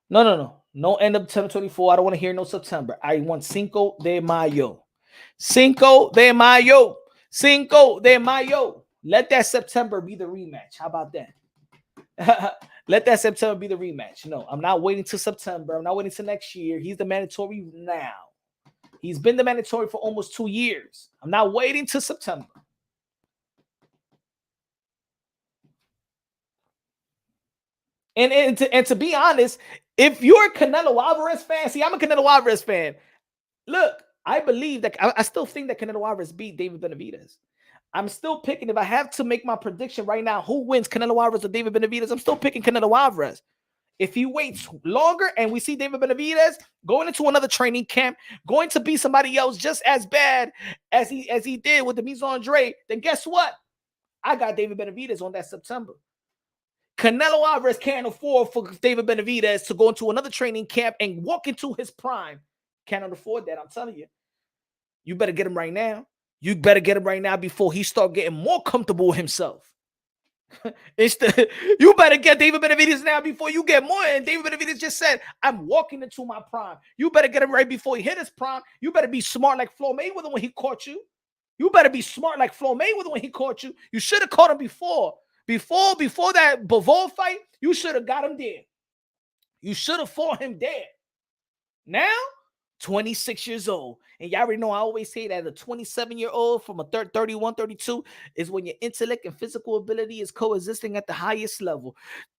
No. No end of 2024. I don't want to hear no September. I want Cinco de Mayo. Cinco de Mayo. Cinco de Mayo. Let that September be the rematch. How about that? Let that September be the rematch. No, I'm not waiting till September. I'm not waiting till next year. He's the mandatory now. He's been the mandatory for almost 2 years. I'm not waiting till September. And to be honest, if you're a Canelo Alvarez fan, see, I'm a Canelo Alvarez fan. Look, I believe that I still think that Canelo Alvarez beat David Benavidez. I'm still picking, if I have to make my prediction right now, who wins, Canelo Alvarez or David Benavidez, I'm still picking Canelo Alvarez. If he waits longer and we see David Benavidez going into another training camp, going to be somebody else just as bad as he did with the Mise Andre, then guess what? I got David Benavidez on that September. Canelo Alvarez can't afford for David Benavidez to go into another training camp and walk into his prime. Cannot afford that, I'm telling you. You better get him right now. You better get him right now before he start getting more comfortable with himself. You better get David Benavidez now before you get more. And David Benavidez just said, I'm walking into my prime. You better get him right before he hit his prime. You better be smart like Floyd Mayweather when he caught you. You better be smart like Floyd Mayweather when he caught you. You should have caught him before. Before that Bivol fight, you should have got him dead. You should have fought him dead. Now, 26 years old. And y'all already know I always say that a 27-year-old from a 31, 32 is when your intellect and physical ability is coexisting at the highest level.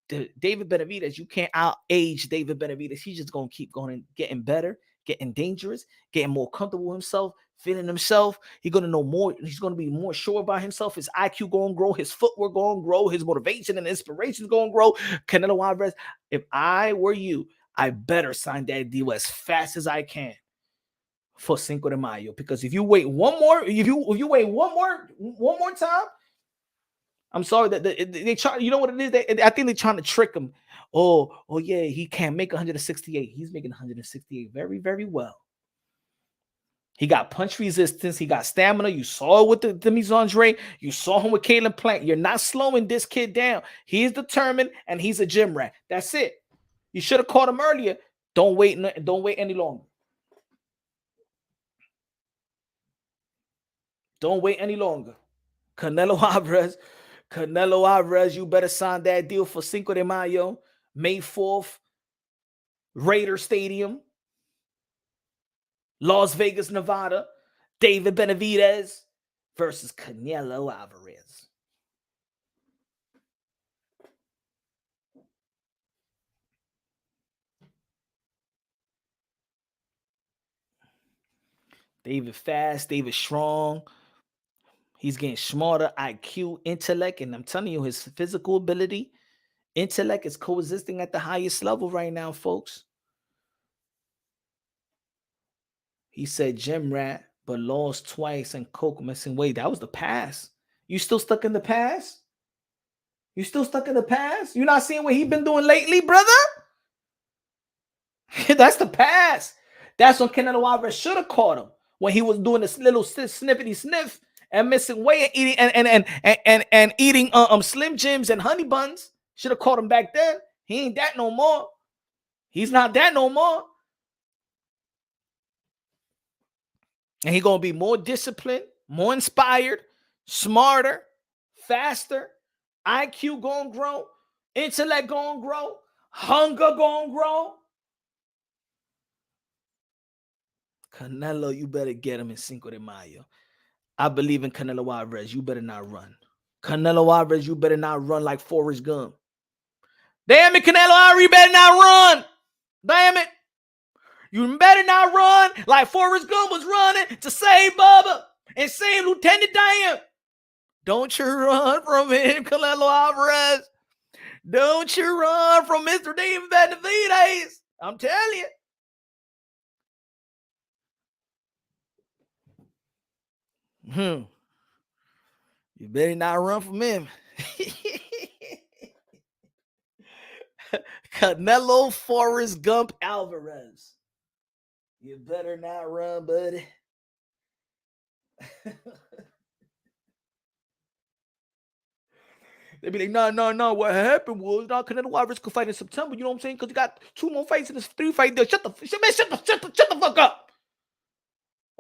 David Benavidez, you can't out-age David Benavidez. He's just going to keep going and getting better, getting dangerous, getting more comfortable with himself, feeling himself. He's going to know more. He's going to be more sure about himself. His IQ going to grow. His footwork going to grow. His motivation and inspiration is going to grow. Canelo Alvarez, if I were you, I better sign that deal as fast as I can for Cinco de Mayo. Because if you wait one more, if you wait one more time, I'm sorry that they try. You know what it is? I think they're trying to trick him. Oh yeah, he can't make 168. He's making 168 very, very well. He got punch resistance. He got stamina. You saw it with the Demisandre. You saw him with Caleb Plant. You're not slowing this kid down. He's determined and he's a gym rat. That's it. You should have caught him earlier. Don't wait. Don't wait any longer. Don't wait any longer. Canelo Alvarez, you better sign that deal for Cinco de Mayo, May 4th, Raider Stadium, Las Vegas, Nevada. David Benavidez versus Canelo Alvarez. David fast, David strong. He's getting smarter, IQ, intellect, and I'm telling you, his physical ability, intellect is coexisting at the highest level right now, folks. He said gym rat, but lost twice and coke missing weight. That was the past. You still stuck in the past? You still stuck in the past? You not seeing what he been doing lately, brother? That's the past. That's when Canelo Alvarez should have caught him when he was doing this little sniffity sniff and missing weight and eating and eating Slim Jims and honey buns. Should have caught him back then. He ain't that no more. He's not that no more. And he gonna be more disciplined, more inspired, smarter, faster. IQ gonna grow, intellect gonna grow, hunger gonna grow. Canelo, you better get him in Cinco de Mayo. I believe in Canelo Alvarez. You better not run. Canelo Alvarez, you better not run like Forrest Gump. Damn it, Canelo Alvarez, you better not run. Damn it. You better not run like Forrest Gump was running to save Bubba and save Lieutenant Dan. Don't you run from him, Canelo Alvarez. Don't you run from Mr. David Benavidez. I'm telling you. You better not run from him. Canelo Forrest Gump Alvarez. You better not run, buddy. They be like, no. What happened was, Canelo Alvarez could fight in September. You know what I'm saying? Because he got 2 more fights in this 3 fight deal. Shut the fuck up.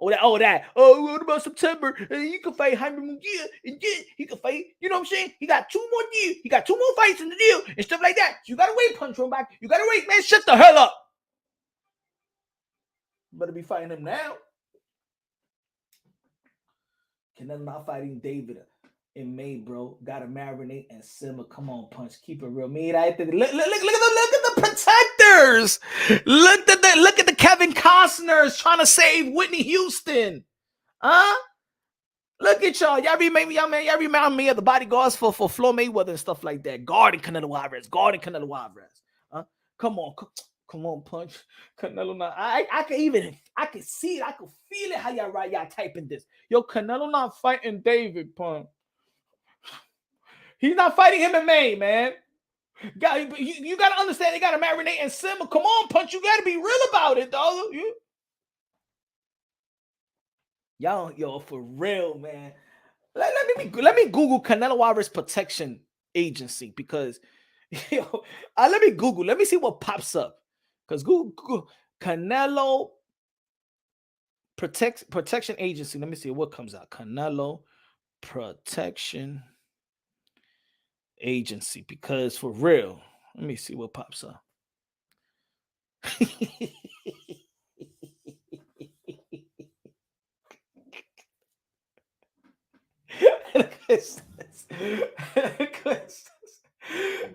That. Oh, what about September? He could fight Jaime Munguia, and then he could fight. You know what I'm saying? He got 2 more deals. He got 2 more fights in the deal and stuff like that. So you gotta wait, punch him back. You gotta wait, man. Shut the hell up. Better be fighting him now. Canelo not fighting David in May, bro. Gotta marinate and simmer. Come on, punch. Keep it real. Look at the protectors. Look at the Kevin Costners trying to save Whitney Houston. Huh? Look at y'all. Y'all remind me of the bodyguards for Floyd Mayweather and stuff like that. Guarding Canelo Alvarez. Huh? Come on, punch. Canelo not. I can see it. I can feel it how y'all typing this. Yo, Canelo not fighting David, punch. He's not fighting him in May, man. You got to understand, they got to marinate and simmer. Come on, punch. You got to be real about it, dog. Yo, for real, man. Let me Google Canelo Alvarez Protection Agency because, let me Google. Let me see what pops up. Because Google Canelo Protection Agency. Let me see what comes out. Canelo Protection Agency. Because for real, let me see what pops up.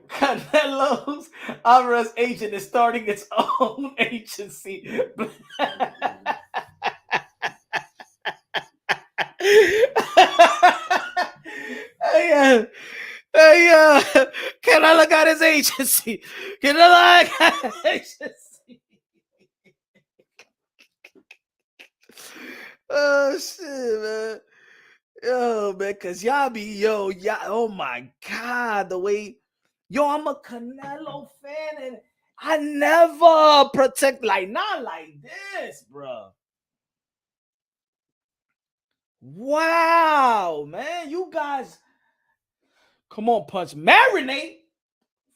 Canelo's Alvarez agent is starting its own agency. Canelo got his agency. Canelo got his agency. Oh shit, man. Yo, man, cause y'all be y'all. Oh my God, the way, I'm a Canelo fan, and I never protect not like this, bro. Wow, man, you guys, come on, Punch, marinate.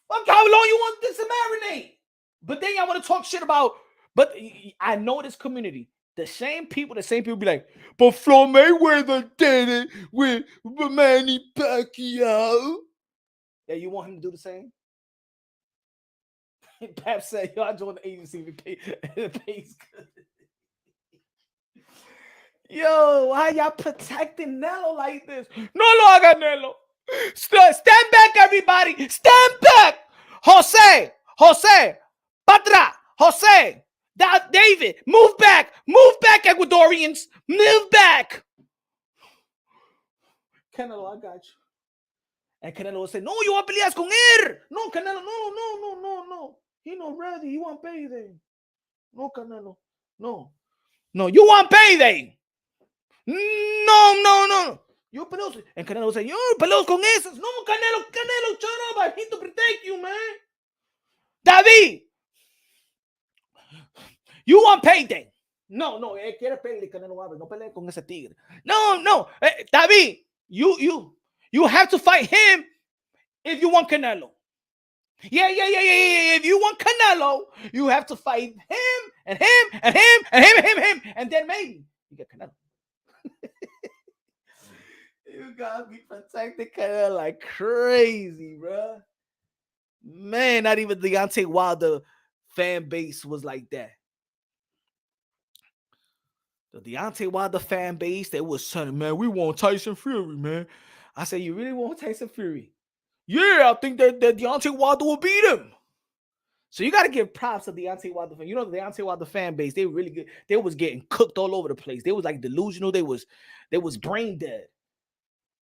Fuck, how long you want this to marinate? But then y'all want to talk shit about. But I know this community. The same people be like, but Floyd Mayweather did it with Manny Pacquiao. Yeah, you want him to do the same? Pap said, yo, I joined the agency. It pays good. Yo, why y'all protecting Nello like this? No, I got Nello. Stand back, everybody. Stand back. Jose, Patra, Jose, David, move back, Ecuadorians, move back. Canelo, I got you. And Canelo will say, no, you want peleas con él. No, Canelo, no. He not ready. He want payday. No, Canelo, no, you want payday. No. You peleos. And Canelo will say, yo, peleos con esos. No, Canelo, shut up. I need to protect you, man. David, you want payday. No, él quiere pelear, Canelo Álvarez. No pelee con ese tigre. No. David, you have to fight him if you want Canelo. Yeah. If you want Canelo, you have to fight him and him. And then maybe you get Canelo. You gotta be protecting Canelo like crazy, bro. Man, not even Deontay Wilder fan base was like that. The Deontay Wilder fan base, they was saying, man, we want Tyson Fury, man. I said, you really want Tyson Fury? Yeah, I think that Deontay Wilder will beat him. So you got to give props to the Deontay Wilder fan. You know, the Deontay Wilder fan base, they really good. They was getting cooked all over the place. They was like delusional. They was brain dead.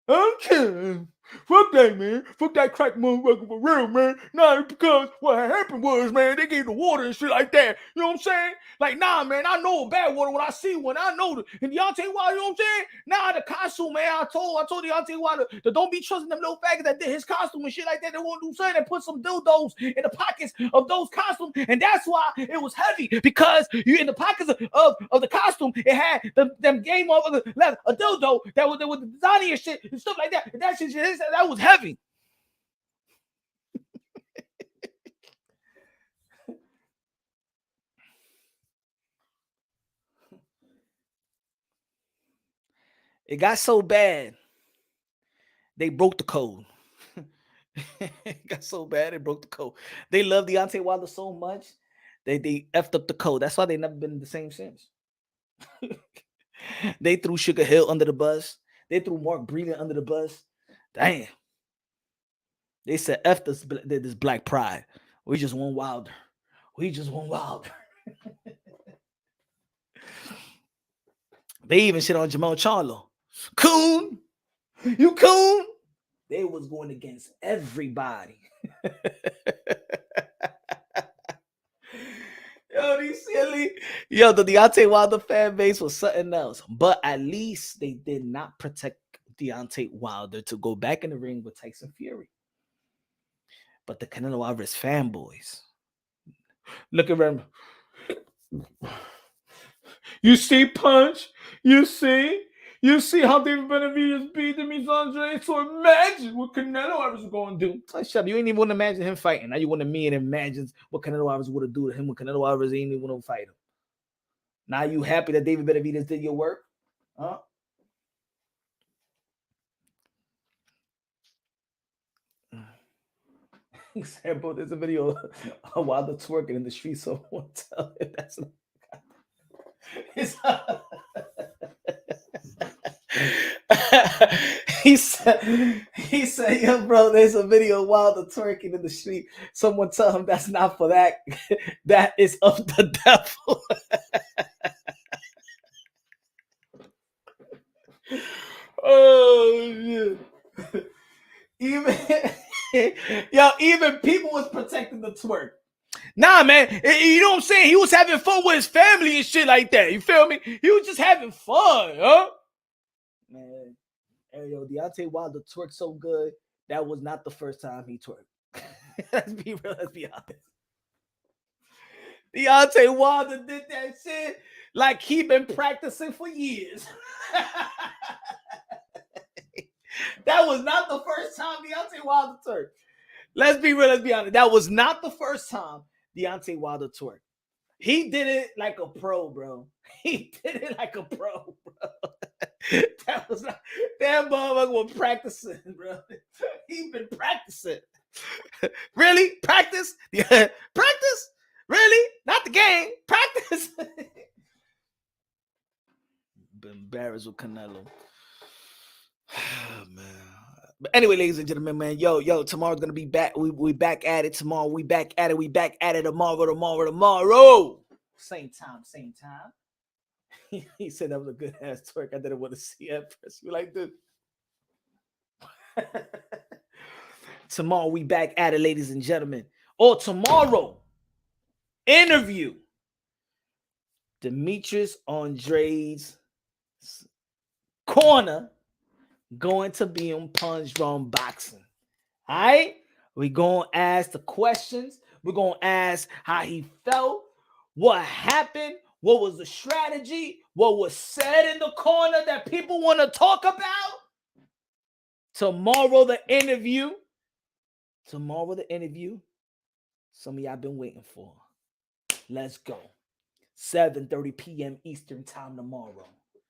Okay, fuck that, man. Fuck that crack motherfucker for real, man. Nah, because what happened was, man, they gave the water and shit like that. You know what I'm saying? Like, nah, man, I know bad water when I see one. I know and Deontay Wilder, you know what I'm saying? Nah, the costume, man. I told Deontay Wilder to don't be trusting them little faggots that did his costume and shit like that. They won't do something and put some dildos in the pockets of those costumes, and that's why it was heavy, because you in the pockets of the costume, it had them game of a dildo that was the designing and shit. Stuff like that. That shit, that was heavy. It got so bad, they broke the code. It got so bad, they broke the code. They love Deontay Wilder so much, they effed up the code. That's why they never been the same since. They threw Sugar Hill under the bus. They threw Mark Breeden under the bus. Damn. They said, F this black pride. We just want Wilder. They even shit on Jamal Charlo. Coon. You coon. They was going against everybody. Yo, the Deontay Wilder fan base was something else. But at least they did not protect Deontay Wilder to go back in the ring with Tyson Fury. But the Canelo Alvarez fanboys, look at them. You see, Punch? You see how David Benavidez beat Demis Andre? So imagine what Canelo Alvarez is going to do. Shut up. You ain't even want to imagine him fighting. Now you want me and imagine what Canelo Alvarez would have done to him when Canelo Alvarez ain't even want to fight him. Now you happy that David Benavidez did your work? Huh? He said, bro, there's a video of Wilder twerking in the street. Someone tell him that's not. He said, yo, bro, there's a video of Wilder twerking in the street. Someone tell him that's not for that. That is of the devil. Oh, shit. Even people was protecting the twerk. Nah, man, you know what I'm saying? He was having fun with his family and shit like that. You feel me? He was just having fun, huh? Man, man, yo, Deontay Wilder twerked so good. That was not the first time he twerked. Let's be real. Let's be honest. Deontay Wilder did that shit like he been practicing for years. That was not the first time Deontay Wilder twerked. Let's be real. Let's be honest. That was not the first time Deontay Wilder twerked. He did it like a pro, bro. He did it like a pro, bro. That was not, that motherfucker was practicing, bro. He been practicing. Really? Practice? Yeah. Practice? Really? Not the game. Practice. Been embarrassed with Canelo. Man. But anyway, ladies and gentlemen, man, yo, tomorrow's gonna be back. We back at it tomorrow. We back at it. We back at it tomorrow. Same time. He said that was a good ass twerk. I didn't want to see at first. You like this? Tomorrow we back at it, ladies and gentlemen. Or tomorrow, interview Demetrius Andre's corner going to be on Punch Drunk Boxing. All right? We're going to ask the questions. We're going to ask how he felt, what happened, what was the strategy, what was said in the corner that people want to talk about. Tomorrow, the interview. Some of y'all been waiting for. Let's go. 7:30 p.m. Eastern time tomorrow.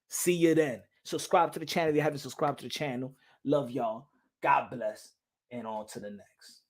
See you then. Subscribe to the channel if you haven't subscribed to the channel. Love y'all. God bless. And on to the next.